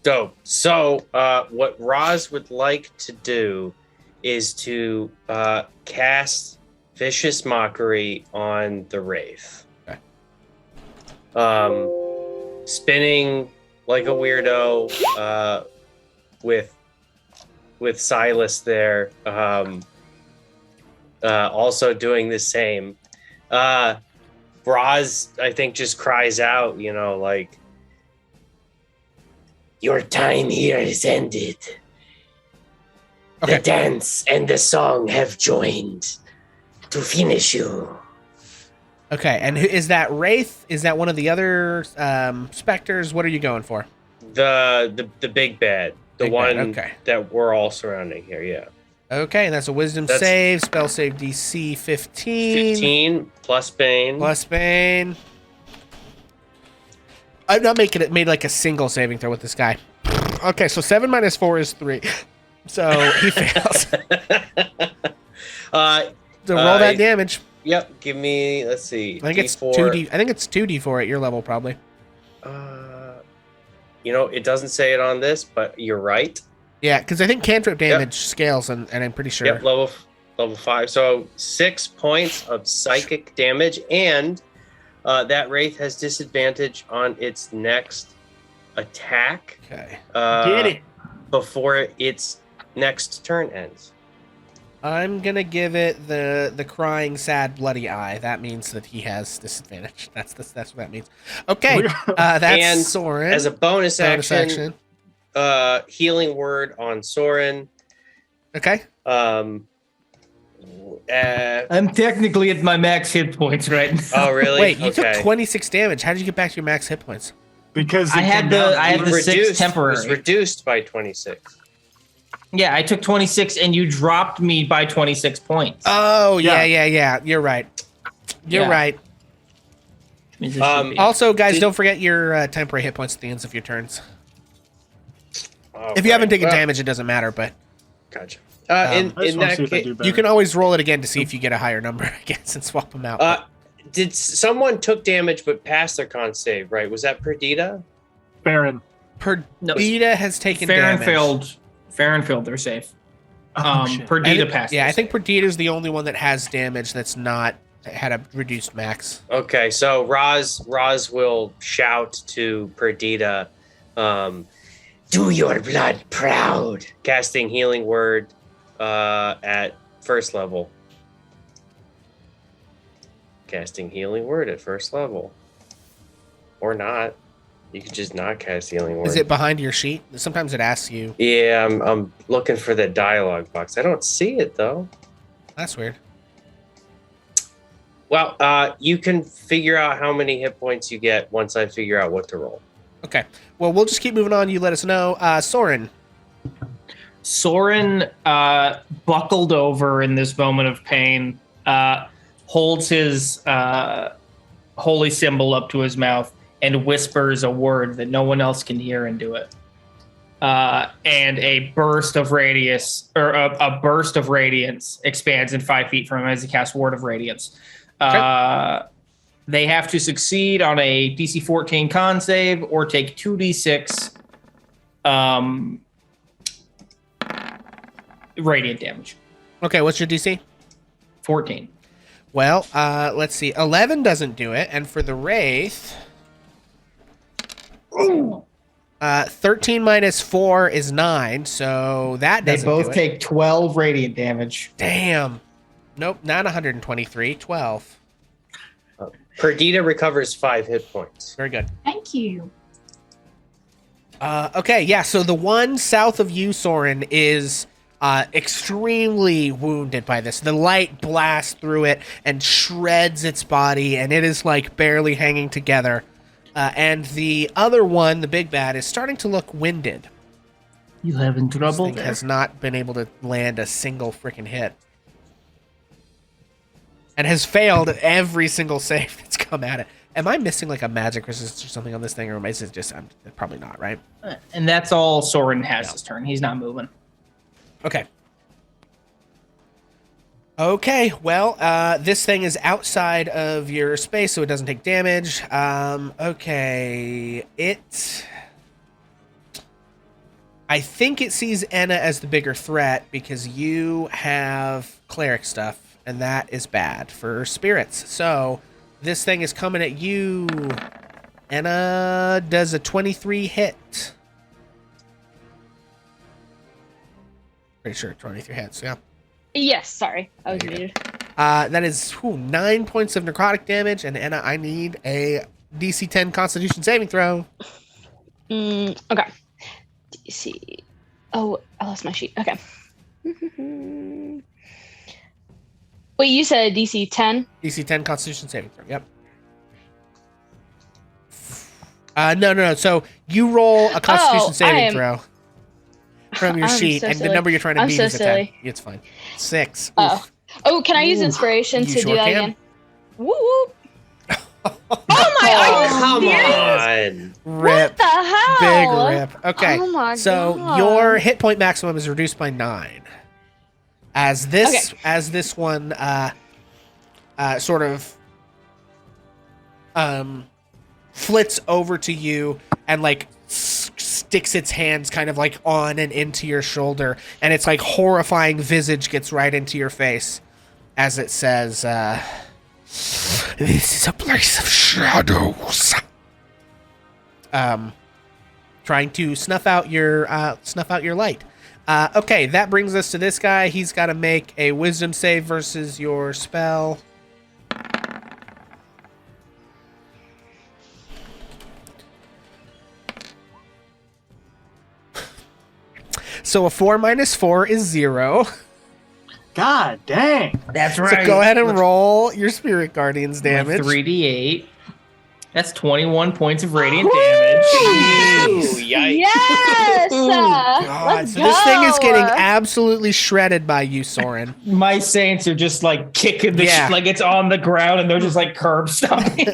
Dope. So what Roz would like to do is to cast Vicious Mockery on the Wraith. Okay. Spinning like a weirdo with Silas there. Also doing the same. Roz, I think, just cries out, like, "Your time here is ended. Okay. The dance and the song have joined to finish you." Okay, and is that Wraith? Is that one of the other specters? What are you going for? The big bad, the Big one bad, okay. that we're all surrounding here. Yeah. Okay, and that's a Wisdom save, spell save DC 15. 15 plus Bane. Plus Bane. I'm not making it made like a single saving throw with this guy. Okay, so 7 minus 4 is 3. So he fails. So roll that damage. Yep, give me, let's see. I think it's 2D. I think it's 2D4 at your level, probably. It doesn't say it on this, but you're right. Yeah, because I think cantrip damage scales, and I'm pretty sure. Yep, level 5. So 6 points of psychic damage, and that Wraith has disadvantage on its next attack. Okay. Get it. Before its next turn ends. I'm gonna give it the crying, sad, bloody eye. That means that he has disadvantage. That's what that means. Okay, that's And Soren. As a bonus action, healing word on Soren. Okay. I'm technically at my max hit points right now. Oh, really? Wait, you took 26 damage. How did you get back to your max hit points? Because I had the 6 temporary. It was reduced by 26. Yeah, I took 26 and you dropped me by 26 points. Oh, yeah. You're right. You're right. Also, guys, don't forget your temporary hit points at the ends of your turns. If you haven't taken damage, it doesn't matter, but... Gotcha. In that case, you can always roll it again to see if you get a higher number, I guess, and swap them out. Did someone took damage but passed their con save, right? Was that Perdita? Farron. Perdita has taken damage. Farron failed their save. Shit. Perdita passed. Yeah, I think Perdita's the only one that has damage that's not had a reduced max. Okay, so Roz will shout to Perdita, do your blood proud, casting healing word at first level. Casting healing word at first level. Or not. You could just not cast healing word. Is it behind your sheet? Sometimes it asks you. Yeah, I'm looking for the dialogue box. I don't see it though. That's weird. Well, you can figure out how many hit points you get once I figure out what to roll. Okay. Well, we'll just keep moving on. You let us know. Soren. Soren buckled over in this moment of pain, holds his holy symbol up to his mouth, and whispers a word that no one else can hear into it. And a burst of radiance expands in 5 feet from him as he casts Word of Radiance. Okay. They have to succeed on a DC 14 con save or take 2d6 radiant damage. Okay, what's your DC? 14. Well, let's see. 11 doesn't do it, and for the Wraith... 13 minus 4 is 9, so that doesn't do it. They both take 12 radiant damage. Damn. Nope, not 123, 12. Perdita recovers 5 hit points. Very good. Thank you. Okay, yeah, so the one south of you, Soren, is extremely wounded by this. The light blasts through it and shreds its body, and it is like barely hanging together. And the other one, the big bad, is starting to look winded. You having trouble? This thing has not been able to land a single freaking hit. And has failed every single save that's come at it. Am I missing like a magic resistance or something on this thing? Or is it just, I'm probably not, right? And that's all Soren has this turn. He's not moving. Okay. Okay, well, this thing is outside of your space, so it doesn't take damage. Okay, I think it sees Enna as the bigger threat because you have cleric stuff, and that is bad for spirits. So this thing is coming at you. Enna does a 23 hit. Pretty sure 23 hits, yeah. Yes, sorry. I was muted. That is 9 points of necrotic damage, and Enna, I need a DC 10 Constitution saving throw. Okay. DC. Oh, I lost my sheet. Okay. Wait, you said DC 10? DC 10 Constitution saving throw, yep. No. So you roll a Constitution saving throw from your sheet, so and silly. the number you're trying to beat is a 10. Silly. It's fine. 6. Oh, can I use inspiration to do that again? Woo woo. Oh my! Come on! Rip. What the hell? Big rip. Okay. Oh my so God. your hit point maximum is reduced by 9. As this one sort of flits over to you and like sticks its hands kind of like on and into your shoulder, and its like horrifying visage gets right into your face as it says, "This is a place of shadows." Trying to snuff out your light. Okay, that brings us to this guy. He's got to make a wisdom save versus your spell. So a 4 minus 4 is 0. God dang. That's So go ahead and roll your Spirit Guardian's damage. 3d8. That's 21 points of radiant damage. Ooh, yikes. Yes! God, Let's so this thing is getting go. absolutely shredded by you, Soren. My saints are just like kicking the Yeah. like it's on the ground and they're just like curb stomping.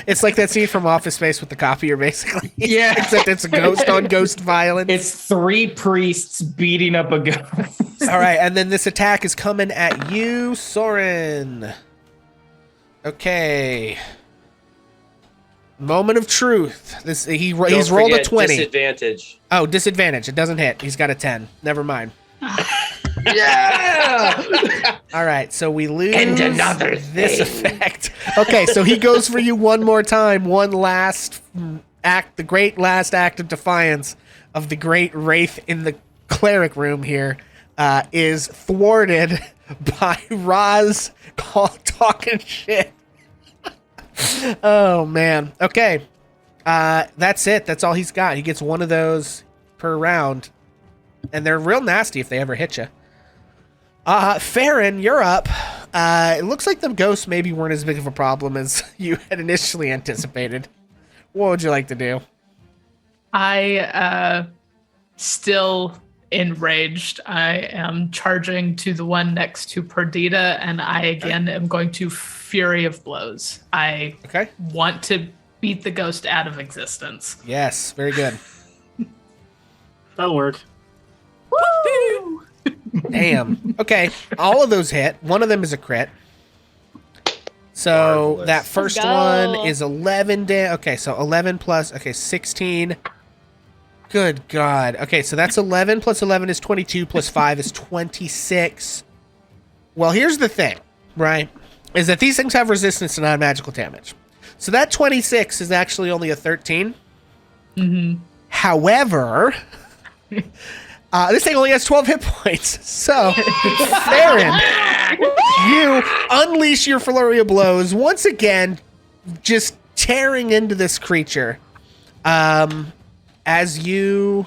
It's like that scene from Office Space with the copier, basically. Yeah. Except it's a ghost on ghost violence. It's 3 priests beating up a ghost. All right, and then this attack is coming at you, Soren. Okay. Moment of truth. He's Don't rolled a forget 20. Disadvantage. Oh, disadvantage. It doesn't hit. He's got a 10. Never mind. Yeah. All right, so we lose And another this thing. effect. Okay, so he goes for you one more time. One last act, the great last act of defiance of the great wraith in the cleric room here is thwarted by Roz talking shit. Oh, man. Okay. That's it. That's all he's got. He gets one of those per round. And they're real nasty if they ever hit you. Farron, you're up. It looks like the ghosts maybe weren't as big of a problem as you had initially anticipated. What would you like to do? I still enraged. I am charging to the one next to Perdita, and I again am going to Fury of Blows. I Okay. want to beat the ghost out of existence. Yes, very good. That'll work. Damn. Okay, all of those hit. One of them is a crit. So Marvelous. that first Let's one go. is 11 Okay, so 11 plus, 16. Good God. Okay, so that's 11 plus 11 is 22 plus 5 is 26. Well, here's the thing, right? Is that these things have resistance to non-magical damage. So that 26 is actually only a 13. Mm-hmm. However, this thing only has 12 hit points. So, Farron, you unleash your flurry of blows once again, just tearing into this creature as you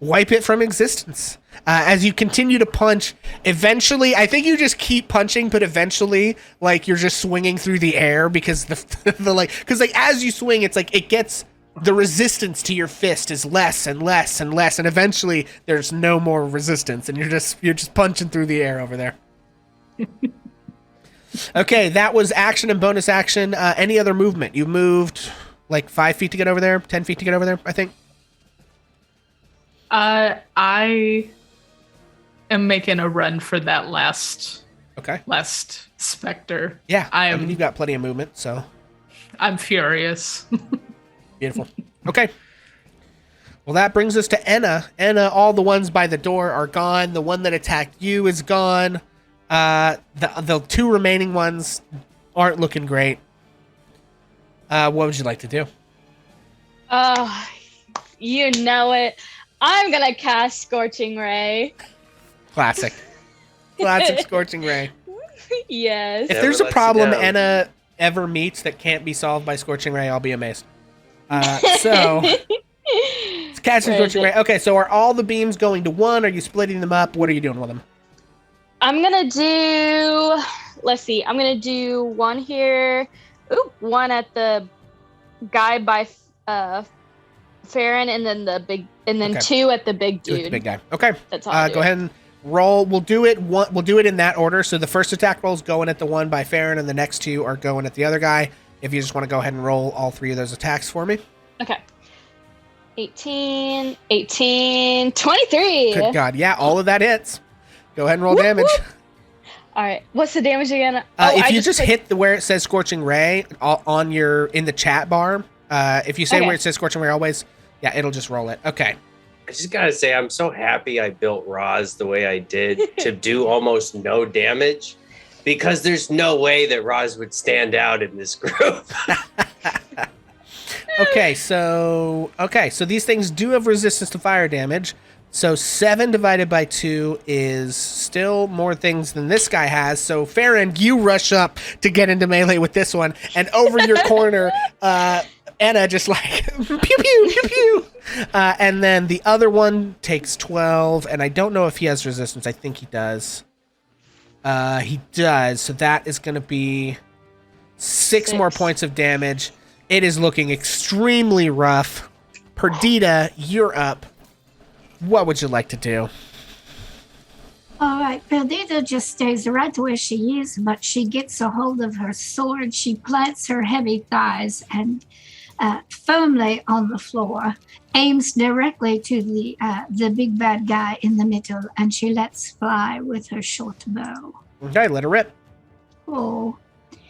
wipe it from existence. As you continue to punch, eventually, I think you just keep punching, but eventually, like, you're just swinging through the air because as you swing, it's like it gets. The resistance to your fist is less and less and less, and eventually there's no more resistance, and you're just punching through the air over there. Okay, that was action and bonus action. Any other movement? You moved like 5 feet to get over there, 10 feet to get over there, I think. I am making a run for that last specter. Yeah, I I'm mean, you've got plenty of movement, so I'm furious. beautiful. Okay. Well, that brings us to Enna. Enna, all the ones by the door are gone. The one that attacked you is gone. The 2 remaining ones aren't looking great. What would you like to do? Oh, you know it. I'm gonna cast Scorching Ray. Classic. Classic Scorching Ray. Yes. If Never there's a lets you problem down. Enna ever meets that can't be solved by Scorching Ray, I'll be amazed. So, it's casting Where is Scorching Ray. Okay, so are all the beams going to one? Are you splitting them up? What are you doing with them? I'm gonna do. Let's see. I'm gonna do one here. Ooh, one at the guy by Farron, and then Okay. 2 at the big Do it, dude. the big guy. Okay. That's all. Go ahead and roll. We'll do it in that order. So the first attack roll is going at the one by Farron, and the next 2 are going at the other guy. If you just want to go ahead and roll all 3 of those attacks for me. Okay. 18, 23. Good God. Yeah, all of that hits. Go ahead and roll Whoop, damage. whoop. All right. What's the damage again? If you just hit where it says Scorching Ray in the chat bar, if you say Okay. where it says Scorching Ray always, yeah, it'll just roll it. Okay. I just gotta say, I'm so happy I built Roz the way I did to do almost no damage, because there's no way that Roz would stand out in this group. Okay, so these things do have resistance to fire damage, So 7 divided by 2 is still more things than this guy has. So Farron, you rush up to get into melee with this one, and over your corner, Anna just like pew pew pew pew. And then the other one takes 12, and I don't know if he has resistance. I think he does. He does. So that is going to be 6 more points of damage. It is looking extremely rough. Perdita, you're up. What would you like to do? All right, Perdita just stays right where she is, but she gets a hold of her sword. She plants her heavy thighs and firmly on the floor, aims directly to the big bad guy in the middle, and she lets fly with her short bow. Okay, let her rip. Oh.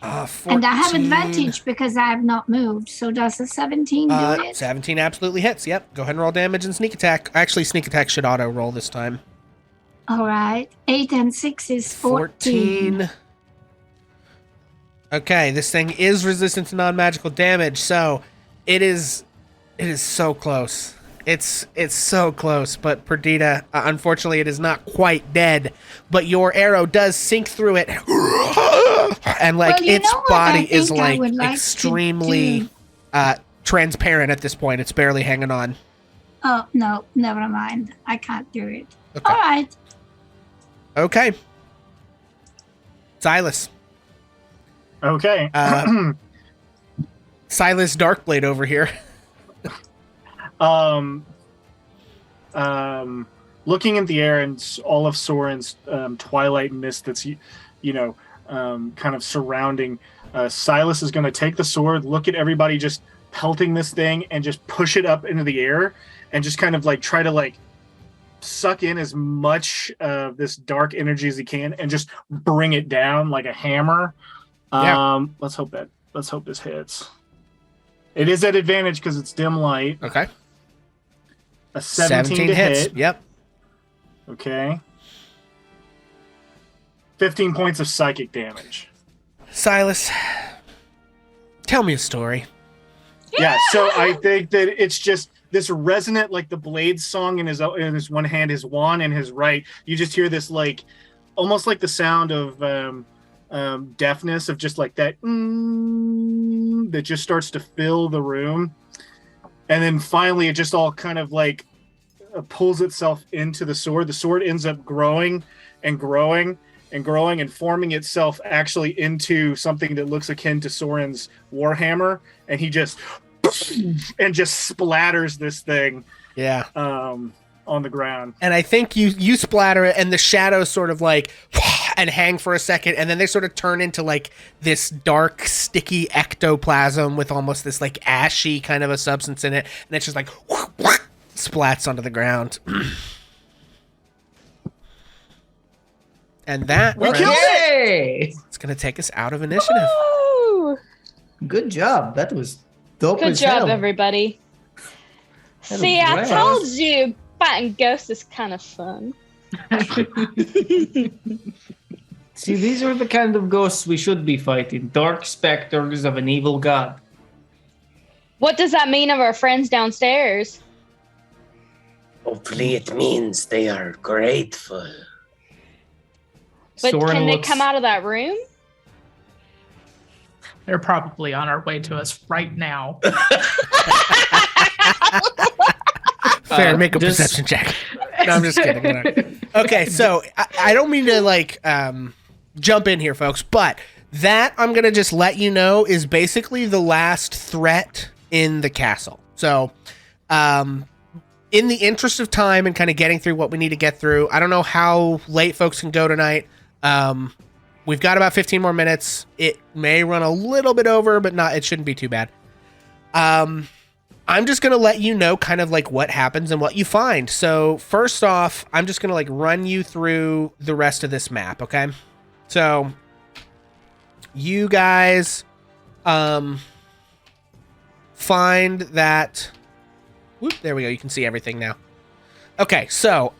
14. And I have advantage because I have not moved. So does a 17 do it? 17 absolutely hits. Yep. Go ahead and roll damage and sneak attack. Actually, sneak attack should auto roll this time. All right. 8 and 6 is 14. Okay, this thing is resistant to non-magical damage, so it is so close. It's so close, but Perdita, unfortunately, it is not quite dead. But your arrow does sink through it, and like its body is like extremely transparent at this point. It's barely hanging on. Oh no, never mind. I can't do it. Okay. All right. Okay. Silas. Okay. Silas Darkblade over here. Looking in the air and all of Soren's twilight mist that's, kind of surrounding, Silas is going to take the sword, look at everybody just pelting this thing, and just push it up into the air, and just kind of like try to like suck in as much of this dark energy as he can, and just bring it down like a hammer. Yeah. Let's hope this hits. It is at advantage because it's dim light. Okay. A 17 to hits. hit. Yep. Okay. 15 points of psychic damage. Silas, tell me a story. Yeah, so I think that it's just this resonant, like the Blade song in his one hand, his wand in his right. You just hear this like, almost like the sound of deafness, of just like that that just starts to fill the room. And then finally, it just all kind of like pulls itself into the sword. The sword ends up growing and growing and growing and forming itself actually into something that looks akin to Soren's Warhammer. And he just splatters this thing. Yeah. On the ground. And I think you splatter it, and the shadows sort of like and hang for a second, and then they sort of turn into like this dark, sticky ectoplasm with almost this like ashy kind of a substance in it, and it's just like splats onto the ground. And that it's gonna take us out of initiative. Woo! Good job. That was dope. Good as job, hell. everybody. See, I told you fighting ghosts is kind of fun. See, these are the kind of ghosts we should be fighting. Dark specters of an evil god. What does that mean of our friends downstairs? Hopefully it means they are grateful. But Soren can they looks- come out of that room? They're probably on our way to us right now. Fair, make a just- perception check. No, I'm just kidding. Okay, so I don't mean to like jump in here, folks, but that I'm gonna just let you know is basically the last threat in the castle. So, in the interest of time and kind of getting through what we need to get through, I don't know how late folks can go tonight. We've got about 15 more minutes. It may run a little bit over, but it shouldn't be too bad. I'm just going to let you know kind of like what happens and what you find. So first off, I'm just going to like run you through the rest of this map. Okay. So you guys, find that, whoop, there we go. You can see everything now. Okay. So,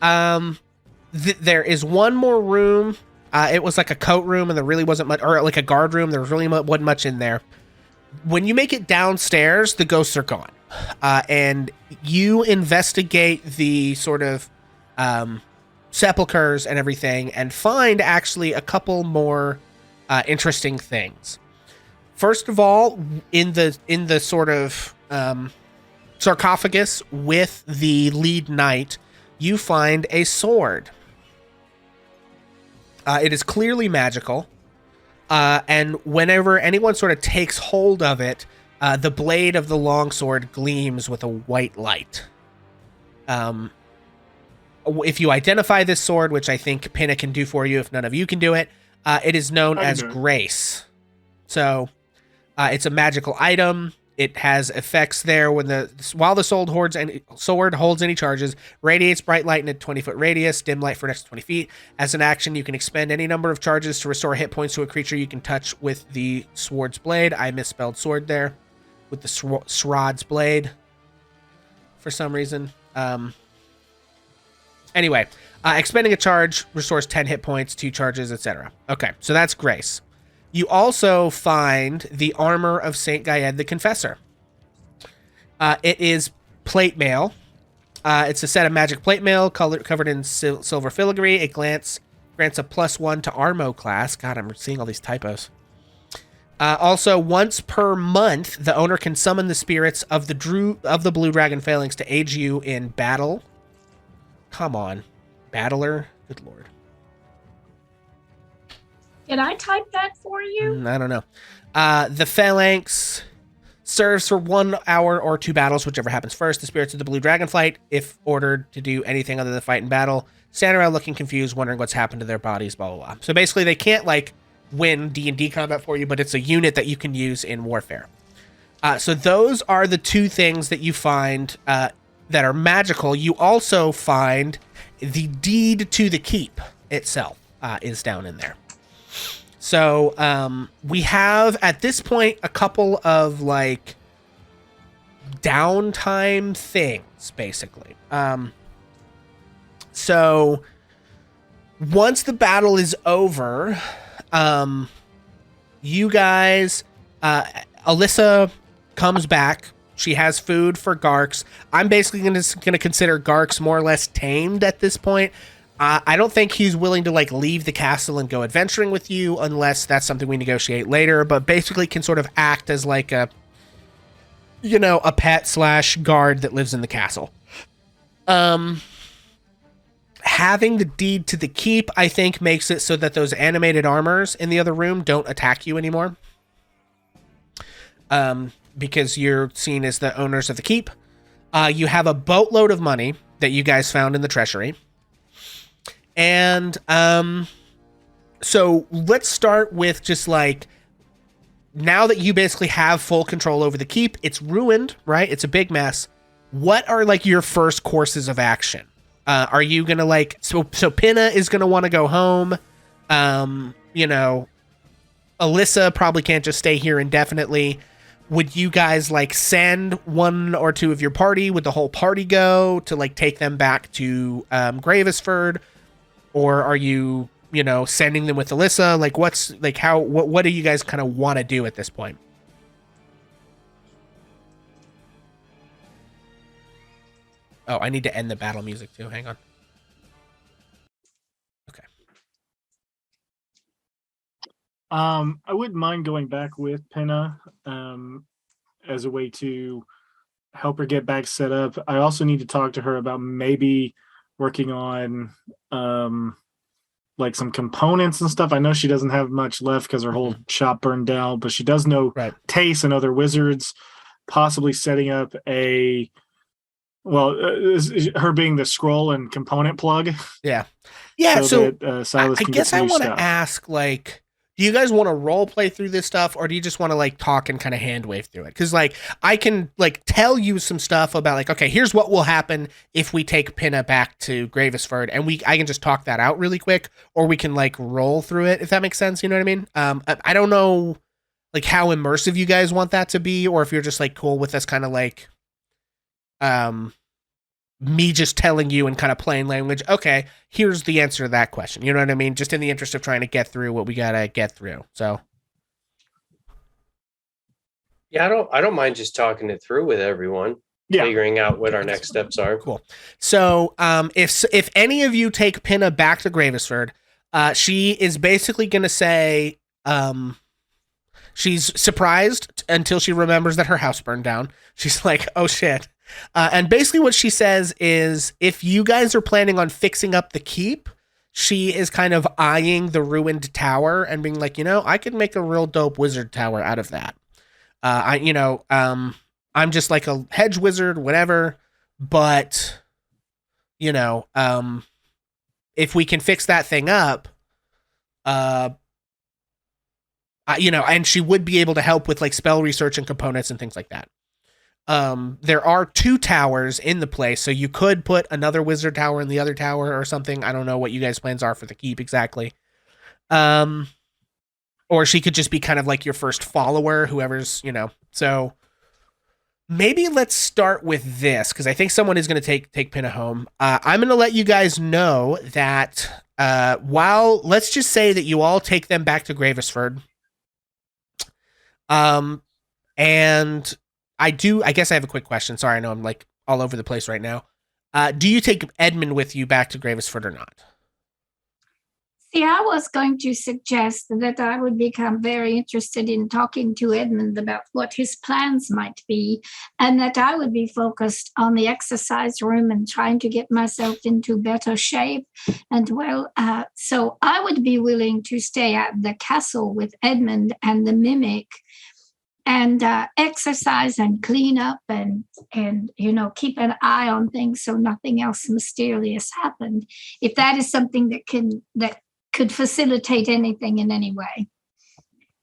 there is one more room. It was like a coat room, and there really wasn't much, or like a guard room. There really wasn't much in there. When you make it downstairs, the ghosts are gone. And you investigate the sort of sepulchers and everything, and find actually a couple more interesting things. First of all, in the sort of sarcophagus with the lead knight, you find a sword. It is clearly magical, and whenever anyone sort of takes hold of it, the blade of the longsword gleams with a white light. If you identify this sword, which I think Pinna can do for you if none of you can do it, it is known as Grace. So it's a magical item. It has effects there while the sword holds any charges, radiates bright light in a 20-foot radius, dim light for next 20 feet. As an action, you can expend any number of charges to restore hit points to a creature you can touch with the sword's blade. I misspelled sword there with the Shrod's blade for some reason. Anyway, expending a charge restores 10 hit points, 2 charges, etc. Okay, so that's Grace. You also find the armor of Saint Gaede the Confessor. It is plate mail. It's a set of magic plate mail covered in silver filigree. It grants a +1 to Armo class. God, I'm seeing all these typos. Also, once per month, the owner can summon the spirits of the Blue Dragon Phalanx to aid you in battle. Come on, battler. Good lord. Did I type that for you? I don't know. The Phalanx serves for 1 hour or 2 battles, whichever happens first. The spirits of the Blue Dragon fight, if ordered to do anything other than fight in battle, stand around looking confused, wondering what's happened to their bodies, blah, blah, blah. So basically, they can't, win D&D combat for you, but it's a unit that you can use in warfare. So those are the 2 things that you find that are magical. You also find the deed to the keep itself is down in there. So we have at this point a couple of downtime things, basically. So once the battle is over, you guys, Alyssa comes back. She has food for Garx. I'm basically going to consider Garx more or less tamed at this point. I don't think he's willing to leave the castle and go adventuring with you unless that's something we negotiate later, but basically can sort of act as a pet / guard that lives in the castle. Having the deed to the keep, I think, makes it so that those animated armors in the other room don't attack you anymore. Because you're seen as the owners of the keep. You have a boatload of money that you guys found in the treasury. And so let's start with just now that you basically have full control over the keep, it's ruined, right? It's a big mess. What are your first courses of action? Are you gonna so Pinna is gonna want to go home? Alyssa probably can't just stay here indefinitely. Would you guys send 1 or 2 of your party? Would the whole party go to take them back to Gravesford? Or are you, sending them with Alyssa? What do you guys kind of want to do at this point? Oh, I need to end the battle music too. Hang on. Okay. I wouldn't mind going back with Pinna as a way to help her get back set up. I also need to talk to her about maybe working on some components and stuff. I know she doesn't have much left because her whole shop burned down, but she does know Tace and other wizards, possibly setting up her being the scroll and component plug. Yeah. So that, Silas I can guess get I want stuff. to ask, do you guys want to role play through this stuff, or do you just want to talk and kind of hand wave through it? Because I can tell you some stuff about okay, here's what will happen if we take Pinna back to Gravesford, and I can just talk that out really quick, or we can roll through it, if that makes sense. You know what I mean? I don't know how immersive you guys want that to be, or if you're just cool with us kind of me just telling you in kind of plain language, okay, here's the answer to that question. You know what I mean? Just in the interest of trying to get through what we gotta get through. So yeah, I don't mind just talking it through with everyone. figuring out what our next steps are. Cool. So, if any of you take Pinna back to Gravesford, she is basically going to say, she's surprised until she remembers that her house burned down. She's like, oh shit. And basically what she says is, if you guys are planning on fixing up the keep, she is kind of eyeing the ruined tower and being like, I could make a real dope wizard tower out of that. I'm just like a hedge wizard, whatever, but if we can fix that thing up, and she would be able to help with like spell research and components and things like that. There are 2 towers in the place, so you could put another wizard tower in the other tower or something. I don't know what you guys' plans are for the keep exactly. Or she could just be kind of like your first follower, whoever's, so maybe let's start with this, because I think someone is going to take Pinna home. I'm going to let you guys know that let's just say that you all take them back to Gravesford. And I guess I have a quick question. Sorry, I know I'm like all over the place right now. Do you take Edmund with you back to Gravesford or not? See, I was going to suggest that I would become very interested in talking to Edmund about what his plans might be, and that I would be focused on the exercise room and trying to get myself into better shape. And so I would be willing to stay at the castle with Edmund and the mimic and exercise and clean up and keep an eye on things so nothing else mysterious happened, if that is something that could facilitate anything in any way.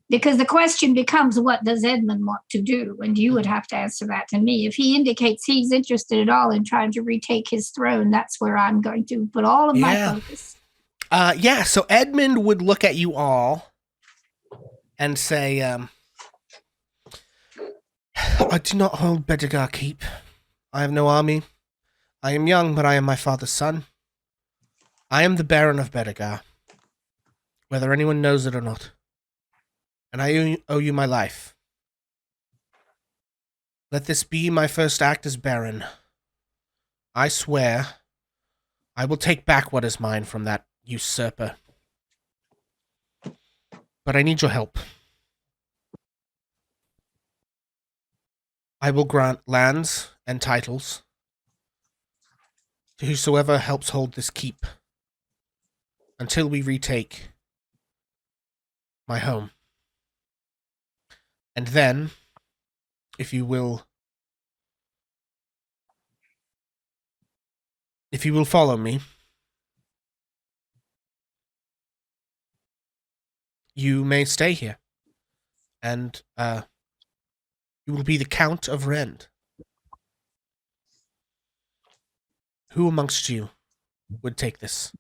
Because the question becomes, what does Edmund want to do? And you would have to answer that to me. If he indicates he's interested at all in trying to retake his throne, that's where I'm going to put all of my focus. So Edmund would look at you all and say, I do not hold Bedegar Keep. I have no army. I am young, but I am my father's son. I am the Baron of Bedegar, whether anyone knows it or not. And I owe you my life. Let this be my first act as Baron. I swear I will take back what is mine from that usurper. But I need your help. I will grant lands and titles to whosoever helps hold this keep until we retake my home. And then, if you will follow me, you may stay here, and you will be the Count of Rend. Who amongst you would take this?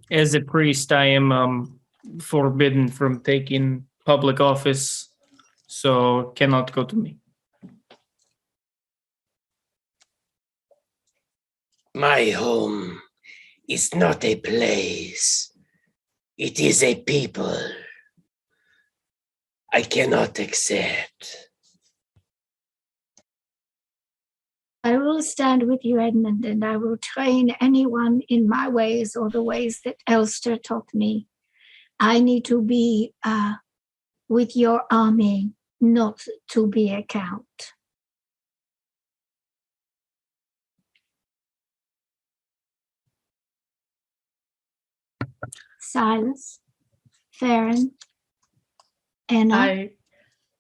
As a priest, I am forbidden from taking public office, so cannot go to me. My home is not a place. It is a people. I cannot accept. I will stand with you, Edmund, and I will train anyone in my ways or the ways that Elster taught me. I need to be with your army, not to be a count. Silas, Farron, Anna.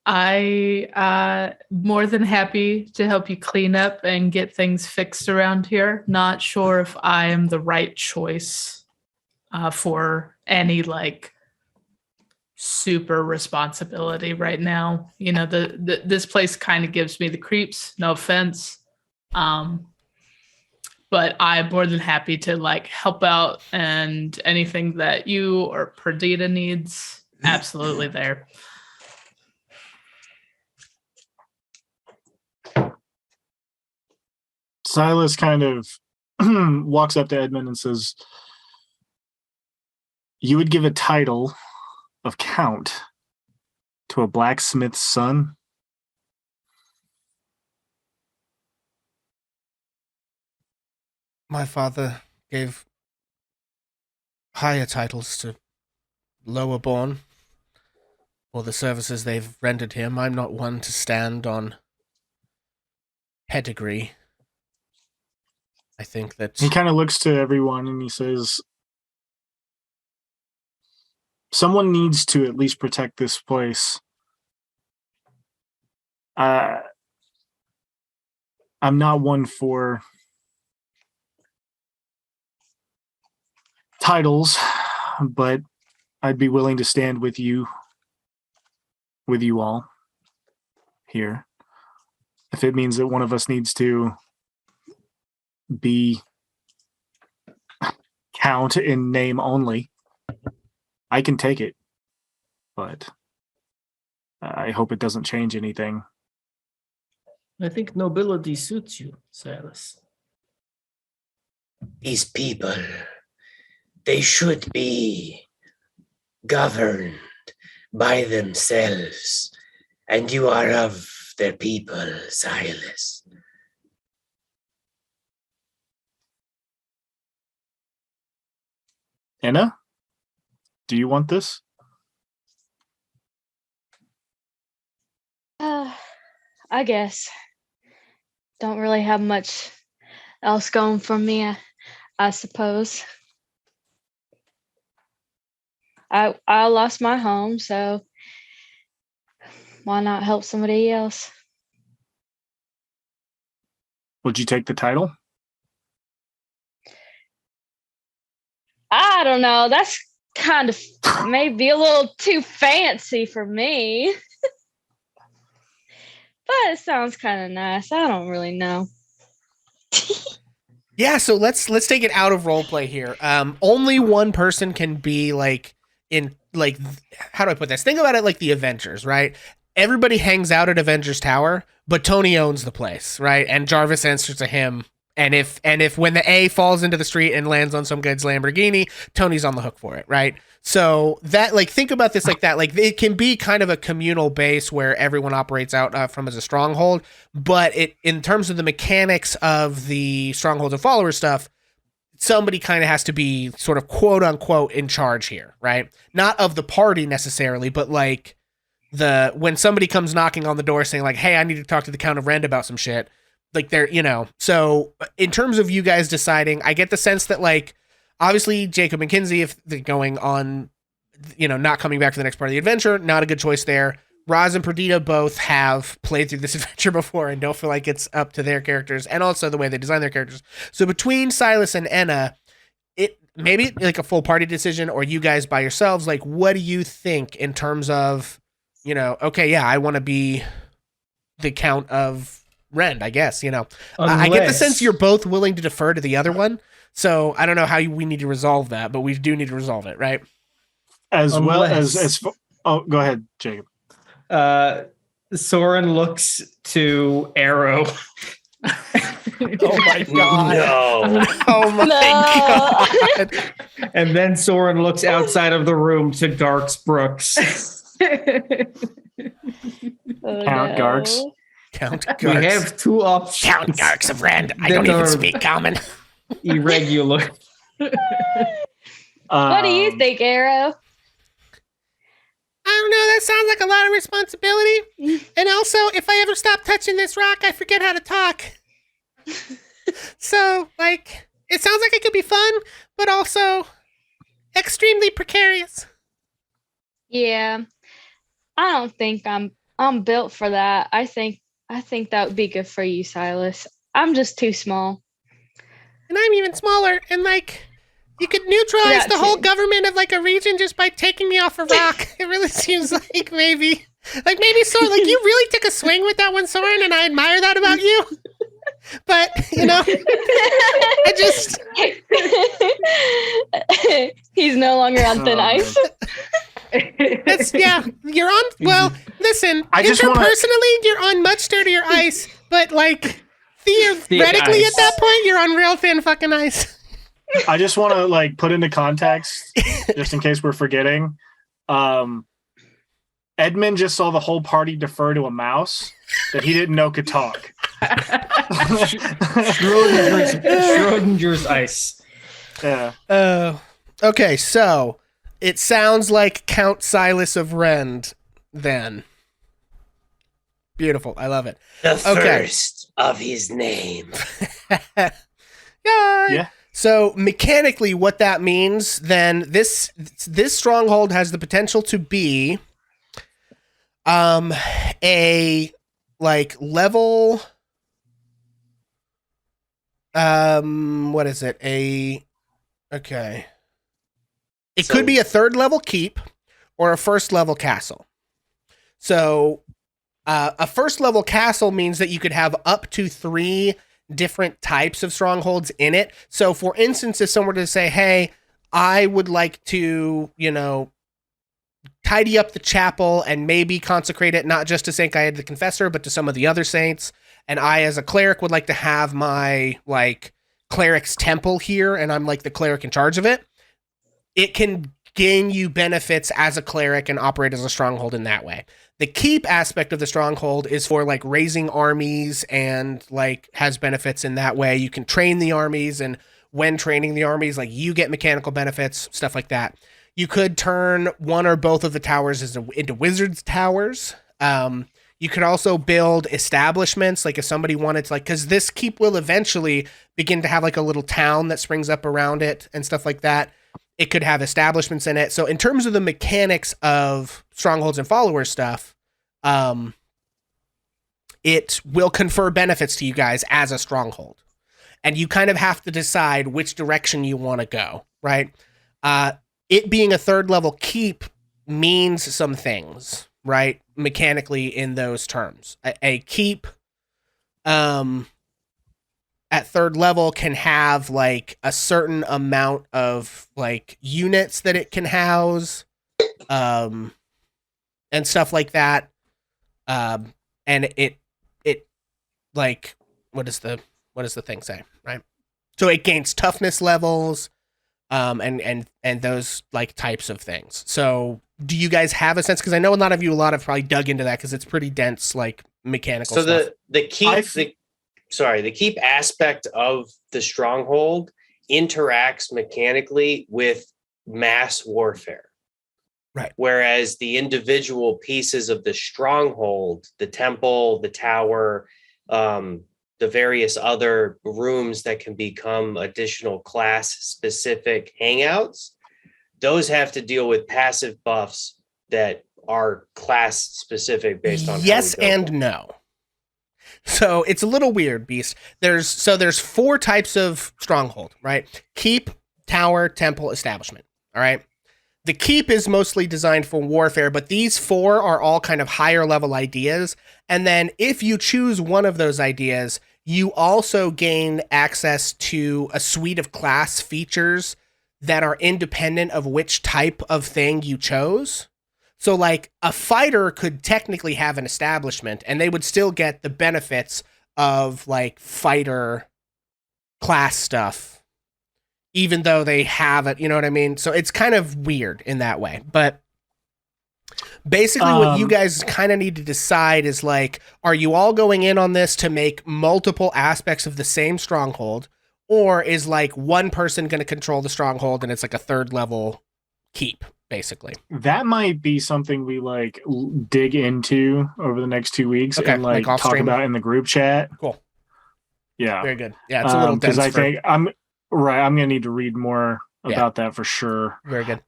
I more than happy to help you clean up and get things fixed around here. Not sure if I am the right choice for any like super responsibility right now. This place kind of gives me the creeps, no offense. But I'm more than happy to like help out, and anything that you or Perdita needs, absolutely there. Silas kind of walks up to Edmund and says, you would give a title of Count to a blacksmith's son? My father gave higher titles to lower born for the services they've rendered him. I'm not one to stand on pedigree. I think that He kind of looks to everyone and he says, someone needs to at least protect this place. I'm not one for titles, but I'd be willing to stand with you all here. If it means that one of us needs to be count in name only, I can take it. But I hope it doesn't change anything. I think nobility suits you, Silas. These people, they should be governed by themselves, and you are of their people, Silas. Anna, do you want this? I guess. Don't really have much else going for me, I suppose. I lost my home, so why not help somebody else? Would you take the title? I don't know. That's kind of maybe a little too fancy for me. But it sounds kind of nice. I don't really know. Yeah, so let's take it out of roleplay here. Only one person can be how do I put this? Think about it like the Avengers, right? Everybody hangs out at Avengers Tower, but Tony owns the place, right? And Jarvis answers to him. And if when the A falls into the street and lands on some guy's Lamborghini, Tony's on the hook for it, right? So that, think about this like that. It can be kind of a communal base where everyone operates out from as a stronghold, but in terms of the mechanics of the Strongholds and Followers stuff, somebody kind of has to be sort of quote unquote in charge here, right? Not of the party necessarily, but when somebody comes knocking on the door saying hey, I need to talk to the Count of Rend about some shit, so in terms of you guys deciding, I get the sense that obviously Jacob and Kinsey, if they're going on, not coming back for the next part of the adventure, not a good choice there. Roz and Perdita both have played through this adventure before and don't feel like it's up to their characters and also the way they design their characters. So between Silas and Enna, it maybe a full party decision or you guys by yourselves, what do you think in terms of, okay, yeah, I want to be the Count of Rend, I guess, I get the sense you're both willing to defer to the other one. So I don't know how we need to resolve that, but we do need to resolve it, right? Well as oh, go ahead, Jacob. Soren looks to Arrow. Oh my god! No. Oh my god! And then Soren looks outside of the room to Garx Brooks. Count Garx. Count Garx. We have two options. Count Garx of Rend. I don't even speak common. Irregular. What do you think, Arrow? I don't know. That sounds like a lot of responsibility. And also, if I ever stop touching this rock, I forget how to talk. So, it sounds like it could be fun, but also extremely precarious. Yeah, I don't think I'm built for that. I think that would be good for you, Silas. I'm just too small. And I'm even smaller, and you could neutralize the whole government of a region just by taking me off a rock. It really seems like maybe Soren, you really took a swing with that one, Soren, and I admire that about you. But I just he's no longer on thin ice. You're on. Well, listen, interpersonally, you're on much sturdier ice, but theoretically, at that point, you're on real thin fucking ice. I just want to put into context, just in case we're forgetting. Edmund just saw the whole party defer to a mouse that he didn't know could talk. Schrodinger's ice. Yeah. Okay, so it sounds like Count Silas of Rend then. Beautiful. I love it. The Okay. first of his name. Yeah. So mechanically, what that means then, this stronghold has the potential to be a like level what is it? Okay. It So- could be a 3rd level keep or a 1st level castle. So a 1st level castle means that you could have up to 3 different types of strongholds in it. So for instance, if someone were to say, hey, I would like to, tidy up the chapel and maybe consecrate it not just to St. Gaede the Confessor, but to some of the other saints. And I, as a cleric, would like to have my cleric's temple here, and I'm the cleric in charge of it. It can gain you benefits as a cleric and operate as a stronghold in that way. The keep aspect of the stronghold is for raising armies and has benefits in that way. You can train the armies, and when training the armies, you get mechanical benefits, stuff like that. You could turn one or both of the towers into wizard's towers. You could also build establishments, if somebody wanted to, because this keep will eventually begin to have a little town that springs up around it and stuff like that. It could have establishments in it. So in terms of the mechanics of Strongholds and Followers stuff, it will confer benefits to you guys as a stronghold. And you kind of have to decide which direction you want to go, right? It being a 3rd level keep means some things, right? Mechanically in those terms. A keep at 3rd level can have a certain amount of units that it can house and stuff like that. And it what does the thing say, right? So it gains toughness levels and those types of things. So do you guys have a sense? Because I know a lot have probably dug into that because it's pretty dense, mechanical So stuff. the keep aspect of the stronghold interacts mechanically with mass warfare. Right. Whereas the individual pieces of the stronghold, the temple, the tower, the various other rooms that can become additional class specific hangouts, those have to deal with passive buffs that are class specific based on yes how we build and them. no. So it's a little weird, Beast. There's 4 types of stronghold, right? Keep, tower, temple, establishment. All right. The keep is mostly designed for warfare, but these 4 are all kind of higher level ideas. And then if you choose one of those ideas, you also gain access to a suite of class features that are independent of which type of thing you chose. So a fighter could technically have an establishment and they would still get the benefits of fighter class stuff, even though they have it, you know what I mean? So it's kind of weird in that way. But basically what you guys kind of need to decide is are you all going in on this to make multiple aspects of the same stronghold, or is one person going to control the stronghold and it's a 3rd level keep, basically? That might be something we dig into over the next 2 weeks and off talk stream? about in the group chat. Cool. Yeah. Very good. Yeah, it's a little dense. Because I think I'm gonna need to read more Yeah. about that for sure. Very good.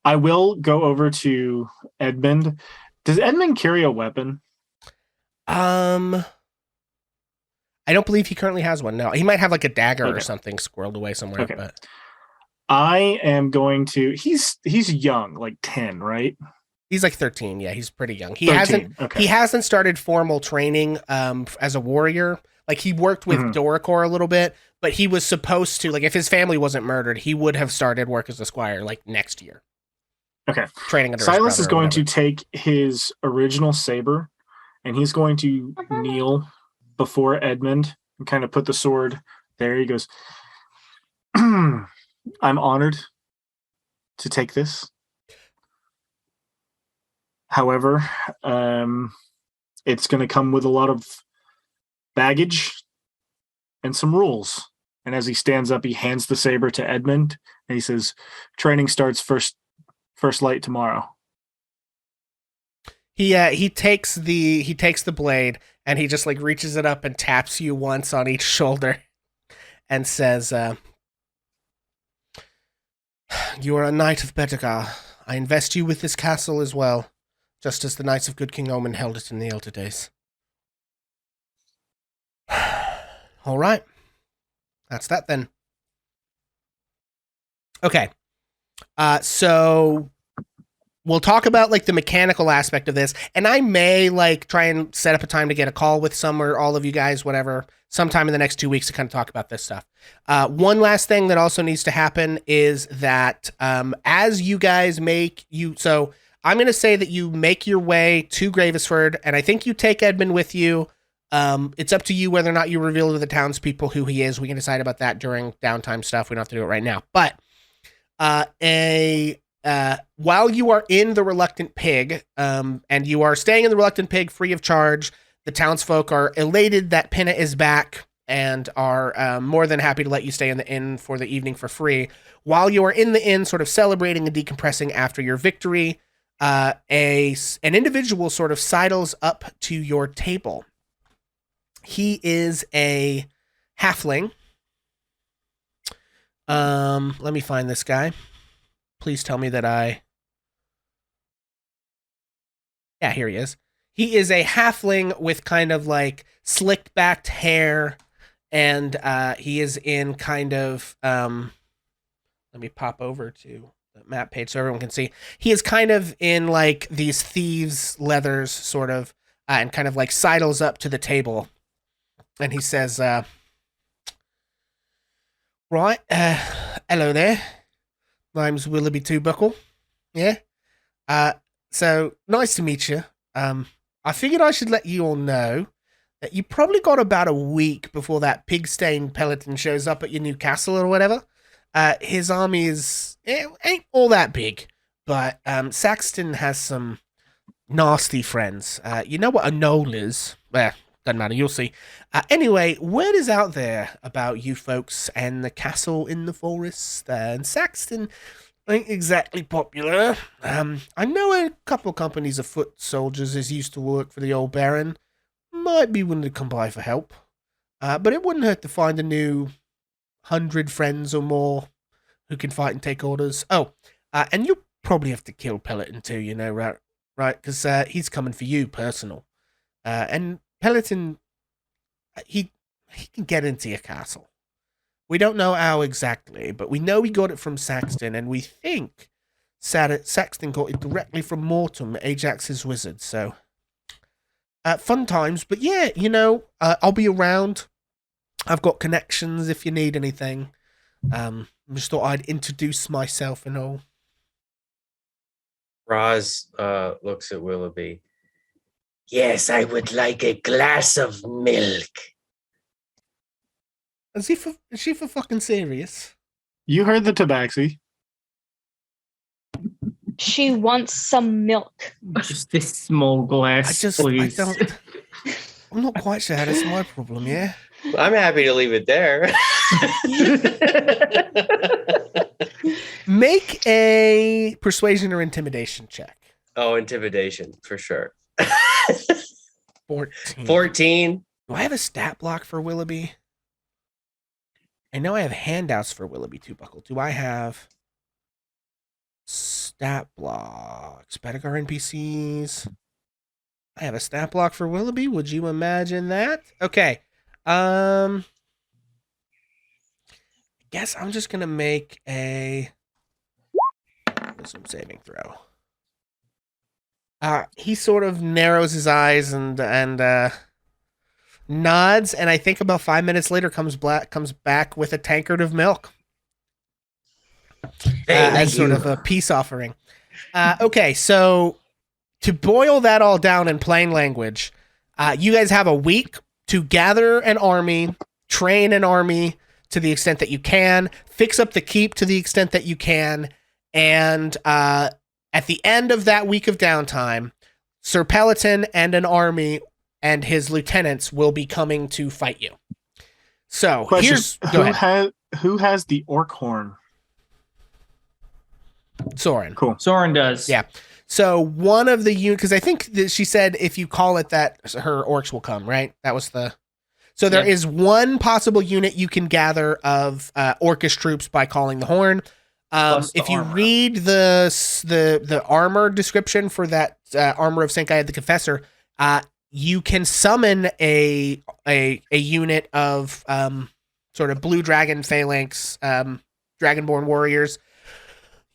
I will go over to Edmund. Does Edmund carry a weapon? I don't believe he currently has one. No, he might have a dagger or Okay. something squirreled away somewhere. Okay. But I am going to. He's young, 10, right? he's 13. Yeah, he's pretty young. He 13, okay. He hasn't started formal training as a warrior. He worked with Doricor a little bit, but he was supposed to, if his family wasn't murdered, he would have started work as a squire next year. Okay. Training under Silas is going to to take his original saber and he's going to kneel before Edmund and kind of put the sword there. He goes, I'm honored to take this. However, it's going to come with a lot of baggage and some rules. And as he stands up, he hands the saber to Edmund, and he says, "Training starts first light tomorrow." He takes the blade and he just like reaches it up and taps you once on each shoulder and says, "You are a knight of Bedegar. I invest you with this castle as well, just as the Knights of Good King Omen held it in the elder days." All right. That's that then. Okay. So we'll talk about like the mechanical aspect of this, and I may like try and set up a time to get a call with some or all of you guys, whatever, sometime in the next 2 weeks to kind of talk about this stuff. One last thing that also needs to happen is that as you guys so I'm going to say that you make your way to Gravesford, and I think you take Edmund with you. It's up to you whether or not you reveal to the townspeople who he is. We can decide about that during downtime stuff. We don't have to do it right now. But while you are in the Reluctant Pig, and you are staying in the Reluctant Pig free of charge, the townsfolk are elated that Pinna is back and are more than happy to let you stay in the inn for the evening for free. While you are in the inn sort of celebrating and decompressing after your victory, an individual sort of sidles up to your table. He is a halfling. Let me find this guy. Please tell me that yeah, here he is. He is a halfling with kind of like slicked backed hair, and he is in kind of let me pop over to the map page so everyone can see. He is kind of in like these thieves' leathers sort of, and kind of like sidles up to the table. And he says, "Right, hello there. My name's Willoughby Twobuckle. Yeah. So nice to meet you. I figured I should let you all know that you probably got about a week before that pig-stained Peloton shows up at your new castle or whatever. His army ain't all that big, but Saxton has some nasty friends. You know what a knoll is? Well, doesn't matter, you'll see. Anyway, word is out there about you folks and the castle in the forest, and Saxton ain't exactly popular. I know a couple companies of foot soldiers is used to work for the old Baron. Might be willing to come by for help. But it wouldn't hurt to find a new 100 friends or more who can fight and take orders. Oh, and you probably have to kill Peloton too, you know, right? Because he's coming for you, personal. And Peloton, he can get into your castle. We don't know how exactly, but we know he got it from Saxton, and we think Saxton got it directly from Mortem, Ajax's wizard. So, fun times. But yeah, you know, I'll be around. I've got connections if you need anything. Just thought I'd introduce myself and all. Roz looks at Willoughby. Yes, I would like a glass of milk. Is she for fucking serious? You heard the tabaxi. She wants some milk. Just this small glass, please. I'm not quite sure how that's my problem, yeah? I'm happy to leave it there. Make a persuasion or intimidation check. Oh, intimidation, for sure. 14. 14. Do I have a stat block for Willoughby? I know I have handouts for Willoughby Twobuckle. Do I have stat blocks? Bedegar NPCs. I have a stat block for Willoughby. Would you imagine that? Okay. I guess I'm just gonna make a wisdom saving throw. He sort of narrows his eyes and nods, and I think about 5 minutes later comes back with a tankard of milk as sort of a peace offering. Okay, so to boil that all down in plain language, you guys have a week to gather an army, train an army to the extent that you can, fix up the keep to the extent that you can, and at the end of that week of downtime, Sir Peloton and an army and his lieutenants will be coming to fight you. So Question: go ahead. Who has the orc horn? Soren. Cool. Soren does. Yeah. So one of the units, because I think that she said if you call it that, her orcs will come, right? That was the. So there is one possible unit you can gather of orcish troops by calling the horn. If you read the armor description for that armor of St. Gaede the Confessor, you can summon a unit of sort of blue dragon phalanx, dragonborn warriors.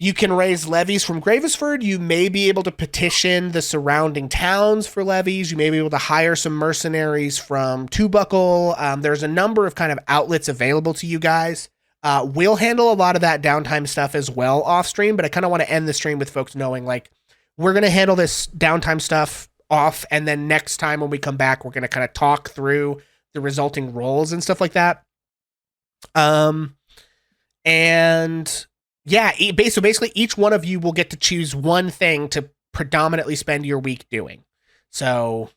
You can raise levies from Gravesford. You may be able to petition the surrounding towns for levies. You may be able to hire some mercenaries from Tubuckle. There's a number of kind of outlets available to you guys. We'll handle a lot of that downtime stuff as well off stream, but I kind of want to end the stream with folks knowing, like, we're going to handle this downtime stuff off, and then next time when we come back, we're going to kind of talk through the resulting roles and stuff like that. And yeah, so basically each one of you will get to choose one thing to predominantly spend your week doing. So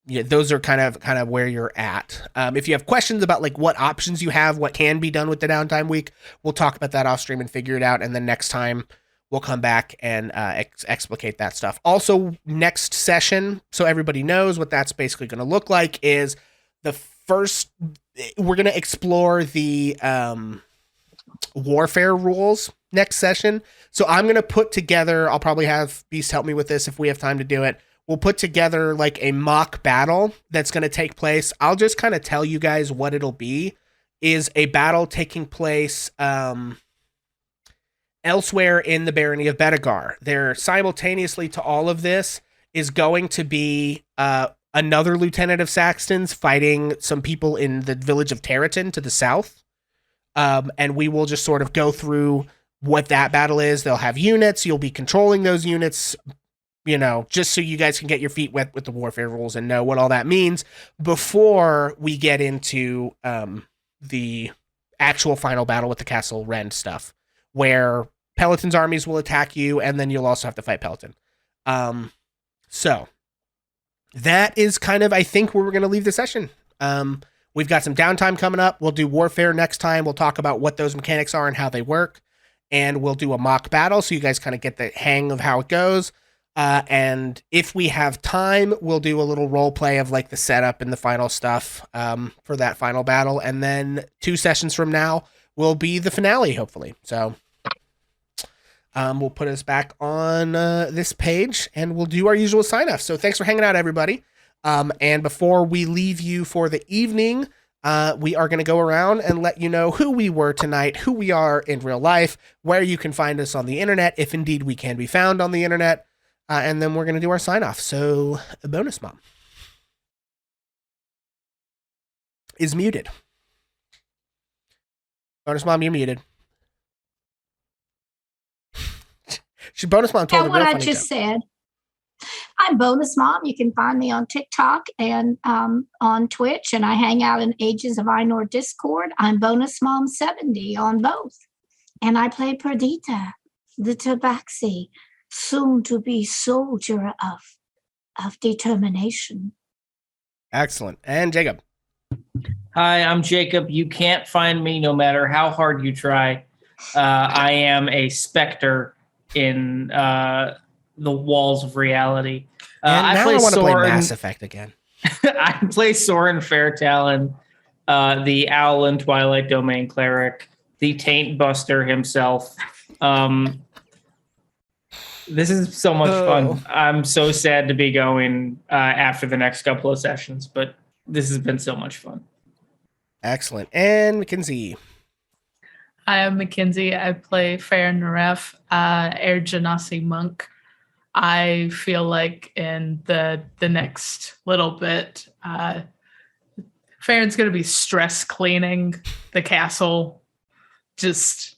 yeah, those are kind of where you're at. If you have questions about like what options you have, what can be done with the downtime week, we'll talk about that off stream and figure it out. And then next time we'll come back and explicate that stuff. Also, next session, so everybody knows what that's basically going to look like, is we're going to explore the warfare rules next session. So I'm going to put together, I'll probably have Beast help me with this if we have time to do it. We'll put together like a mock battle that's going to take place. I'll just kind of tell you guys what it'll be. Is a battle taking place elsewhere in the barony of Bedegar. There, simultaneously to all of this, is going to be another lieutenant of Saxtons fighting some people in the village of Territon to the south. And we will just sort of go through what that battle is. They'll have units. You'll be controlling those units, just so you guys can get your feet wet with the warfare rules and know what all that means before we get into the actual final battle with the Castle Rend stuff, where Peloton's armies will attack you, and then you'll also have to fight Peloton. So that is kind of, I think, where we're going to leave the session. We've got some downtime coming up. We'll do warfare next time. We'll talk about what those mechanics are and how they work. And we'll do a mock battle so you guys kind of get the hang of how it goes. And if we have time, we'll do a little role play of like the setup and the final stuff for that final battle. And then 2 sessions from now will be the finale, hopefully. So we'll put us back on this page and we'll do our usual sign off. So thanks for hanging out, everybody. And before we leave you for the evening, we are going to go around and let you know who we were tonight, who we are in real life, where you can find us on the internet, if indeed we can be found on the internet. And then we're going to do our sign off. So Bonus Mom is muted. Bonus Mom, you're muted. Bonus Mom told And what I just said. I'm Bonus Mom. You can find me on TikTok and on Twitch, and I hang out in Ages of Ainor Discord. I'm Bonus Mom 70 on both. And I play Perdita, the Tabaxi, soon to be soldier of determination. Excellent. And Jacob. Hi, I'm Jacob. You can't find me no matter how hard you try. I am a specter in the walls of reality. And now I want to play Mass Effect again. I play Soren Fairtalon, the Owl and Twilight Domain cleric, the Taint Buster himself. This is so much fun. I'm so sad to be going after the next couple of sessions, but this has been so much fun. Excellent. And Mackenzie. I am Mackenzie. I play Fair Naref, Air Genasi monk. I feel like in the next little bit, Farron's going to be stress cleaning the castle. Just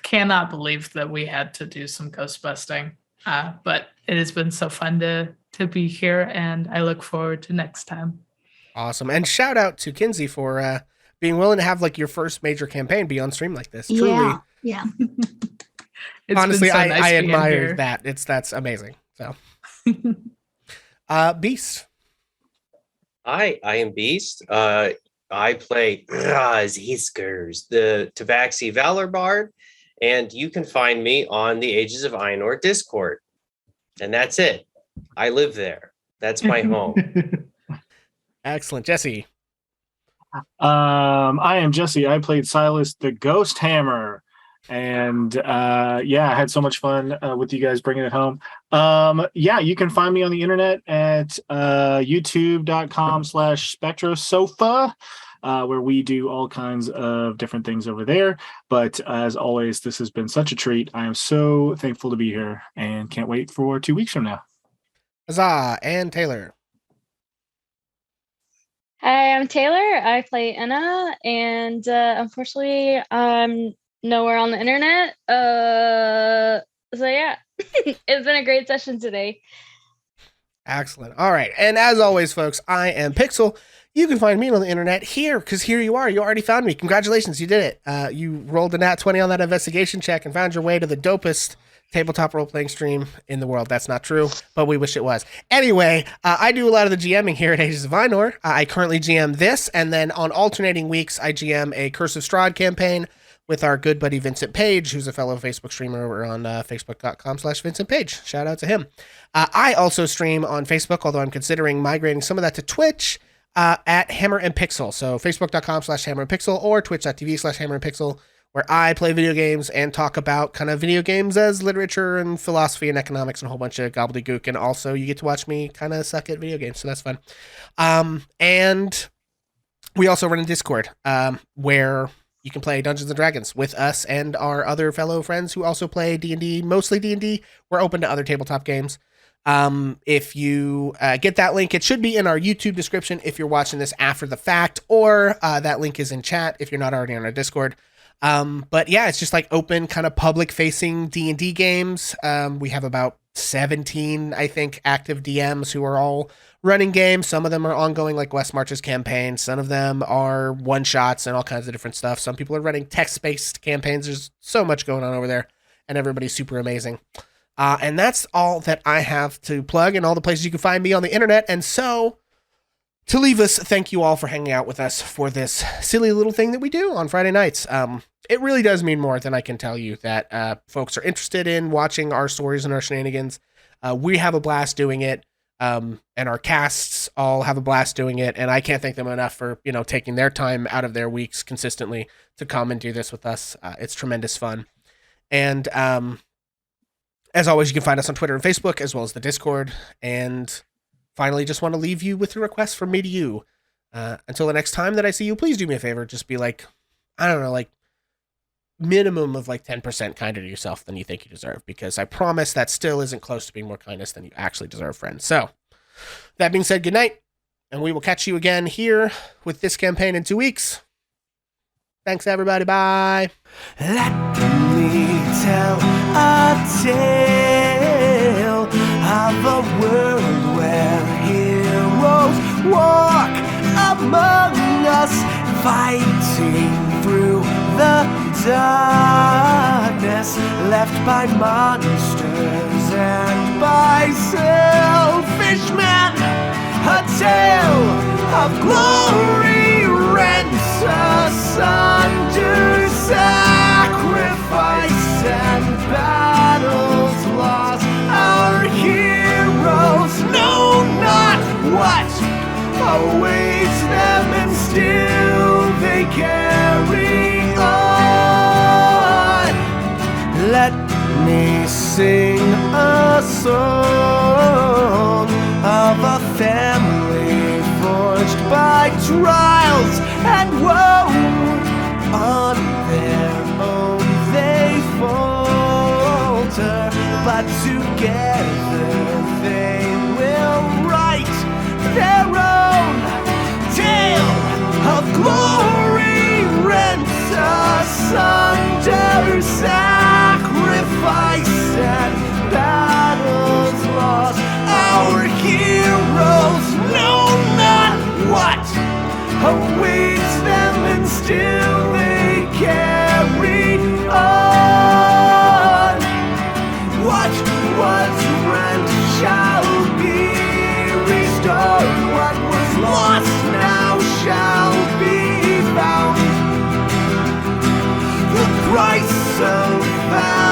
cannot believe that we had to do some ghost busting. But it has been so fun to be here, and I look forward to next time. Awesome. And shout out to Kinsey for being willing to have like your first major campaign be on stream like this. Truly. Yeah. Honestly, so nice I being admire here. that. That's amazing. So Beast. Hi, I am Beast. I play Raz Hiskers, the Tabaxi Valor Bard, and you can find me on the Ages of Ainor Discord. And that's it. I live there. That's my home. Excellent. Jesse. I am Jesse. I played Silas the Ghost Hammer. And yeah, I had so much fun with you guys bringing it home. Yeah, you can find me on the internet at youtube.com/spectrosofa, where we do all kinds of different things over there. But as always, this has been such a treat. I am so thankful to be here and can't wait for 2 weeks from now. Huzzah. And Taylor. Hi, I'm Taylor. I play Anna, and unfortunately, I'm nowhere on the internet. So yeah, it's been a great session today. Excellent. All right. And as always, folks, I am Pixel. You can find me on the internet here, because here you are. You already found me. Congratulations. You did it. You rolled a nat 20 on that investigation check and found your way to the dopest tabletop role-playing stream in the world. That's not true, but we wish it was. Anyway, I do a lot of the GMing here at Ages of Ainor. I currently GM this, and then on alternating weeks, I GM a Curse of Strahd campaign with our good buddy Vincent Page, who's a fellow Facebook streamer over on facebook.com/Vincent Page. Shout out to him. I also stream on Facebook, although I'm considering migrating some of that to Twitch at Hammer and Pixel. So facebook.com/Hammer and Pixel or twitch.tv/Hammer and Pixel, where I play video games and talk about kind of video games as literature and philosophy and economics and a whole bunch of gobbledygook. And also you get to watch me kind of suck at video games. So that's fun. And we also run a Discord where you can play Dungeons & Dragons with us and our other fellow friends who also play D&D, mostly D&D. We're open to other tabletop games. If you get that link, it should be in our YouTube description if you're watching this after the fact, or that link is in chat if you're not already on our Discord. But yeah, it's just like open kind of public facing D&D games. We have about 17, I think, active DMs who are all running games. Some of them are ongoing, like West March's campaign. Some of them are one shots and all kinds of different stuff. Some people are running text-based campaigns. There's so much going on over there, and everybody's super amazing. And that's all that I have to plug, and all the places you can find me on the internet. And so, to leave us, thank you all for hanging out with us for this silly little thing that we do on Friday nights. It really does mean more than I can tell you that folks are interested in watching our stories and our shenanigans. We have a blast doing it, and our casts all have a blast doing it. And I can't thank them enough for, taking their time out of their weeks consistently to come and do this with us. It's tremendous fun. And as always, you can find us on Twitter and Facebook, as well as the Discord. And finally, just want to leave you with a request from me to you. Until the next time that I see you, please do me a favor. Just be like, I don't know, like minimum of like 10% kinder to yourself than you think you deserve, because I promise that still isn't close to being more kindness than you actually deserve, friends. So that being said, good night, and we will catch you again here with this campaign in 2 weeks. Thanks, everybody. Bye. Let me tell a tale of a world where heroes walk among us, fighting through the darkness left by monsters and by selfish men. A tale of glory rents asunder, sacrifice and battles lost. Our heroes know not what awaits them, and still they carry on. Let me sing a song of a family forged by trials and woe. On their own they falter, but together they will write their own tale of glory rent asunder, sacrifice and battles lost. Our heroes know not what awaits them, and still they carry on. What was rent price of